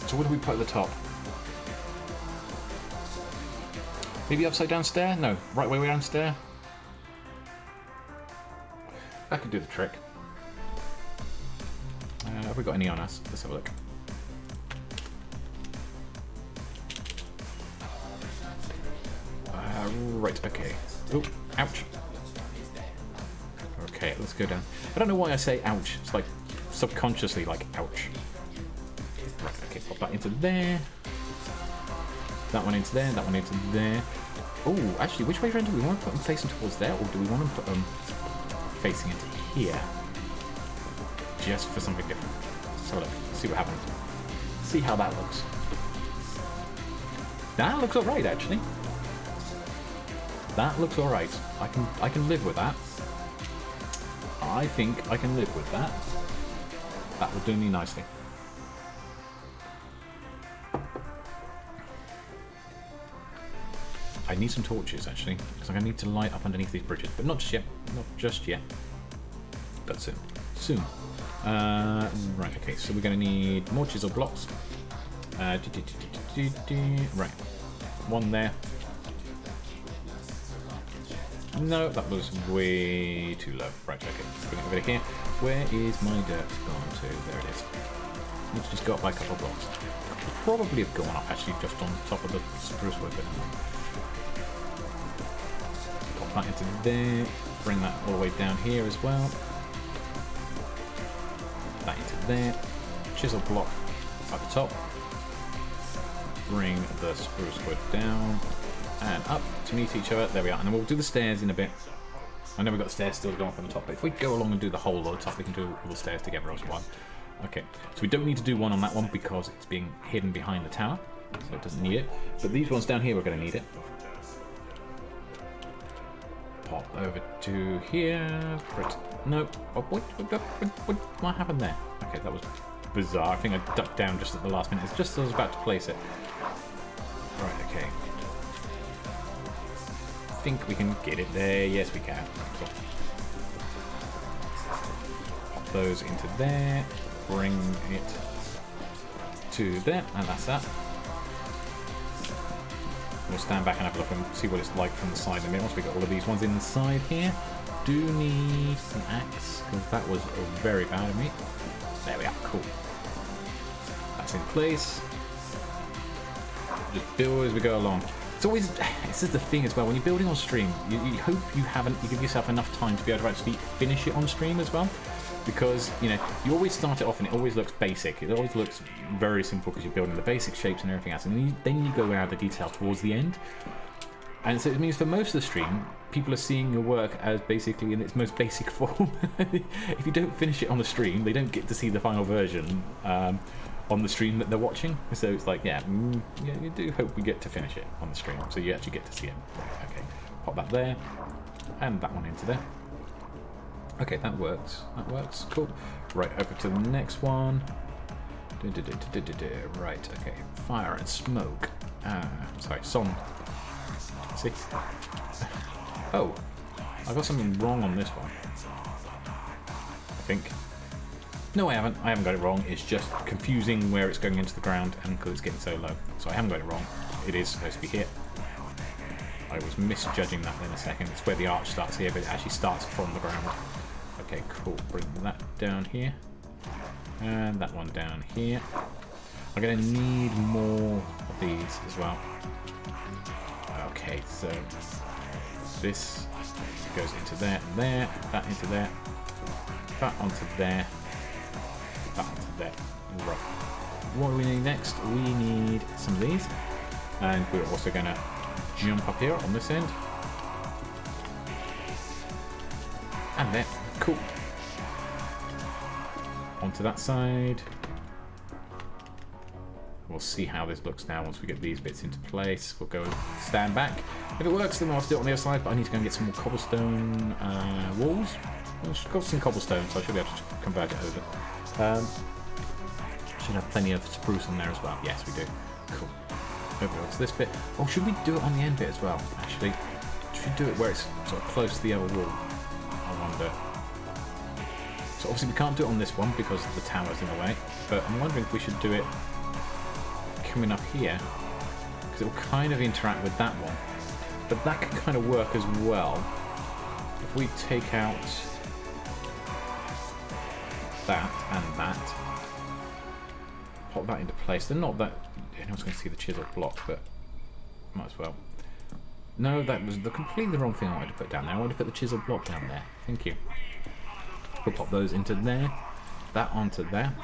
So what do we put at the top? Maybe upside down stair? No, right way down stair. That could do the trick. Have we got any on us? Let's have a look. Right, okay. Oh, ouch. Okay, let's go down. I don't know why I say ouch. It's like subconsciously like ouch. Right, okay, pop that into there. That one into there, that one into there. Oh, actually, which way around do we want to put them facing towards there, or do we want to put them facing into here? Just for something different. Let's have a look, see what happens. See how that looks. That looks alright, actually. That looks alright. I can live with that. I think I can live with that. That will do me nicely. I need some torches, actually, because I'm going to need to light up underneath these bridges. But not just yet. Not just yet. But soon. Soon. Right, okay, so we're going to need more chisel blocks. Right. One there. No, that was way too low. Right, okay, let's bring it over here. Where is my dirt gone to? There it is. Let's just go up by a couple of blocks. Probably have gone up, actually, just on top of the spruce wood bit. Pop that into there. Bring that all the way down here as well. That into there. Chisel block at the top. Bring the spruce wood down and up to meet each other. There we are. And then we'll do the stairs in a bit. I know we've got stairs still to go up on the top, but if we go along and do the whole lot of top, we can do all the stairs together as one. Okay, so we don't need to do one on that one because it's being hidden behind the tower, so it doesn't need it. But these ones down here, we're going to need it. Pop over to here. No. Oh, what happened there? Okay, that was bizarre. I think I ducked down just at the last minute. It's just as I was about to place it. Right, okay. I think we can get it there. Yes, we can. Cool. Pop those into there. Bring it to there, and that's that. We'll stand back and have a look and see what it's like from the side in a minute. Once we got all of these ones inside here, do need an axe because that was very bad of me. There we are. Cool. That's in place. Just build as we go along. It's always, this is the thing as well, when you're building on stream, you hope you give yourself enough time to be able to actually finish it on stream as well. Because, you know, you always start it off and it always looks basic. It always looks very simple because you're building the basic shapes and everything else. And then you go out the detail towards the end. And so it means for most of the stream, people are seeing your work as basically in its most basic form. If you don't finish it on the stream, they don't get to see the final version on the stream that they're watching. So it's like, yeah, you do hope we get to finish it on the stream. So you actually get to see it. Okay, pop that there. And that one into there. Okay, that works. That works. Cool. Right, over to the next one. Right, okay. Fire and smoke. Sorry, son. See? Oh, I got something wrong on this one. I think. No, I haven't. I haven't got it wrong. It's just confusing where it's going into the ground and because it's getting so low. So I haven't got it wrong. It is supposed to be here. I was misjudging that in a second. It's where the arch starts here, but it actually starts from the ground. Okay, cool. Bring that down here. And that one down here. I'm going to need more of these as well. Okay, so this goes into there and there. That into there. That onto there. That onto there. Right. What do we need next? We need some of these. And we're also going to jump up here on this end. And there. Cool. Onto that side. We'll see how this looks now once we get these bits into place. We'll go stand back. If it works, then we'll have to do it on the other side, but I need to go and get some more cobblestone walls. I've got some cobblestone, so I should be able to convert it over. Should have plenty of spruce on there as well. Yes, we do. Cool. Over to this bit. Oh, should we do it on the end bit as well, actually? Should we do it where it's sort of close to the other wall? I wonder. So obviously we can't do it on this one because the tower's in the way, but I'm wondering if we should do it coming up here, because it will kind of interact with that one. But that could kind of work as well. If we take out that and that, pop that into place. They're not that, anyone's going to see the chisel block, but might as well. No, that was the completely wrong thing I wanted to put down there. I wanted to put the chisel block down there. Thank you. We'll pop those into there, that onto there,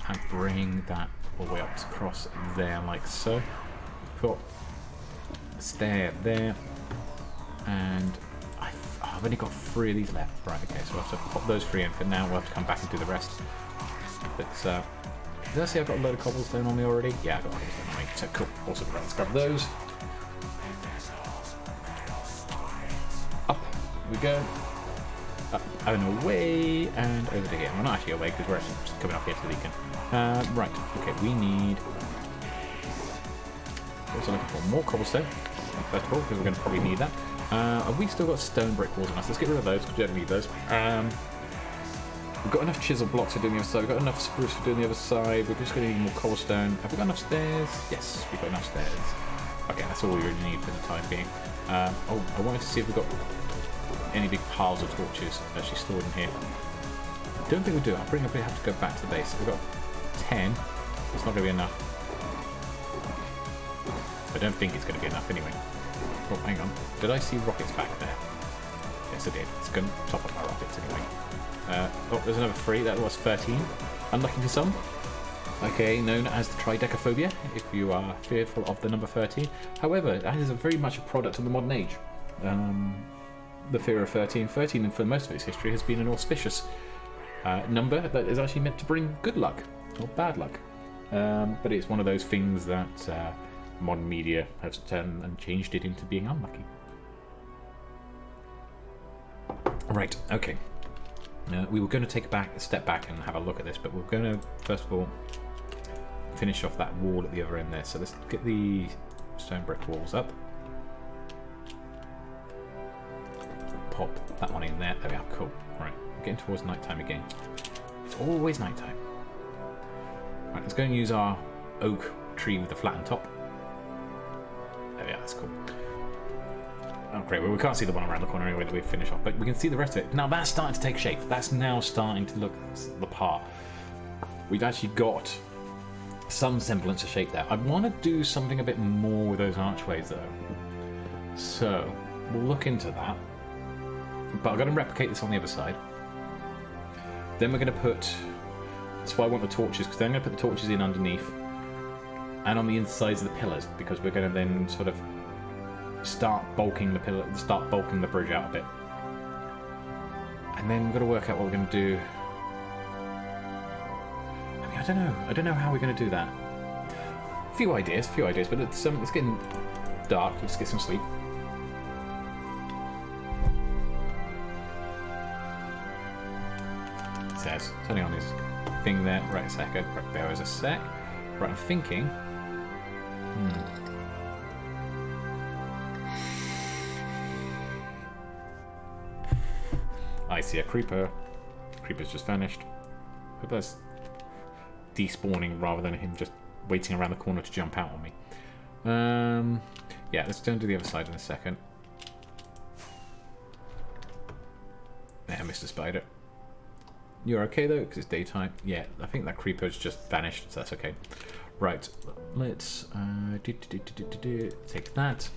and bring that all the way up across there like so. Put a stair there, and I've only got 3 of these left. Right, okay, so I'll have to pop those 3 in for now. We'll have to come back and do the rest. But did I say I've got a load of cobblestone on me already? Yeah, I've got cobblestone on me. So cool. Also, let's grab those. Up we go. Up and away, and over to here. We're not actually away because we're actually just coming up here to the beacon. Right, okay, we need... Also looking for more cobblestone, first of all, because we're going to probably need that. Have we still got stone brick walls on us? Let's get rid of those, because we don't need those. We've got enough chisel blocks for doing the other side. We've got enough spruce for doing the other side. We're just going to need more cobblestone. Have we got enough stairs? Yes, we've got enough stairs. Okay, that's all we really need for the time being. Oh, I wanted to see if we've got any big piles of torches actually stored in here. I don't think we do. I think we have to go back to the base. We've got 10. It's not going to be enough. I don't think it's going to be enough anyway. Oh, hang on. Did I see rockets back there? Yes, I did. It's going to top up my rockets anyway. Oh, there's another 3. That was 13. Unlucky for some. Okay, known as the tridecaphobia, if you are fearful of the number 13. However, that is very much a product of the modern age. The fear of 13. 13, for most of its history, has been an auspicious number that is actually meant to bring good luck, or bad luck. But it's one of those things that modern media has turned and changed it into being unlucky. Right, okay. We were going to take a step back and have a look at this, but we're going to, first of all, finish off that wall at the other end there. So let's get the stone brick walls up. Pop that one in there. There we are, cool. Right, we're getting towards nighttime again. It's always nighttime. Right, let's go and use our oak tree with the flattened top. There we are, that's cool. Oh great, well we can't see the one around the corner anyway that we finish off, but we can see the rest of it. Now that's starting to take shape. That's now starting to look the part. We've actually got some semblance of shape there. I want to do something a bit more with those archways though. So, we'll look into that. But I'm going to replicate this on the other side. Then we're going to put... That's why I want the torches, because then I'm going to put the torches in underneath. And on the insides of the pillars, because we're going to then sort of start bulking the bridge out a bit. And then we've got to work out what we're going to do. I mean, I don't know how we're going to do that. A few ideas, but it's getting dark. Let's get some sleep. It says, turning on his thing there. Right, a second. Bear us a sec. Right, I'm thinking. I see a creeper. Creeper's just vanished. Hope that's despawning rather than him just waiting around the corner to jump out on me. Yeah, let's go and do the other side in a second. There, Mr. Spider. You're okay though, because it's daytime. Yeah, I think that creeper's just vanished, so that's okay. Right, let's take that.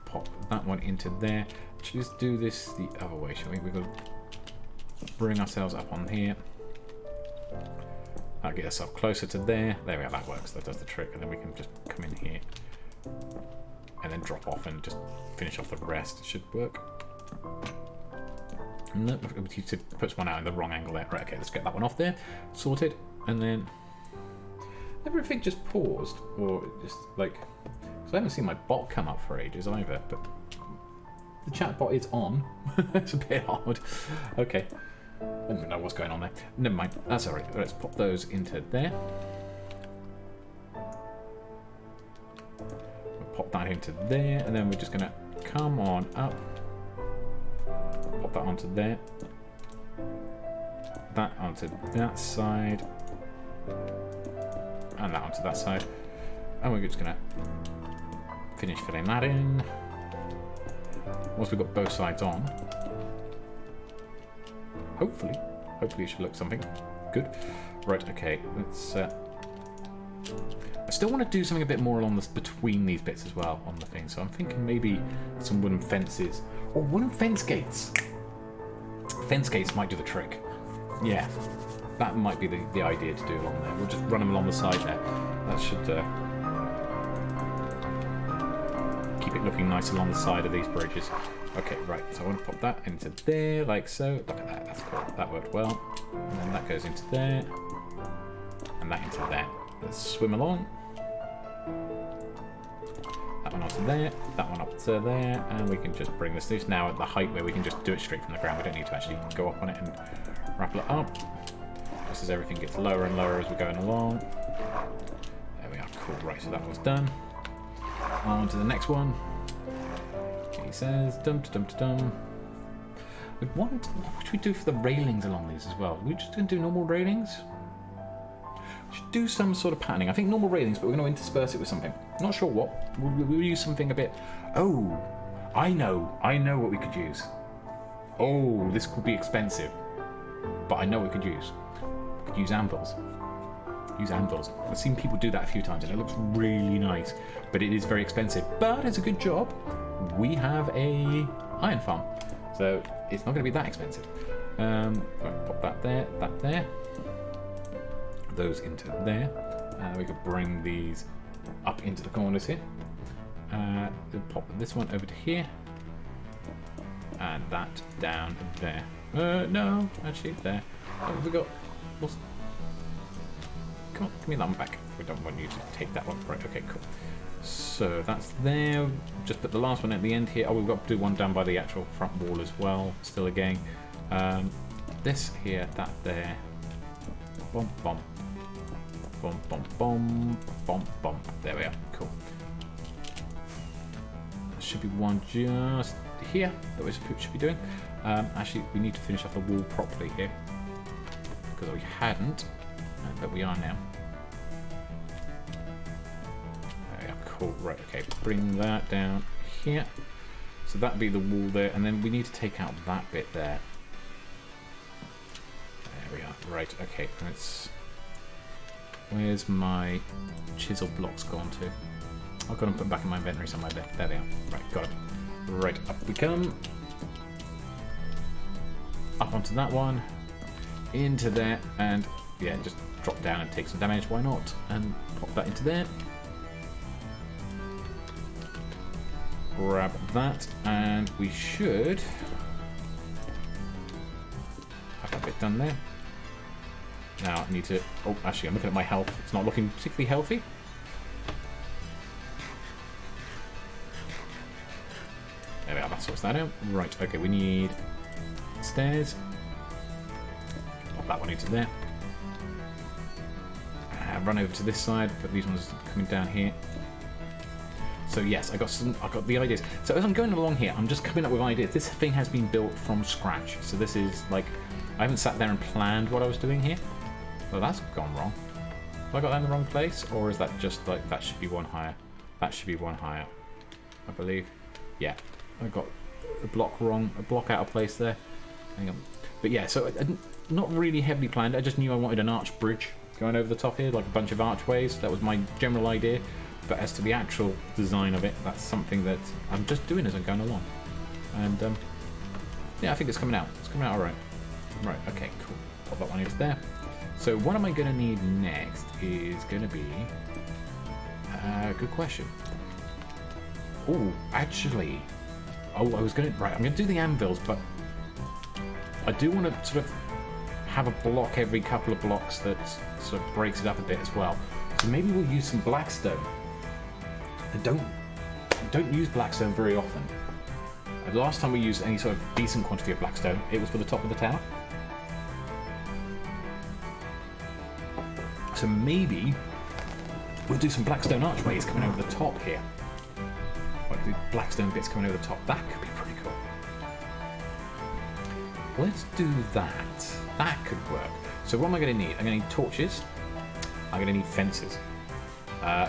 Pop that one into there. Let's do this the other way, shall we? We've got to bring ourselves up on here. That'll get ourselves closer to there. There we are, that works. That does the trick. And then we can just come in here and then drop off and just finish off the rest. It should work. Nope, it puts one out in the wrong angle there. Right, okay, let's get that one off there. Sorted. And then everything just paused. Or just like... Because I haven't seen my bot come up for ages either, but the chat bot is on. It's a bit odd. Okay. I don't even know what's going on there. Never mind. That's alright. Let's pop those into there. We'll pop that into there, and then we're just going to come on up. Pop that onto there. That onto that side. And that onto that side. And we're just going to finish filling that in. Once we've got both sides on, hopefully it should look something good. Right, okay, let's I still want to do something a bit more along this between these bits as well on the thing, so I'm thinking maybe some wooden fences or wooden fence gates. Fence gates might do the trick. Yeah, that might be the idea to do along there. We'll just run them along the side there. That should keep it looking nice along the side of these bridges. Okay, right, so I want to pop that into there, like so. Look at that, that's cool. That worked well. And then that goes into there. And that into there. Let's swim along. that one onto there, that one up to there, and we can just bring this now at the height where we can just do it straight from the ground. We don't need to actually go up on it and rappel it up. Just as everything gets lower and lower as we're going along. There we are, cool. Right, so that one's done. On to the next one. He says, dum-dum-dum-dum. What should we do for the railings along these as well? Are we just going to do normal railings? We should do some sort of patterning. I think normal railings, but we're going to intersperse it with something. Not sure what. We'll use something a bit... Oh, I know what we could use. Oh, this could be expensive. But I know what we could use. We could use anvils. Use anvils. I've seen people do that a few times and it looks really nice. But it is very expensive. But it's a good job. We have a iron farm. So it's not going to be that expensive. Pop that there. Those into there. We could bring these up into the corners here. We'll pop this one over to here. And that down there. No, actually there. What have we got? Come on, give me that one back. We don't want you to take that one. Right, okay, cool. So that's there. Just put the last one at the end here. Oh, we've got to do one down by the actual front wall as well. Still again. This here, that there. Bom, bom. Bom, bom, bom. Bom, bom. There we are. Cool. There should be one just here that we should be doing. Actually, we need to finish off the wall properly here. Because we hadn't. But we are now. Cool. Right, okay, bring that down here. So that'd be the wall there, and then we need to take out that bit there. There we are. Right, okay, where's my chisel blocks gone to? I've got them put back in my inventory somewhere there. There they are. Right, got it. Right, up we come. Up onto that one. Into there, and yeah, just drop down and take some damage, why not? And pop that into there. Grab that, and we should have that bit done there. Now I need to... Oh, actually, I'm looking at my health. It's not looking particularly healthy. There we are, that sorts that out. Right, okay, we need stairs. Pop that one into there. Run over to this side, put these ones coming down here. So yes, I got the ideas. So as I'm going along here, I'm just coming up with ideas. This thing has been built from scratch. So this is like, I haven't sat there and planned what I was doing here. Well, that's gone wrong. Have I got that in the wrong place? Or is that just like, that should be one higher? That should be one higher, I believe. Yeah, I got a block wrong, a block out of place there. Hang on. But yeah, so not really heavily planned. I just knew I wanted an arch bridge going over the top here, like a bunch of archways. That was my general idea. But as to the actual design of it, that's something that I'm just doing as I'm going along. And yeah, I think it's coming out. It's coming out all right. Right, okay, cool. Pop that one into there. So what am I going to need next is going to be... good question. Oh, actually... Oh, I was going to... Right, I'm going to do the anvils, but I do want to sort of have a block every couple of blocks that sort of breaks it up a bit as well. So maybe we'll use some blackstone. I don't use blackstone very often. The last time we used any sort of decent quantity of blackstone, it was for the top of the tower. So maybe we'll do some blackstone archways coming over the top here. Like the blackstone bits coming over the top. That could be pretty cool. Let's do that. That could work. So what am I going to need? I'm going to need torches. I'm going to need fences.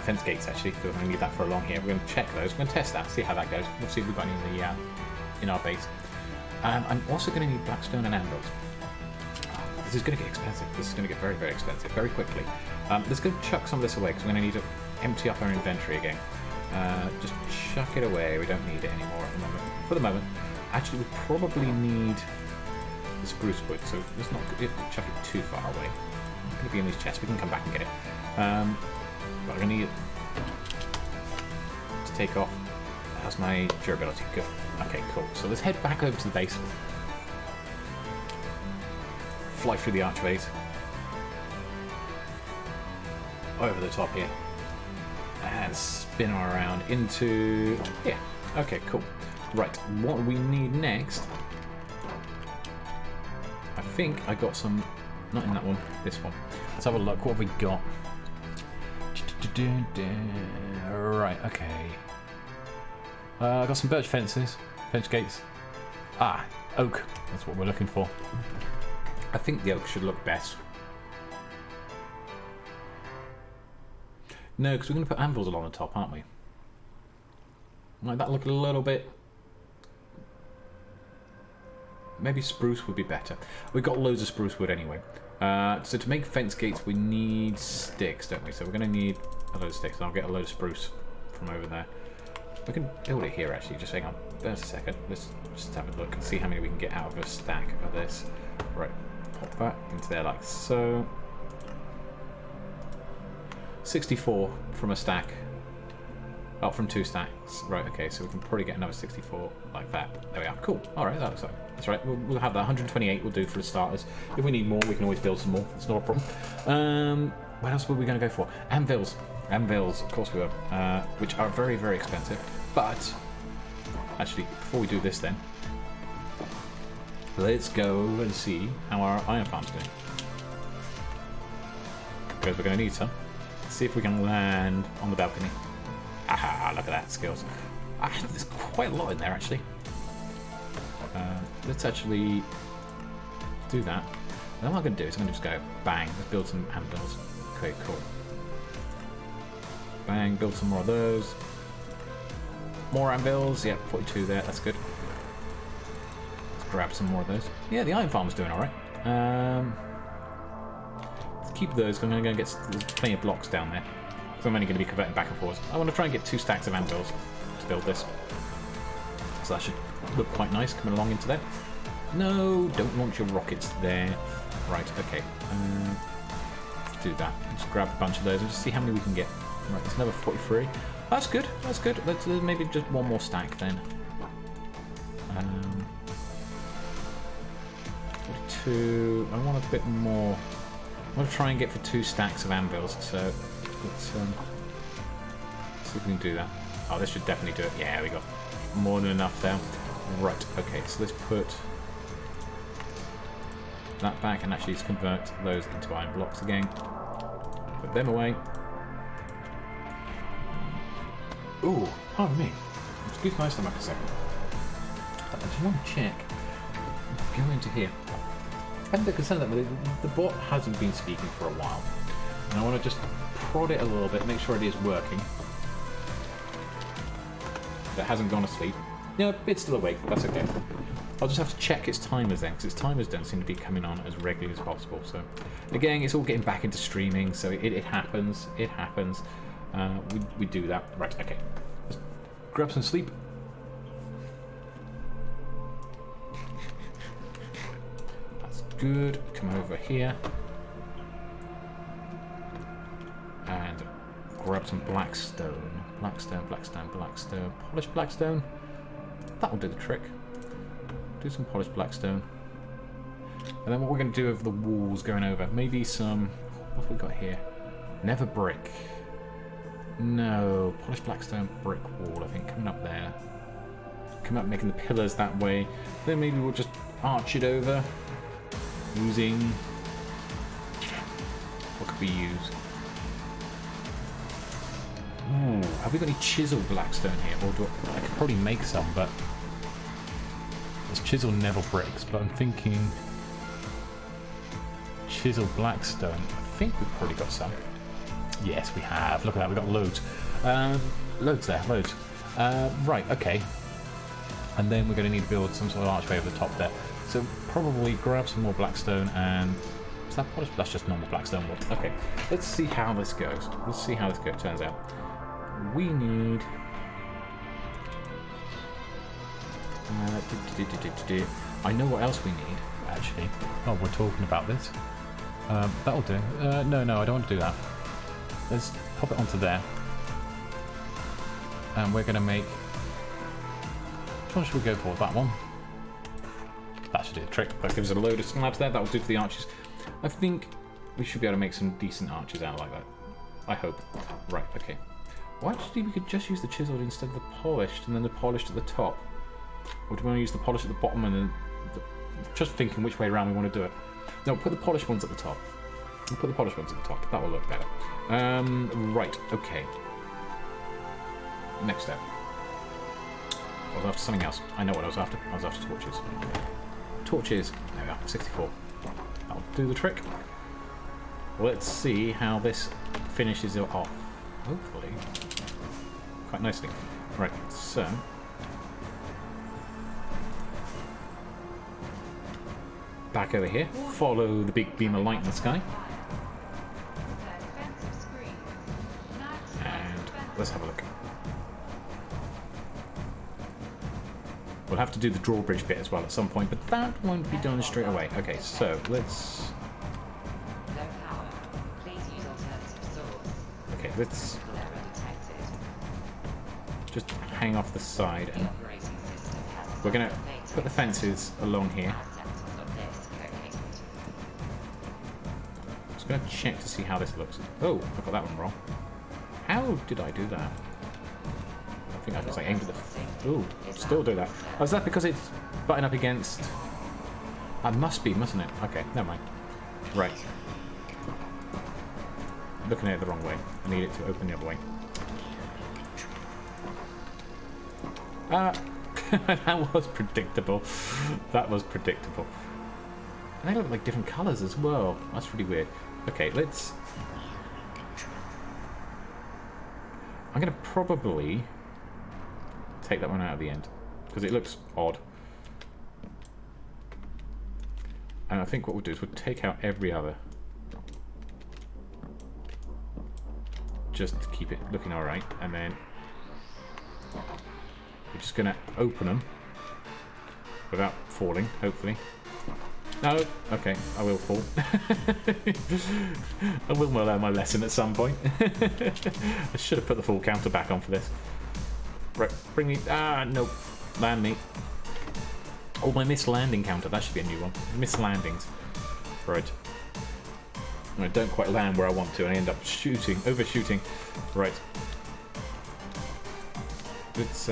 Fence gates, actually. We're going to need that for along here. We're going to check those. We're going to test that, see how that goes. We'll see if we've got any in our base. I'm also going to need blackstone and anvils. This is going to get expensive. This is going to get very, very expensive very quickly. Let's go chuck some of this away because we're going to need to empty up our inventory again. Just chuck it away. We don't need it anymore at the moment. For the moment. Actually, we probably need the spruce wood, so let's not chuck it too far away. It's going to be in these chests. We can come back and get it. But I'm going to need it to take off. How's my durability? Good. Okay, cool. So let's head back over to the base. Fly through the archways. Over the top here. And spin spin around into here. Okay, cool. Right, what we need next... I think I got some... Not in that one, this one. Let's have a look. What have we got? Right, okay. I got some birch fences. Fence gates. Ah, oak. That's what we're looking for. I think the oak should look best. No, because we're going to put anvils along the top, aren't we? Might that look a little bit... Maybe spruce would be better. We've got loads of spruce wood anyway. So to make fence gates, we need sticks, don't we? So we're going to need a load of sticks. I'll get a load of spruce from over there. We can build it here, actually. Just hang on. Just a second. Let's just have a look and see how many we can get out of a stack of this. Right. Pop that into there like so. 64 from a stack. Oh, from 2 stacks. Right, okay, so we can probably get another 64 like that. There we are. Cool. Alright, that looks like... That's right. We'll have that. 128 will do for the starters. If we need more, we can always build some more. It's not a problem. What else were we going to go for? Anvils. Anvils, of course we were. Which are very, very expensive. But, actually, before we do this then, let's go and see how our iron farm's doing. Because we're going to need some. Let's see if we can land on the balcony. Aha, look at that, skills. There's quite a lot in there, actually. Let's actually do that. And then what I'm going to do is I'm going to just go, bang, let's build some anvils. Okay, cool. Bang, build some more of those. More anvils, yep, 42 there, that's good. Let's grab some more of those. Yeah, the iron farm's doing alright. Let's keep those, because I'm going to get plenty of blocks down there. So I'm only going to be converting back and forth. I want to try and get 2 stacks of anvils to build this. So that should look quite nice coming along into there. No, don't launch your rockets there. Right, okay. Let's do that. Just grab a bunch of those and just see how many we can get. Right, there's another 43. That's good, that's good. Let's maybe just one more stack then. 42. I want a bit more. I want to try and get for 2 stacks of anvils, so let's see if we can do that. Oh, this should definitely do it. Yeah, we got more than enough there. Right, okay, so let's put that back and actually just convert those into iron blocks again. Put them away. Ooh, pardon me. Excuse my stomach a second. I just want to check. Go into here. I haven't been concerned that the bot hasn't been speaking for a while. And I want to just prod it a little bit, make sure it is working. It hasn't gone asleep. No, it's still awake, that's okay. I'll just have to check its timers then, because its timers don't seem to be coming on as regularly as possible. So, again, it's all getting back into streaming, so it happens. It happens. We do that. Right, okay. Let's grab some sleep. That's good. Come over here. And grab some blackstone. Blackstone. Polished blackstone. That'll do the trick. Do some polished blackstone. And then what we're going to do over the walls going over, maybe some... What have we got here? Nether brick. No, polished blackstone brick wall, I think, coming up there. Come up making the pillars that way. Then maybe we'll just arch it over using... What could we use? Ooh, have we got any chiseled blackstone here? Or do I could probably make some, but there's chiseled nether bricks. But I'm thinking chiseled blackstone. I think we've probably got some. Yes, we have. Look at that. We've got loads. Loads there. Loads. Right. Okay. And then we're going to need to build some sort of archway over the top there. So probably grab some more blackstone and. Is that polished? That's just normal blackstone wood. Okay. Let's see how this goes. Let's see how this turns out. We need... I know what else we need, actually. Oh, we're talking about this. That'll do. No, I don't want to do that. Let's pop it onto there. And we're going to make... Which one should we go for? That one? That should do the trick. That gives us a load of slabs there. That will do for the arches. I think we should be able to make some decent arches out like that. I hope. Right, okay. Well, actually, we could just use the chiseled instead of the polished, and then the polished at the top. Or do we want to use the polished at the bottom and then... Just thinking which way around we want to do it. No, put the polished ones at the top. We'll put the polished ones at the top. That will look better. Right, okay. Next step. I was after something else. I know what I was after. I was after torches. Torches. There we are, 64. That'll do the trick. Let's see how this finishes it off. Hopefully. Quite nicely. Right, so... Back over here. Follow the big beam of light in the sky. And let's have a look. We'll have to do the drawbridge bit as well at some point, but that won't be done straight away. Okay, so let's... Okay, let's just hang off the side, and we're going to put the fences along here. Just going to check to see how this looks. Oh, I got that one wrong. How did I do that? I think I just like aimed at the... Ooh, still do that. Oh, is that because it's butting up against... It must be, mustn't it? Okay, never mind. Right. Looking at it the wrong way. I need it to open the other way. That was predictable. That was predictable. And they look like different colours as well. That's really weird. Okay, let's... I'm going to probably take that one out at the end, because it looks odd. And I think what we'll do is we'll take out every other. Just to keep it looking alright, and then we're just going to open them without falling, hopefully. No, okay, I will fall. I will learn my lesson at some point. I should have put the full counter back on for this. Right, bring me... Ah, nope. Land me. Oh, my missed landing counter. That should be a new one. Missed landings. Right. I don't quite land where I want to, and I end up shooting, overshooting. Right. Let's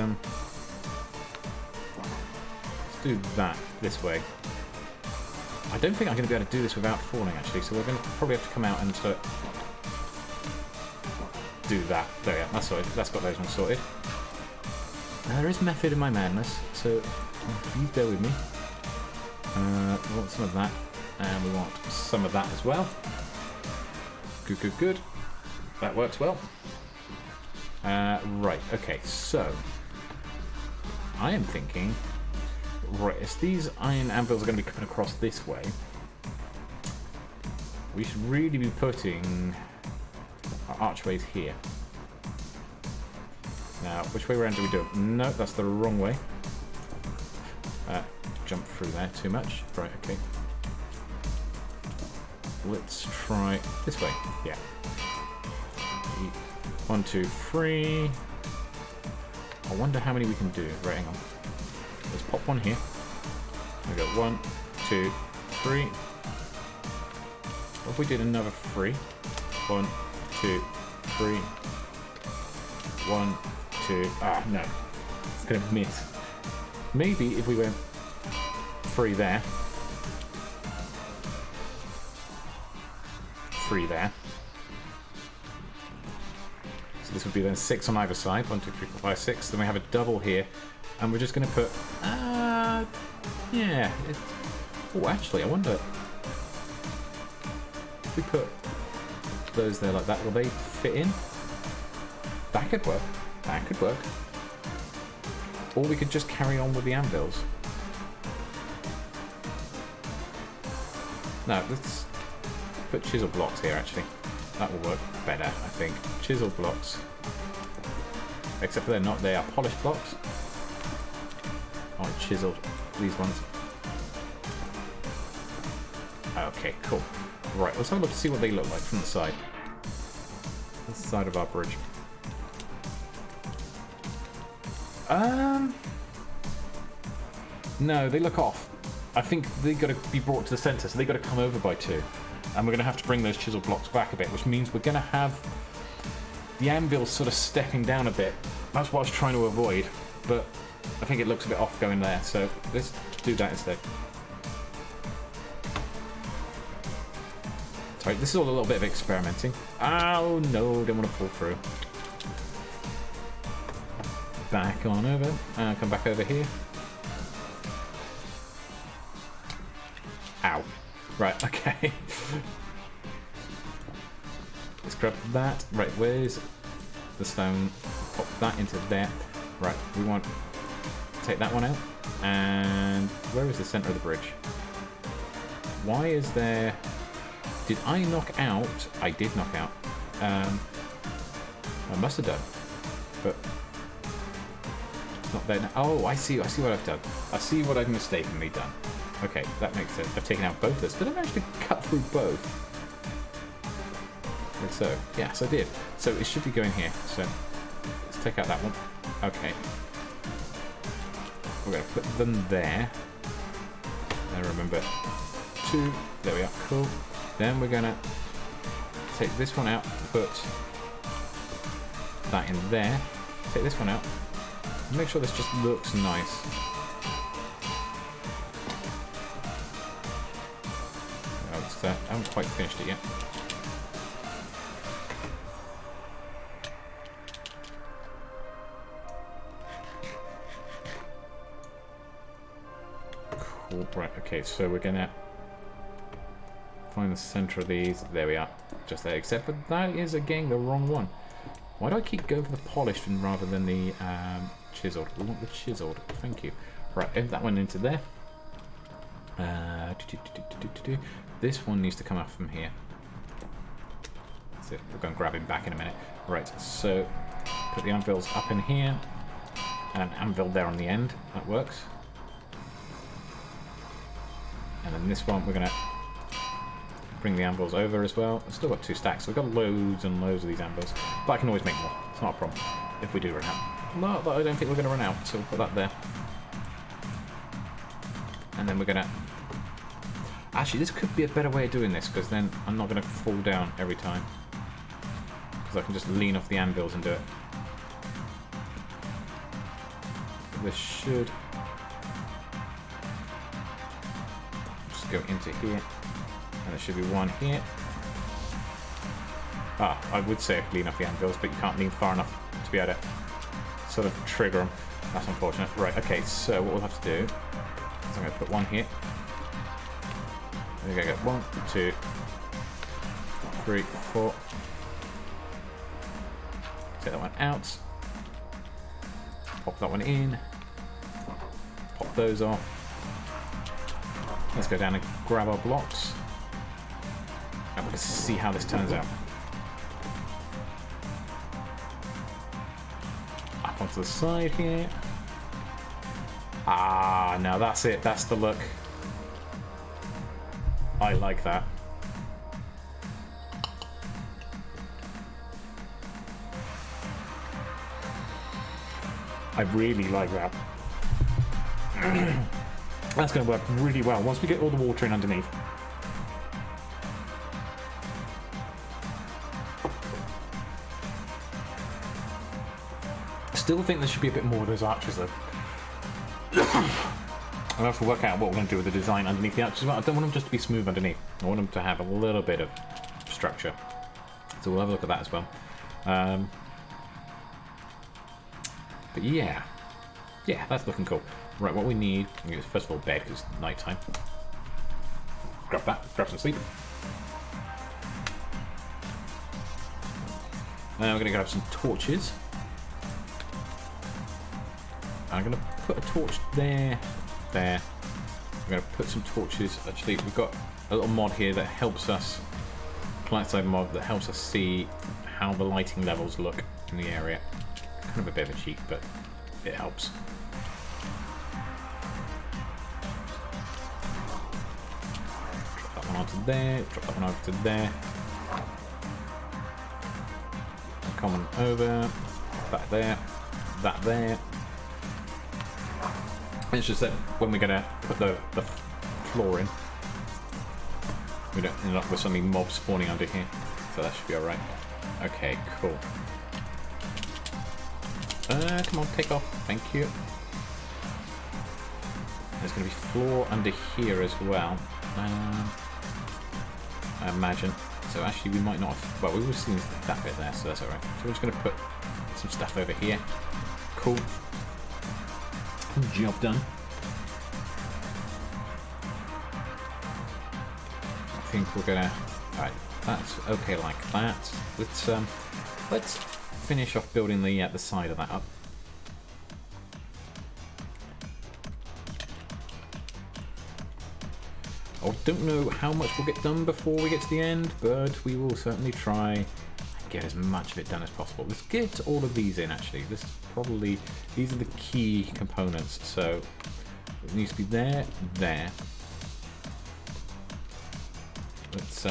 do that this way. I don't think I'm going to be able to do this without falling, actually, so we're going to probably have to come out and do that. There we go, that's sorted. That's got those ones sorted. Now, there is method in my madness, so you bear with me. We want some of that, and we want some of that as well. Good, good, good. That works well. Right, okay, so I am thinking... Right, if these iron anvils are going to be coming across this way, we should really be putting our archways here. Now, which way around do we do it? No, that's the wrong way. Jump through there too much. Right, okay. Let's try this way. Yeah. 1, 2, 3. I wonder how many we can do. Right, hang on. Let's pop one here. We go 1, 2, 3. What if we did another 3? 1, 2, 3. 1, 2. Ah, no. It's going to miss. Maybe if we went 3 there. 3 there. So this would be then 6 on either side. 1, 2, 3, 4, 5, 6. Then we have a double here. And we're just going to put... yeah. Oh, actually, I wonder... If we put those there like that, will they fit in? That could work. That could work. Or we could just carry on with the anvils. No, let's put chisel blocks here, actually. That will work better, I think. Chisel blocks. Except for they're not. They are polished blocks. Oh, chiseled. These ones. Okay, cool. Right, let's have a look to see what they look like from the side. This side of our bridge. No, they look off. I think they got to be brought to the centre, so they got to come over by 2. And we're going to have to bring those chisel blocks back a bit, which means we're going to have the anvil's sort of stepping down a bit. That's what I was trying to avoid, but I think it looks a bit off going there, so let's do that instead. Sorry, this is all a little bit of experimenting. Oh no, don't want to fall through. Back on over, come back over here. Ow. Right, okay. Let's grab that. Right, where's the stone? Pop that into there. Right, we want to take that one out. And where is the center of the bridge? Why is there... Did I knock out? I did knock out. I must have done. But it's not there now. Oh, I see what I've done. I see what I've mistakenly done. Okay, that makes sense. I've taken out both of this. Did I manage to cut through both? Like so. Yes, I did. So it should be going here. So let's take out that one. Okay. We're going to put them there. And remember, 2. There we are. Cool. Then we're going to take this one out, put that in there. Take this one out. Make sure this just looks nice. I haven't quite finished it yet. Cool. Right, okay, so we're gonna find the center of these. There we are. Just there, except for that is again the wrong one. Why do I keep going for the polished rather than the chiseled? We want the chiseled. Thank you. Right, add that one into there. This one needs to come up from here. That's it. We're going to grab him back in a minute. Right, so put the anvils up in here and an anvil there on the end. That works. And then this one we're going to bring the anvils over as well. We've still got 2 stacks. So we've got loads and loads of these anvils, but I can always make more. It's not a problem if we do run out. No, but I don't think we're going to run out, so we'll put that there. And then we're going to... Actually, this could be a better way of doing this, because then I'm not going to fall down every time. Because I can just lean off the anvils and do it. This should... just go into here. And there should be one here. Ah, I would say lean off the anvils, but you can't lean far enough to be able to sort of trigger them. That's unfortunate. Right, okay, so what we'll have to do is I'm going to put one here. There we go, 1, 2, 3, 4. Take that one out. Pop that one in. Pop those off. Let's go down and grab our blocks. And we'll see how this turns out. Up onto the side here. Ah, now that's it. That's the look. I like that. I really like that. That's going to work really well once we get all the water in underneath. Still think there should be a bit more of those arches though. I'll have to work out what we're going to do with the design underneath the arches. I don't want them just to be smooth underneath. I want them to have a little bit of structure. So we'll have a look at that as well. But yeah, that's looking cool. Right, what we need is first of all bed because it's night time. Grab that, grab some sleep. Now we're going to grab some torches. I'm going to put a torch there. I'm going to put some torches. Actually, we've got a little mod here that helps us, client-side mod that helps us see how the lighting levels look in the area. Kind of a bit of a cheat, but it helps. Drop that one onto there. Drop that one over to there. Come on over. That there. That there. It's just that when we're going to put the floor in, we don't end up with something mob spawning under here. So that should be alright. Okay, cool. Come on, take off. Thank you. There's going to be floor under here as well. I imagine. So actually we might not have... Well, we will see that bit there, so that's alright. So we're just going to put some stuff over here. Cool. Job done. I think we're going to... Alright, that's okay like that. Let's finish off building the side of that up. I don't know how much we'll get done before we get to the end, but we will certainly try and get as much of it done as possible. Let's get all of these in, actually. This is probably... These are the key components, so it needs to be there, there. Let's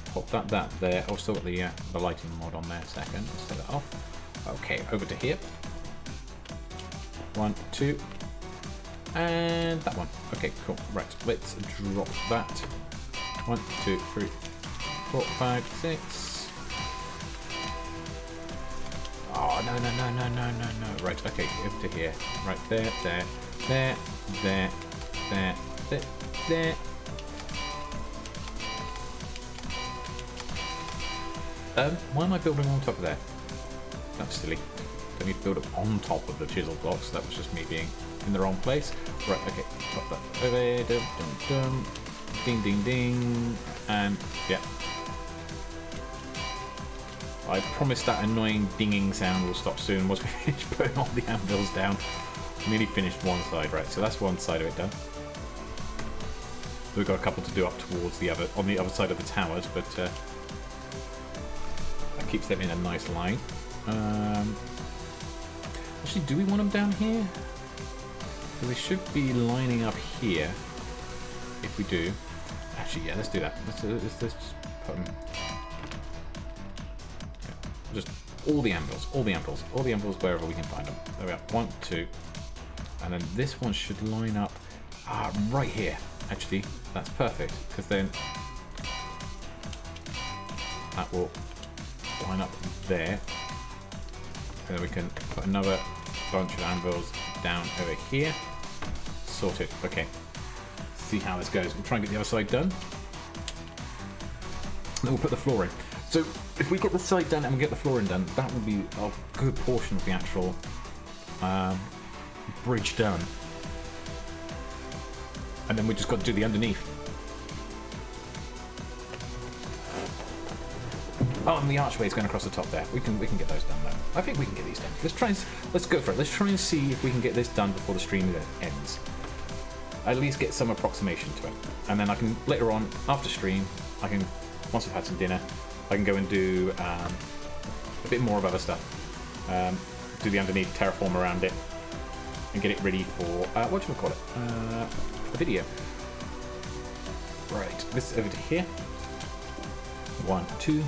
pop that there. Oh, still got the lighting mod on there a second. Let's set that off. Okay, over to here. 1, 2... And that one. Okay, cool. Right, let's drop that. 1, 2, 3, 4, 5, 6. Oh, no. Right, okay, over to here. Right, there. Why am I building on top of there? That's silly. Don't need to build up on top of the chisel blocks. That was just me being in the wrong place. Right, okay, got that over there. Dum. Ding. And yeah. I promise that annoying dinging sound will stop soon once we finish putting all the anvils down. Nearly finished one side, right, so that's one side of it done. We've got a couple to do up towards the other, on the other side of the towers, but that keeps them in a nice line. Actually, do we want them down here? So they should be lining up here. If we do, actually, yeah, let's do that. Let's just put them. Yeah, just all the anvils wherever we can find them. There we are. 1, 2, and then this one should line up right here. Actually, that's perfect because then that will line up there. And then we can put another bunch of anvils down over here. Sorted. Okay. See how this goes. We'll try and get the other side done. Then we'll put the floor in. So if we get the side done and we get the flooring done, that will be a good portion of the actual bridge done. And then we just got to do the underneath. Oh, and the archway's going across the top there. We can get those done though. I think we can get these done. Let's go for it. Let's try and see if we can get this done before the stream ends. At least get some approximation to it. And then I can later on, after stream, once I've had some dinner, I can go and do a bit more of other stuff. Do the underneath, terraform around it, and get it ready for what should we call it? A video. Right, this over to here. 1, 2.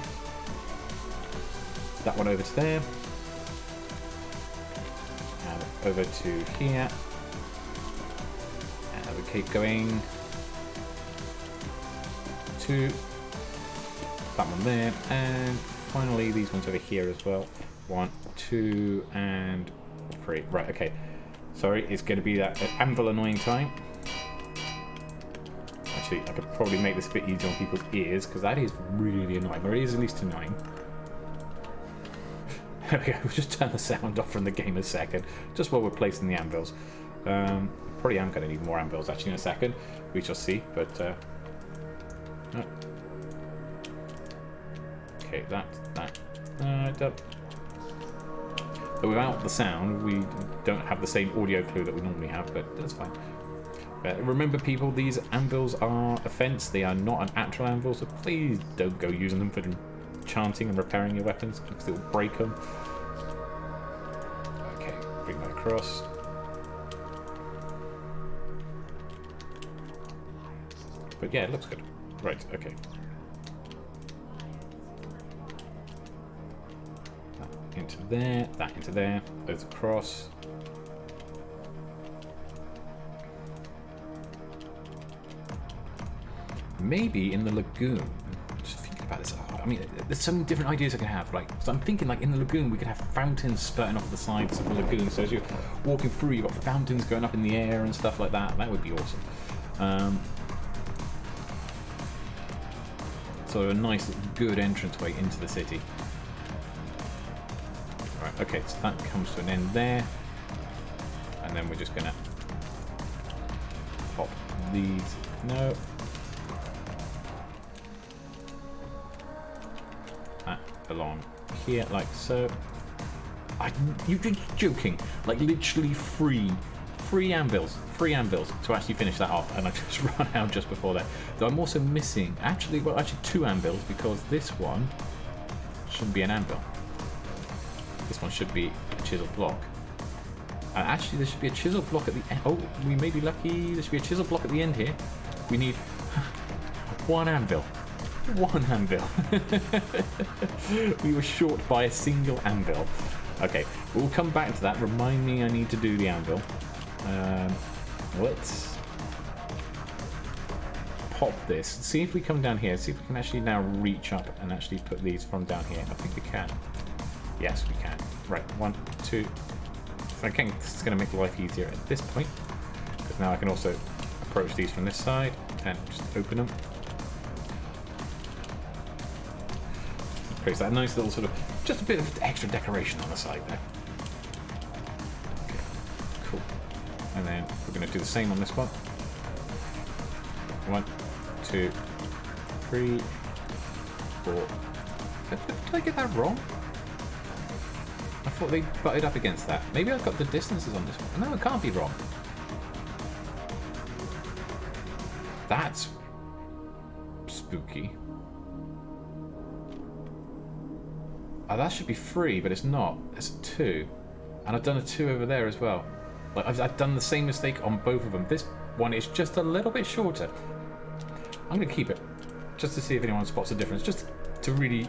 That one over to there. And over to here. And we keep going. 2. That one there. And finally these ones over here as well. 1, 2, and 3. Right, okay. Sorry, it's going to be that anvil annoying time. Actually, I could probably make this a bit easier on people's ears, because that is really annoying. Or it is at least annoying. There we go, we'll just turn the sound off from the game a second, just while we're placing the anvils. Probably am going to need more anvils actually in a second. We shall see, but... Okay, that. But without the sound, we don't have the same audio clue that we normally have, but that's fine. Remember people, these anvils are a fence, they are not an actual anvil, so please don't go using them for enchanting and repairing your weapons, because it will break them. Okay, bring that across. But yeah, it looks good. Right, okay. That into there, that into there, those across. Maybe in the lagoon, just thinking about this, I mean, there's so many different ideas I can have. Like, so I'm thinking, like, in the lagoon, we could have fountains spurting off the sides of the lagoon. So as you're walking through, you've got fountains going up in the air and stuff like that. That would be awesome. So a nice, good entranceway into the city. Right, okay, so that comes to an end there. And then we're just going to pop these. No. That along here, like so. You're joking. Like, literally three anvils to actually finish that off, and I just run out just before that. So I'm also missing, actually 2 anvils, because this one shouldn't be an anvil. This one should be a chisel block. And actually, there should be a chisel block at the end. Oh, we may be lucky. There should be a chisel block at the end here. We need 1 anvil. 1 anvil. We were short by a single anvil. Okay, we'll come back to that. Remind me I need to do the anvil. Let's pop this. See if we come down here. See if we can actually now reach up and actually put these from down here. I think we can. Yes, we can. Right, 1, 2. So I think this is going to make life easier at this point, because now I can also approach these from this side and just open them. Creates that nice little sort of, just a bit of extra decoration on the side there. Okay, cool. And then we're going to do the same on this one. 1, 2, 3, 4. Did I get that wrong? I thought they butted up against that. Maybe I've got the distances on this one. No, it can't be wrong. That's spooky. Oh, that should be 3, but it's not. It's a 2. And I've done a 2 over there as well. Like, I've done the same mistake on both of them. This one is just a little bit shorter. I'm going to keep it, just to see if anyone spots a difference. Just to really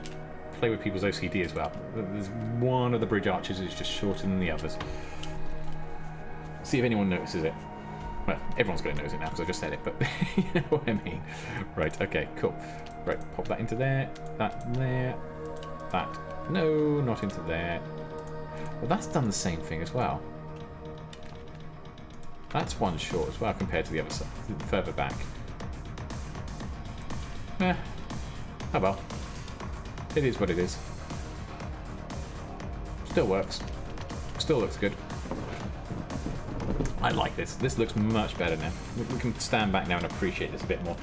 play with people's OCD as well. There's one of the bridge arches is just shorter than the others. See if anyone notices it. Well, everyone's going to notice it now because I just said it, but you know what I mean. Right, okay, cool. Right, pop that into there, that there, that. No, not into there. Well, that's done the same thing as well. That's 1 short as well compared to the other side, further back. Oh well. It is what it is. Still works. Still looks good. I like this. This looks much better now. We can stand back now and appreciate this a bit more.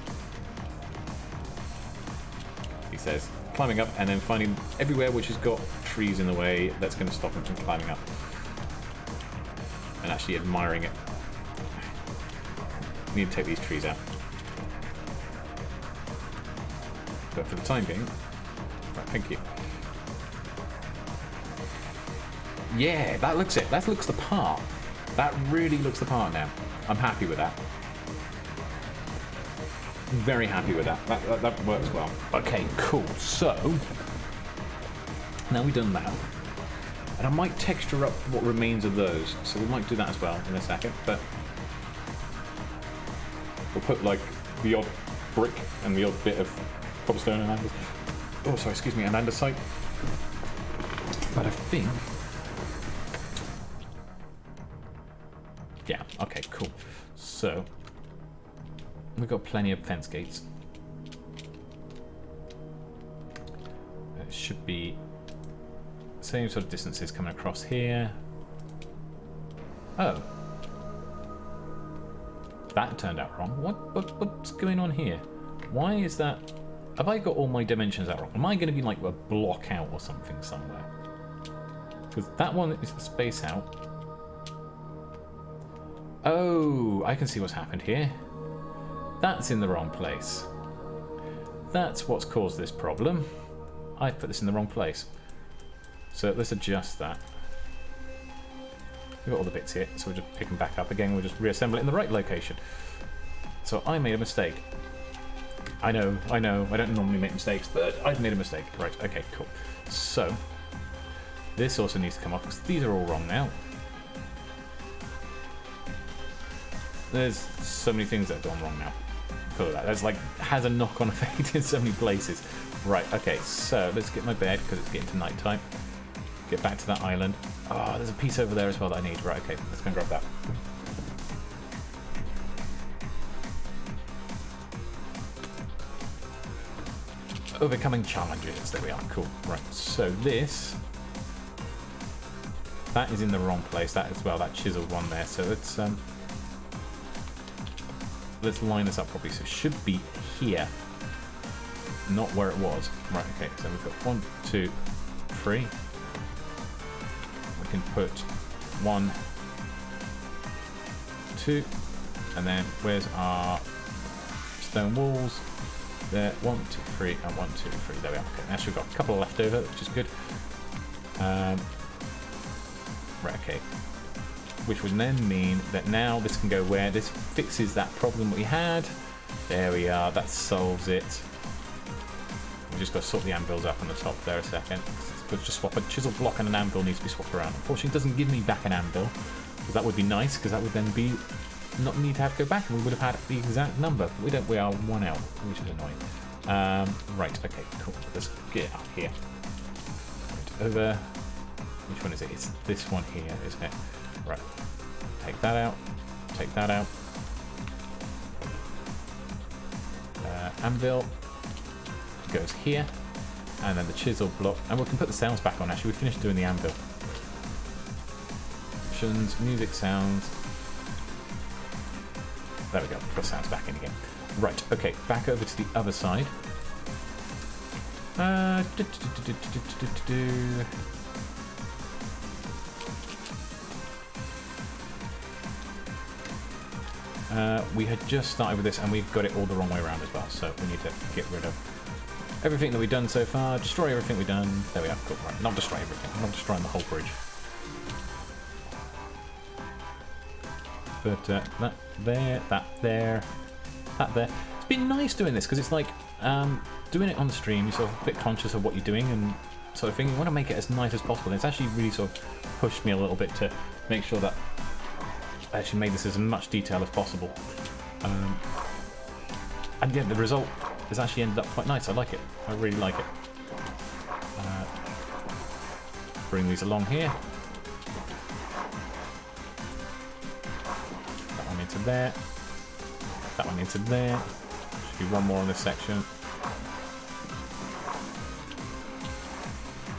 He says, climbing up and then finding everywhere which has got trees in the way that's going to stop him from climbing up. And actually admiring it. Need to take these trees out. But for the time being... Right, thank you. Yeah, that looks it. That looks the part. That really looks the part now. I'm happy with that. Very happy with that. That works well. Okay, cool. So, now we've done that. And I might texture up what remains of those. So we might do that as well in a second. But we'll put like the odd brick and the odd bit of cobblestone and andesite. Oh, sorry, excuse me, and andesite. But I think... Yeah, okay, cool. So, we've got plenty of fence gates. It should be the same sort of distances coming across here. Oh. That turned out wrong. What's going on here? Why is that... Have I got all my dimensions out wrong? Am I going to be like a block out or something somewhere? Because that one is a space out. Oh, I can see what's happened here. That's in the wrong place. That's what's caused this problem. I've put this in the wrong place. So let's adjust that. We've got all the bits here, so we'll just pick them back up again. We'll just reassemble it in the right location. So I made a mistake. I know, I don't normally make mistakes, but I've made a mistake. Right, okay, cool. So, this also needs to come off, because these are all wrong now. There's so many things that have gone wrong now. Because of that. There's like, has a knock-on effect in so many places. Right, okay, so let's get my bed because it's getting to night time. Get back to that island. Oh, there's a piece over there as well that I need. Right, okay, let's go and grab that. Overcoming challenges. There we are. Cool. Right, so this... that is in the wrong place. That as well, that chiseled one there. So let's line this up properly. So it should be here, not where it was. Right, okay, so we've got 1, 2, 3. We can put 1, 2, and then where's our stone walls? There, 1, 2, 3, and 1, 2, 3. There we are. Okay, now we've got a couple left over, which is good. Right, okay. Which would then mean that now this can go where this fixes that problem we had. There we are. That solves it. We've just got to sort the anvils up on the top there a second. Let's just swap a chisel block and an anvil needs to be swapped around. Unfortunately, it doesn't give me back an anvil, because that would be nice, because that would then be not need to have to go back, and we would have had the exact number. But we don't. We are 1 out, which is annoying. Right. Okay. Cool. Let's get up here. Right, over. Which one is it? It's this one here, isn't it? Right. Take that out. Take that out. Anvil goes here, and then the chisel block, and we can put the sounds back on. Actually, we finished doing the anvil. Options, music, sounds. There we go. Put sounds back in again. Right. Okay. Back over to the other side. We had just started with this and we've got it all the wrong way around as well, so we need to get rid of everything that we've done so far, destroy everything we've done. There we are. Cool. Right. Not destroy everything, I'm not destroying the whole bridge. But that there, that there, that there. It's been nice doing this because it's like doing it on the stream, you're sort of a bit conscious of what you're doing and sort of thing. You want to make it as nice as possible. And it's actually really sort of pushed me a little bit to make sure that I actually made this as much detail as possible. And yeah, the result has actually ended up quite nice. I like it. I really like it. Bring these along here. That one into there. That one into there. Should be one more on this section.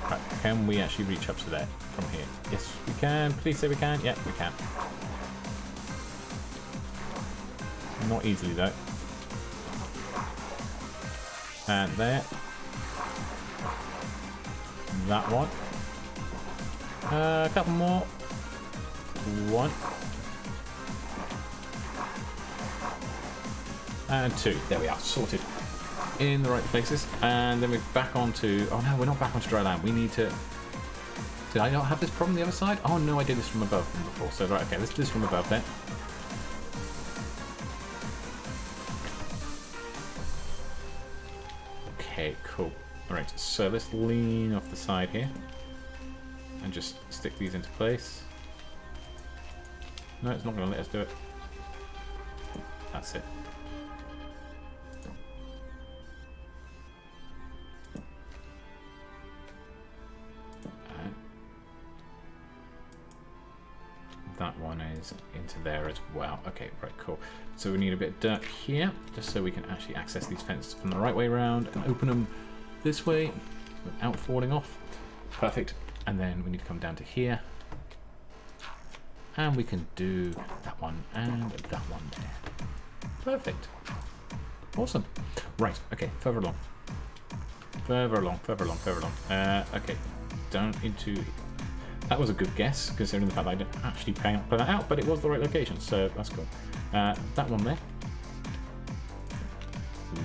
Right, can we actually reach up to there from here? Yes, we can. Please say we can. Yep, we can. Not easily though. And there. That one. A couple more. 1. And 2. There we are. Sorted. In the right places. And then we're back onto... oh no, we're not back onto dry land. We need to... did I not have this problem on the other side? Oh no, I did this from above before. So right, okay, let's do this from above then. Okay, cool. Alright, so let's lean off the side here and just stick these into place. No, it's not going to let us do it. That's it. And that one is into there as well. Okay, right, cool. So we need a bit of dirt here, just so we can actually access these fences from the right way around and open them this way without falling off. Perfect. And then we need to come down to here. And we can do that one and that one there. Perfect. Awesome. Right, okay, further along. Further along, further along, further along. Okay, down into... that was a good guess, considering the fact that I didn't actually plan that out, but it was the right location, so that's cool. That one there.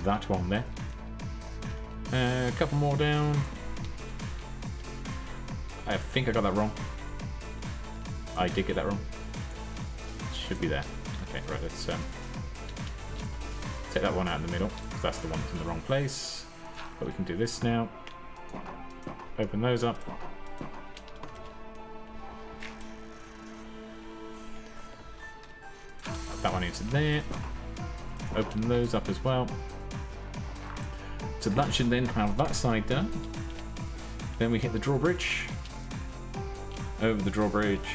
That one there. A couple more down. I think I got that wrong. I did get that wrong. It should be there. Okay, right, let's take that one out in the middle, because that's the one that's in the wrong place. But we can do this now. Open those up. That one into there. Open those up as well. So that should then have that side done. Then we hit the drawbridge. Over the drawbridge.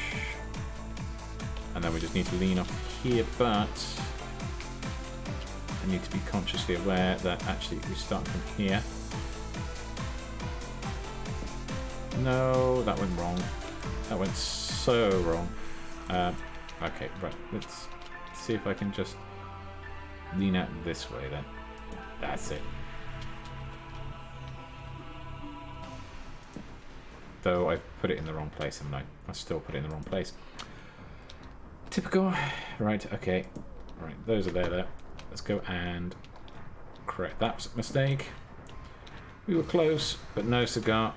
And then we just need to lean off here, but I need to be consciously aware that actually we start from here. No, that went wrong. That went so wrong. Okay, right, let's see if I can just lean out this way then. That's it. Though I've put it in the wrong place, haven't I? I still put it in the wrong place. Typical. Right, okay. Right, those are there. Let's go and correct that mistake. We were close, but no cigar.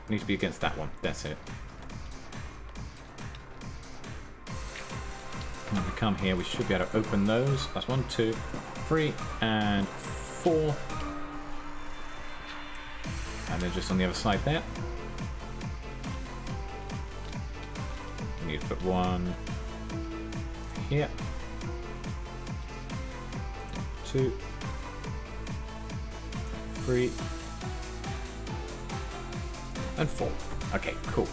Needs to be against that one. That's it. When we come here, we should be able to open those. That's 1, 2, 3, and 4. And then just on the other side there. We need to put one here. 2, 3, and 4. Okay, cool.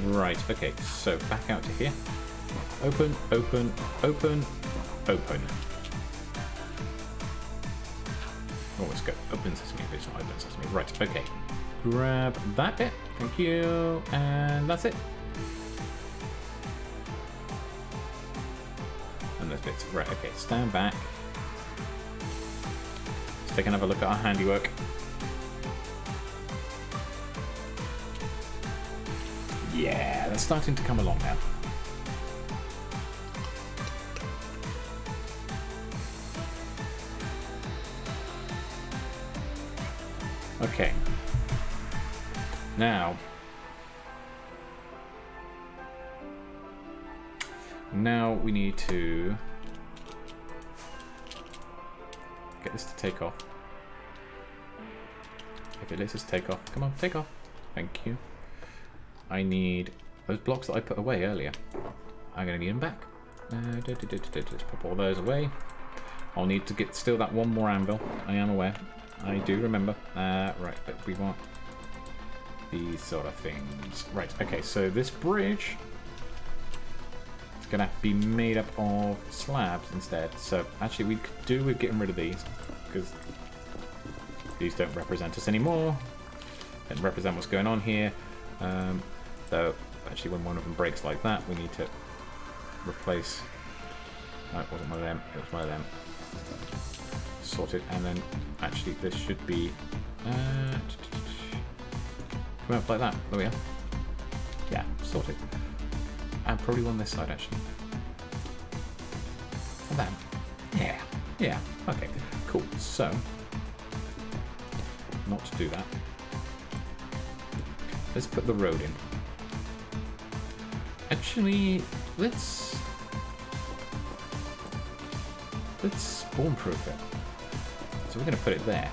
Right, okay, so back out to here. Open, open, open, open. Oh, let's go. Open sesame, but it's not open sesame. Right, okay. Grab that bit. Thank you. And that's it. And those bits. Right, okay. Stand back. Let's take another look at our handiwork. Yeah, that's starting to come along now. Okay. Now we need to get this to take off. If it lets us take off, come on, take off. Thank you. I need those blocks that I put away earlier. I'm going to need them back. Let's pop all those away. I'll need to get still that one more anvil. I am aware. I do remember. Right, but we want these sort of things. Right, okay, so this bridge is going to be made up of slabs instead. So actually we could do with getting rid of these, because these don't represent us anymore. Don't represent what's going on here. Though, actually when one of them breaks like that, we need to replace... No, it wasn't one of them, it was one of them. Sorted, and then actually this should be come up like that. There we are. Yeah, sorted. And probably one this side actually. And then, yeah. Okay, cool. So, not to do that. Let's put the road in. Actually, let's spawn-proof it. So we're going to put it there.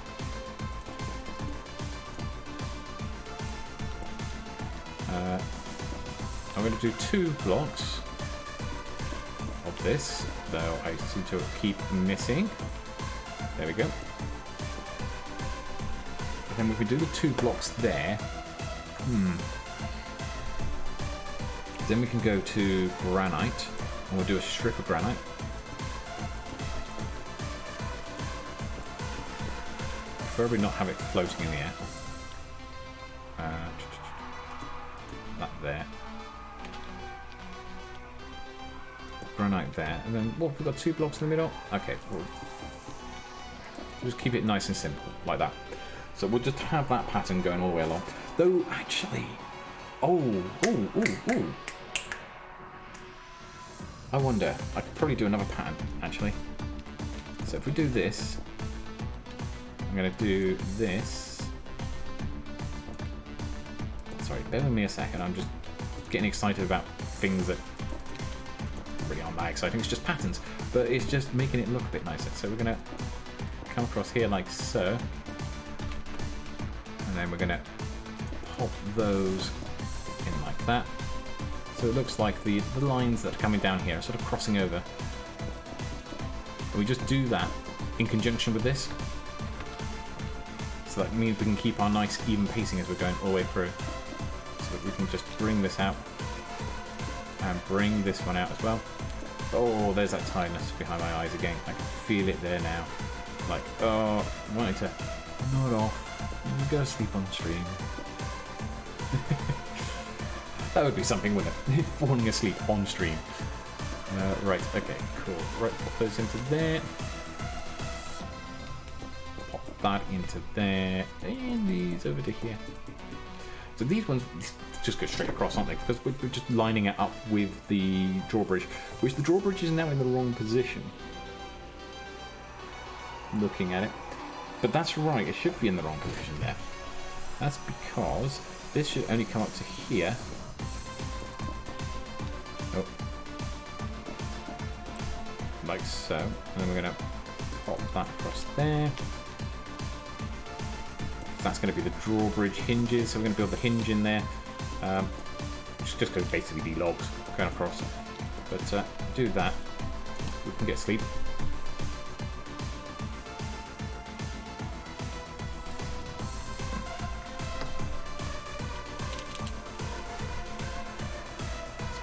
I'm going to do 2 blocks of this, though I seem to keep missing. There we go. And then we can do the 2 blocks there. Then we can go to granite, and we'll do a strip of granite. Preferably not have it floating in the air. That there. Granite there, and then we've got 2 blocks in the middle. Okay, we'll just keep it nice and simple like that. So we'll just have that pattern going all the way along. Though actually, oh. I wonder. I could probably do another pattern actually. So if we do this. I'm going to do this. Sorry, bear with me a second. I'm just getting excited about things that really aren't that exciting. It's just patterns, but it's just making it look a bit nicer. So we're going to come across here like so. And then we're going to pop those in like that. So it looks like the lines that are coming down here are sort of crossing over. And we just do that in conjunction with this. So that means we can keep our nice even pacing as we're going all the way through. So that we can just bring this out. And bring this one out as well. Oh, there's that tiredness behind my eyes again. I can feel it there now. Like, oh, I wanted to nod off and go to sleep on stream. That would be something, wouldn't it? Falling asleep on stream. Right, okay, cool. Right, pop those into there. Pop that into there. And these over to here. So these ones just go straight across, aren't they? Because we're just lining it up with the drawbridge, which the drawbridge is now in the wrong position. Looking at it. But that's right, it should be in the wrong position there. That's because this should only come up to here. Oh. Like so. And then we're going to pop that across there. That's going to be the drawbridge hinges, so we're going to build the hinge in there. It's just going to basically be logs going across. But do that. We can get sleep.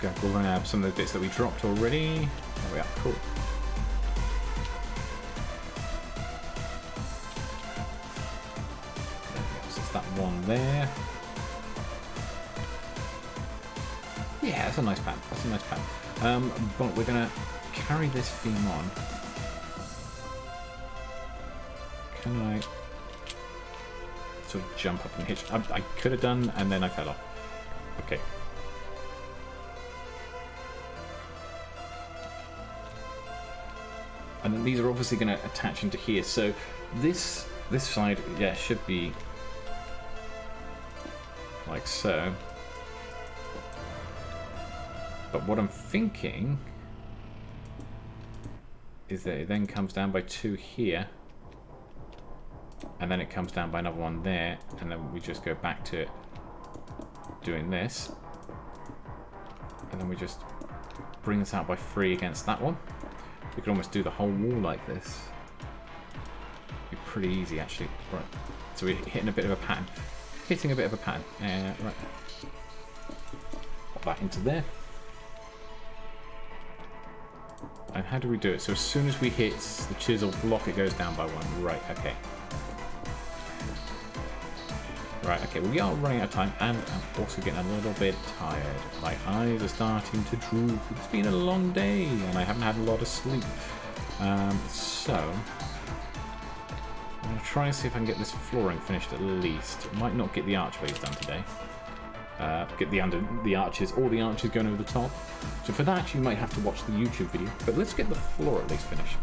Let's go grab some of the bits that we dropped already. There we are, cool. That one there. Yeah, that's a nice plan. That's a nice plan. But we're gonna carry this theme on. Can I sort of jump up and hitch? I could have done, and then I fell off. Okay. And then these are obviously going to attach into here. So this side, yeah, should be like so. But what I'm thinking is that it then comes down by 2 here, and then it comes down by another one there, and then we just go back to doing this, and then we just bring this out by 3 against that one. We could almost do the whole wall like this. It'd be pretty easy actually. Right. So we're hitting a bit of a pattern. Hitting a bit of a pattern. Right. Pop that into there. And how do we do it? So as soon as we hit the chisel block, it goes down by 1. Right, okay. Right, okay, we are running out of time, and I'm also getting a little bit tired. My eyes are starting to droop. It's been a long day, and I haven't had a lot of sleep. So, I'm going to try and see if I can get this flooring finished at least. Might not get the archways done today. Get the arches, all the arches going over the top. So for that, you might have to watch the YouTube video. But let's get the floor at least finished.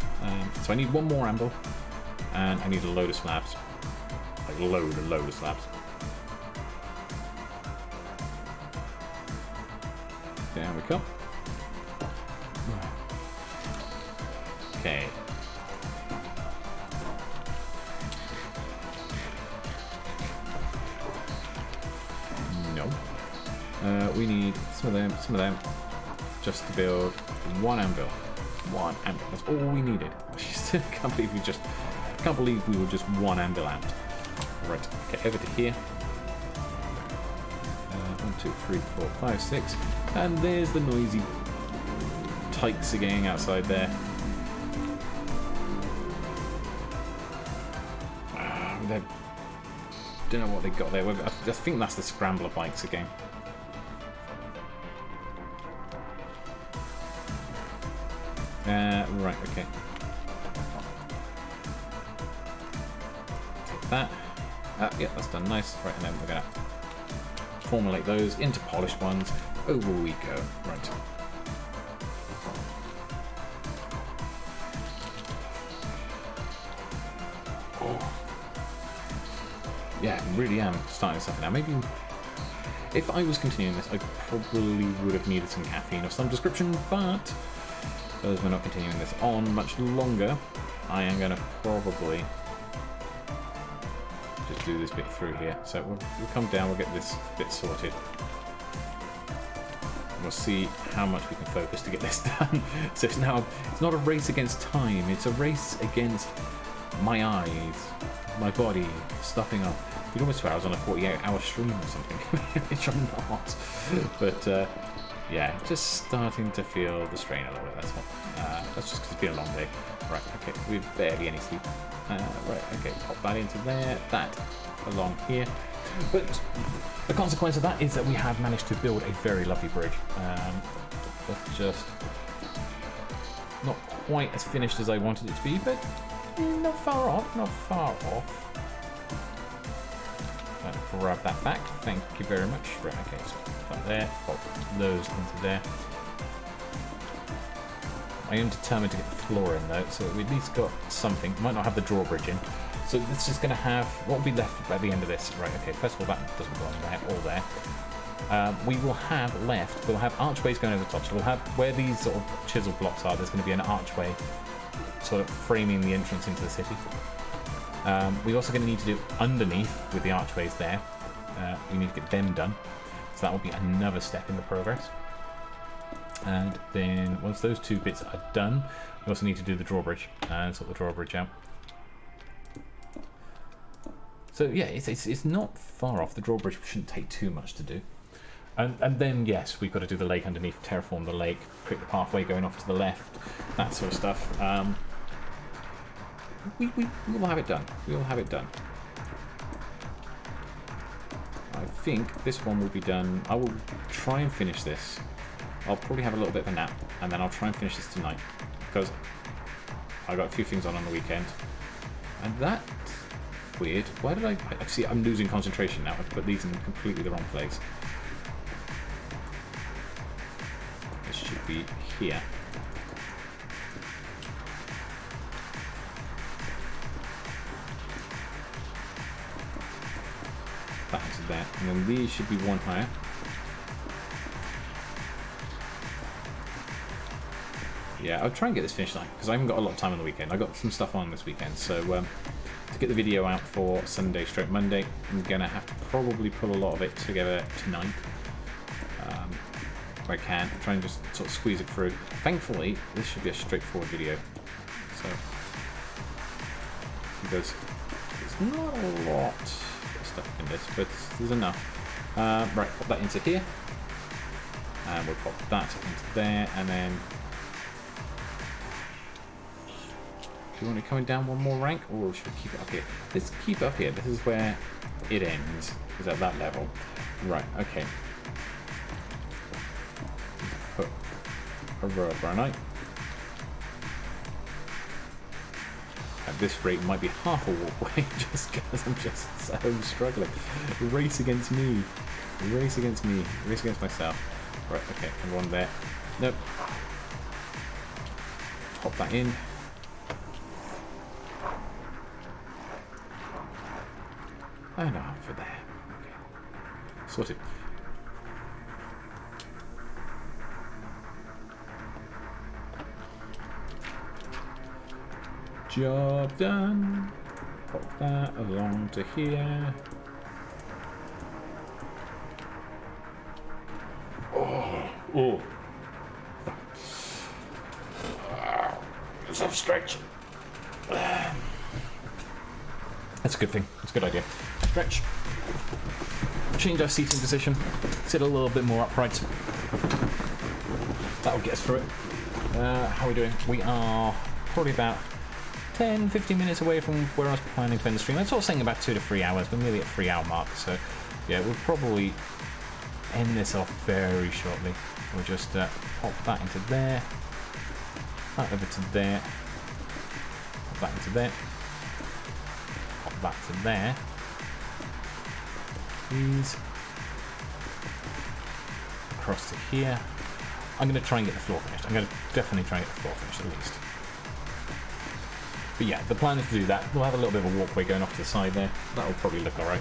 So I need 1 more anvil, and I need a load of slabs. Like a load of slabs. There we go. Okay. No. We need some of them, just to build 1 anvil. 1 anvil. That's all we needed. Can't believe we were just 1 anvil out. Right. Okay. Over to here. 1, 2, 3, 4, 5, 6. And there's the noisy tykes again outside there. Don't know what they got there. I think that's the scrambler bikes again. Right, okay. Take that. Yeah, that's done nice. Right, and then we're going to formulate those into polished ones. Over we go. Right. Oh. Yeah, I really am starting something now. Maybe if I was continuing this, I probably would have needed some caffeine of some description, but because we're not continuing this on much longer, I am going to probably just do this bit through here. So we'll come down, we'll get this bit sorted. We'll see how much we can focus to get this done. So it's not a race against time, it's a race against my eyes, my body, stopping up. You'd almost swear I was on a 48-hour stream or something, which I'm not. But yeah, just starting to feel the strain a little bit, that's all. That's just because it's been a long day. Right, okay, we've barely any sleep. Right, okay, pop that into there, that along here. But the consequence of that is that we have managed to build a very lovely bridge. But just not quite as finished as I wanted it to be, but not far off, not far off. Grab that back, thank you very much. Right, okay, so that there, pop those into there. I am determined to get the floor in though, so we at least got something. Might not have the drawbridge in. So this is going to have, what will be left at the end of this? Right, okay, first of all, that doesn't belong there, all there. We will have left, we'll have archways going over the top. So we'll have, where these sort of chisel blocks are, there's going to be an archway sort of framing the entrance into the city. We're also going to need to do underneath with the archways there. We need to get them done. So that will be another step in the progress. And then once those two bits are done, we also need to do the drawbridge and sort the drawbridge out. So yeah, it's not far off. The drawbridge shouldn't take too much to do. And then yes, we've got to do the lake underneath, terraform the lake, create the pathway going off to the left, that sort of stuff. We will have it done. We will have it done. I think this one will be done. I will try and finish this. I'll probably have a little bit of a nap, and then I'll try and finish this tonight, because I got a few things on the weekend. And that's weird. Why did I see? I'm losing concentration now. I've put these in completely the wrong place. This should be here. That's there, and then these should be one higher. Yeah, I'll try and get this finished because I haven't got a lot of time on the weekend. I got some stuff on this weekend, so to get the video out for Sunday / Monday, I'm gonna have to probably pull a lot of it together tonight. If I can, try and just sort of squeeze it through. Thankfully, this should be a straightforward video, so because there's not a lot of stuff in this, but there's enough. Right, pop that into here, and we'll pop that into there, and then. Do you want it coming down one more rank, or should we keep it up here? Let's keep it up here. This is where it ends, is at that level. Right, okay. Put a row of granite. At this rate, it might be half a walkway, just because I'm just so struggling. Race against me. Race against me. Race against myself. Right, okay, and one there. Nope. Pop that in. Oh no, for there. Okay. Sorted. Job done. Pop that along to here. Oh. Let's have a stretch. That's a good thing. That's a good idea. Stretch. Change our seating position. Sit a little bit more upright. That'll get us through it. How are we doing? We are probably about 10-15 minutes away from where I was planning to end the stream. I was sort of saying about 2 to 3 hours. We're nearly at 3-hour mark. So yeah, we'll probably end this off very shortly. We'll just pop that into there. That over to there. Pop that into there. Pop that to there. Please. Across to here. I'm going to try and get the floor finished. I'm going to definitely try and get the floor finished at least. But yeah, the plan is to do that. We'll have a little bit of a walkway going off to the side there. That'll probably look alright.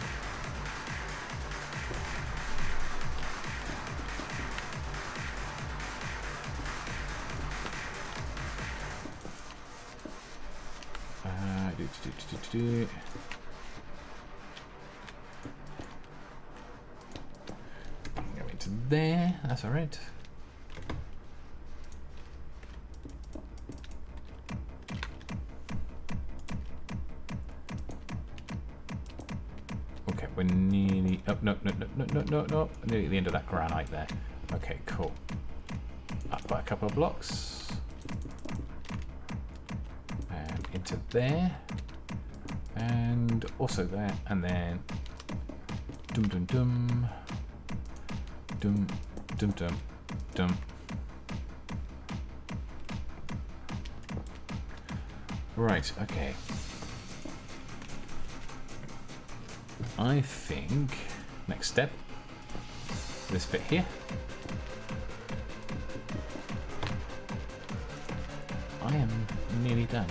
Go into there, that's alright. we're nearly... Oh, no. Nearly at the end of that granite there. Okay, cool. Up by a couple of blocks. And into there. And also there. And then... Dum dum dum. Dum dum dum dum. Right, okay. I think next step, this bit here. I am nearly done.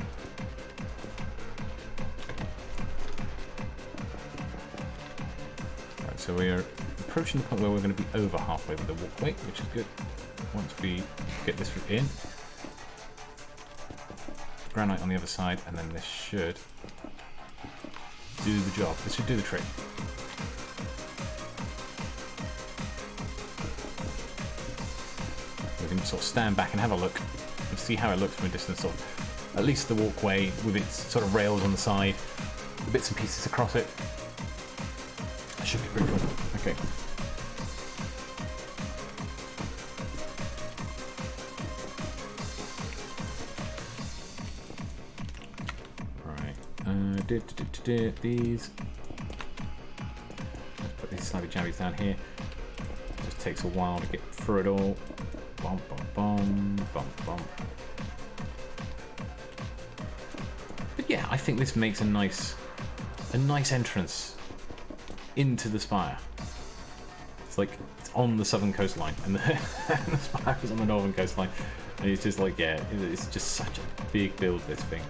Right, so we are approaching the point where we're going to be over halfway with the walkway, which is good. Once we get this in, granite on the other side, and then this should do the job. This should do the trick. We can sort of stand back and have a look and see how it looks from a distance of at least the walkway with its sort of rails on the side, the bits and pieces across it. That should be pretty cool. Okay. These. Let's put these slabby jabbies down here. Just takes a while to get through it all. Bum bum bum bum bum. But yeah, I think this makes a nice entrance into the spire. It's like it's on the southern coastline, and the spire is on the northern coastline, and it's just like, yeah, it's just such a big build, this thing.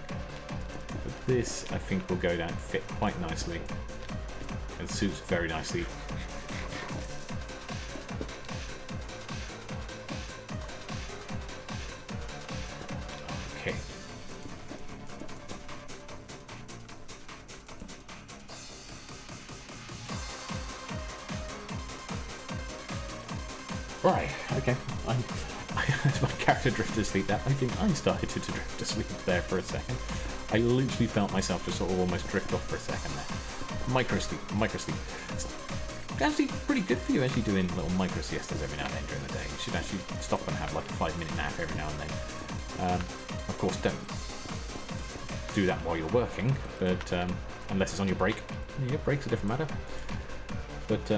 But this, I think, will go down and fit quite nicely, and suits very nicely. Okay. Right, okay. As my character drifted to sleep, I think I started to drift to sleep there for a second. I literally felt myself just sort of almost drift off for a second there. Micro sleep. It's actually pretty good for you, actually doing little micro siestas every now and then during the day. You should actually stop and have like a 5-minute nap every now and then. Of course, don't do that while you're working, but unless it's on your break. Your break's a different matter. But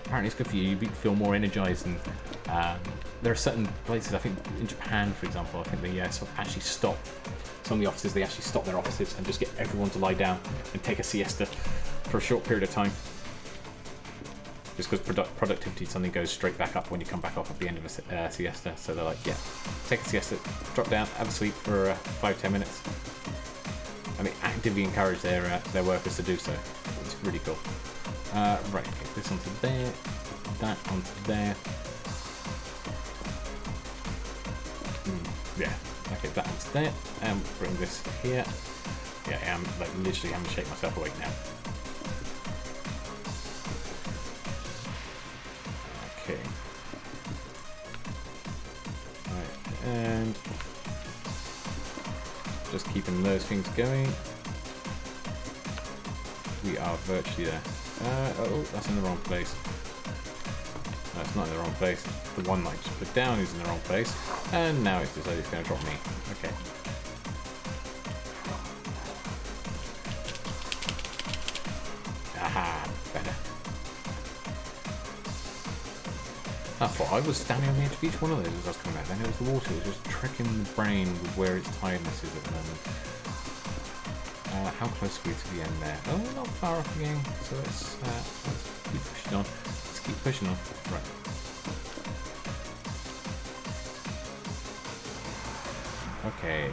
apparently it's good for you. You feel more energized, and there are certain places, I think in Japan, for example, I think they sort of actually stop. Some of the offices, they actually stop their offices and just get everyone to lie down and take a siesta for a short period of time. Just because productivity suddenly goes straight back up when you come back off at the end of a siesta. So they're like, yeah, take a siesta, drop down, have a sleep for 5-10 minutes. And they actively encourage their workers to do so. It's really cool. Right, okay, this onto there, that onto there. Yeah. Okay, that one's there, and bring this here. Yeah, I'm like literally having to shake myself awake now. Okay. Right, and just keeping those things going. We are virtually there. Oh, that's in the wrong place. No, it's not in the wrong place. The one I just put down is in the wrong place. And now it's decided it's going to drop me. Okay. Aha, better. I thought I was standing on the edge of each one of those as I was coming out. Then it was the water. It was just tricking the brain with where its tiredness is at the moment. How close are we to the end there? Oh, we're not far off again. So let's keep pushing on. Let's keep pushing on. Right. Okay.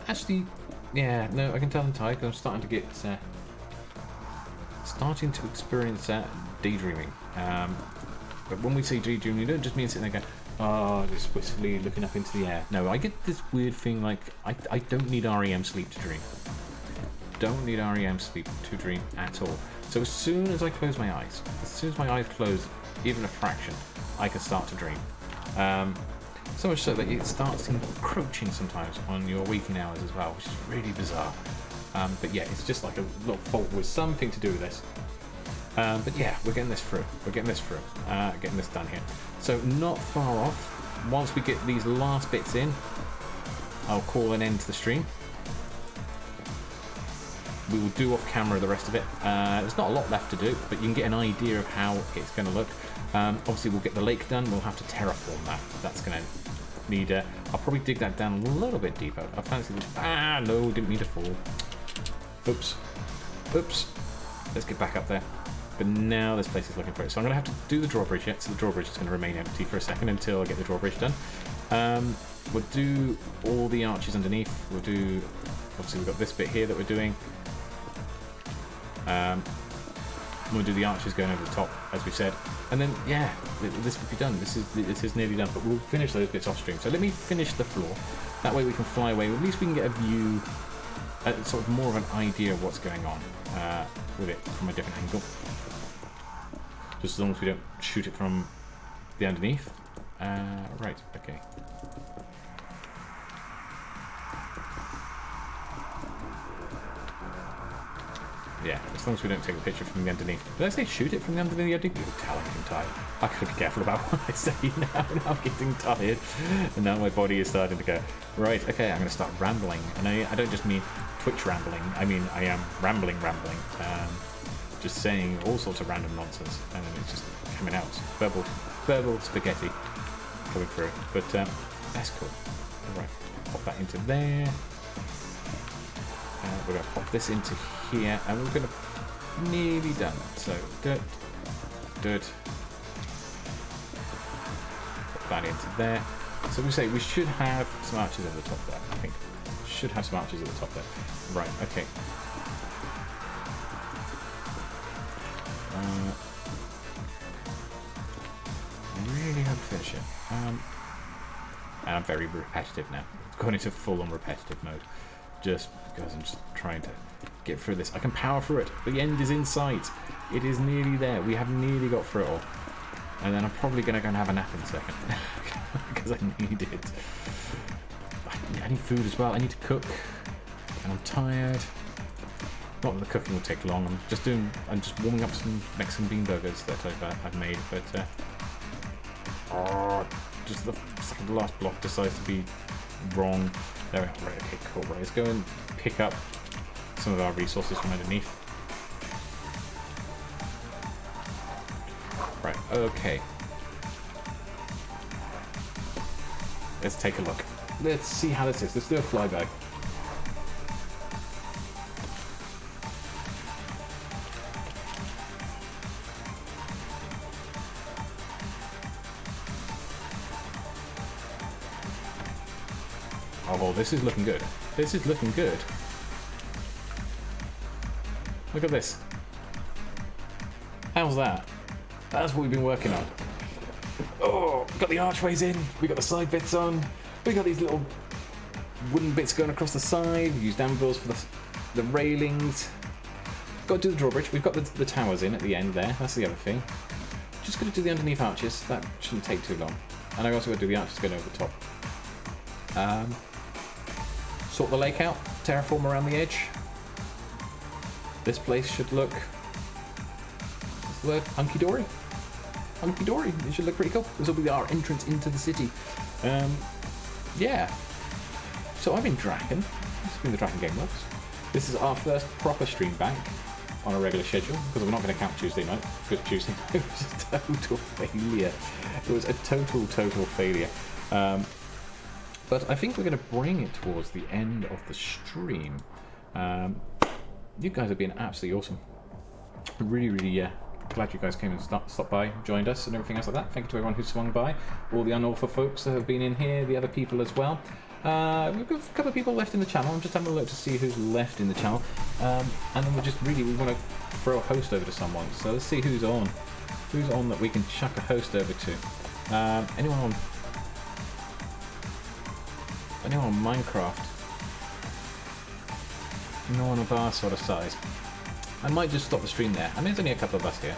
Actually, yeah, no, I can tell I'm tired because I'm starting to get, starting to experience daydreaming. But when we say daydreaming, you don't just mean sitting there going, oh, just wistfully looking up into the air. No, I get this weird thing like, I don't need REM sleep to dream. Don't need REM sleep to dream at all. So as soon as I close my eyes, as soon as my eyes close, even a fraction, I can start to dream. So much so that it starts encroaching sometimes on your waking hours as well, which is really bizarre. But yeah, it's just like a little fault with something to do with this. But yeah, we're getting this through. Getting this done here. So not far off. Once we get these last bits in, I'll call an end to the stream. We will do off camera the rest of it. There's not a lot left to do, but you can get an idea of how it's going to look. Obviously, we'll get the lake done. We'll have to terraform that. That's going to need... I'll probably dig that down a little bit deeper. I fancy this. Ah, no, didn't mean to fall. Oops. Let's get back up there. But now this place is looking for it. So I'm going to have to do the drawbridge yet. So the drawbridge is going to remain empty for a second until I get the drawbridge done. We'll do all the arches underneath. We'll do... Obviously, we've got this bit here that we're doing. We'll do the arches going over the top, as we said. And then, yeah, this will be done. This is nearly done. But we'll finish those bits off stream. So let me finish the floor. That way we can fly away. At least we can get a view, sort of more of an idea of what's going on with it from a different angle. Just as long as we don't shoot it from the underneath. Right, okay. Yeah, as long as we don't take a picture from the underneath. Did I say shoot it from the underneath? I did tell I'm getting tired. I gotta be careful about what I say now. I'm getting tired. And now my body is starting to go, right, okay, I'm gonna start rambling. And I don't just mean Twitch rambling. I mean, I am rambling. Just saying all sorts of random nonsense. And then it's just coming out. Verbal spaghetti coming through. But that's cool. Alright, pop that into there. We're going to pop this into here, and we're going to nearly done. So, dirt. Put that into there. So we say we should have some arches at the top there, I think. Should have some arches at the top there. Right, okay. Really hope to finish it. And I'm very repetitive now. It's gone into full-on repetitive mode. Just because I'm just trying to get through this. I can power through it. The end is in sight. It is nearly there. We have nearly got through it all. And then I'm probably going to go and have a nap in a second. Because I need it. I need food as well. I need to cook. And I'm tired. Not that the cooking will take long. I'm just warming up some Mexican bean burgers that I've made. But just the second to last block decides to be wrong. There we are. Right, okay, cool. Right, let's go and pick up some of our resources from underneath. Right, okay. Let's take a look. Let's see how this is. Let's do a flyby. Oh, this is looking good. This is looking good. Look at this. How's that? That's what we've been working on. Oh, got the archways in. We got the side bits on. We got these little wooden bits going across the side. We used anvils for the railings. Got to do the drawbridge. We've got the towers in at the end there. That's the other thing. Just got to do the underneath arches. That shouldn't take too long. And I also got to do the arches going over the top. Sort the lake out, terraform around the edge. This place should look, what's the word, hunky-dory? Hunky-dory, it should look pretty cool. This will be our entrance into the city. Yeah. So I've been Draken, this has been the Draken GameWorks. This is our first proper stream back on a regular schedule, because we're not going to count Tuesday night, because Tuesday night was a total failure. It was a total failure. But I think we're going to bring it towards the end of the stream. You guys have been absolutely awesome. Really glad you guys came and stopped by, joined us, and everything else like that. Thank you to everyone who swung by, all the Unorthoblocks folks that have been in here, the other people as well. We've got a couple of people left in the channel. I'm just having a look to see who's left in the channel. And then we want to throw a host over to someone. So let's see who's on. Who's on that we can chuck a host over to. Anyone on Minecraft? No one of our sort of size. I might just stop the stream there. I mean, there's only a couple of us here.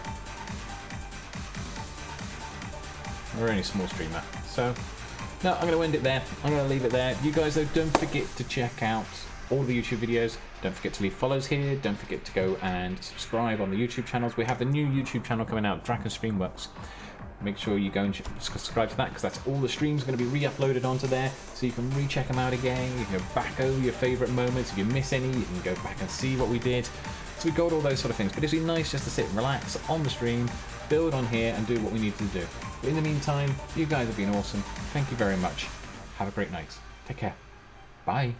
We're only a small streamer. So, no, I'm going to end it there. I'm going to leave it there. You guys, though, don't forget to check out all the YouTube videos. Don't forget to leave follows here. Don't forget to go and subscribe on the YouTube channels. We have the new YouTube channel coming out, DrakenSpire. Make sure you go and subscribe to that, because that's all the streams going to be re-uploaded onto there, so you can recheck them out again. You can go back over your favourite moments. If you miss any, you can go back and see what we did. So we got all those sort of things, but it's been nice just to sit and relax on the stream, build on here and do what we need to do. But in the meantime, you guys have been awesome. Thank you very much. Have a great night. Take care. Bye.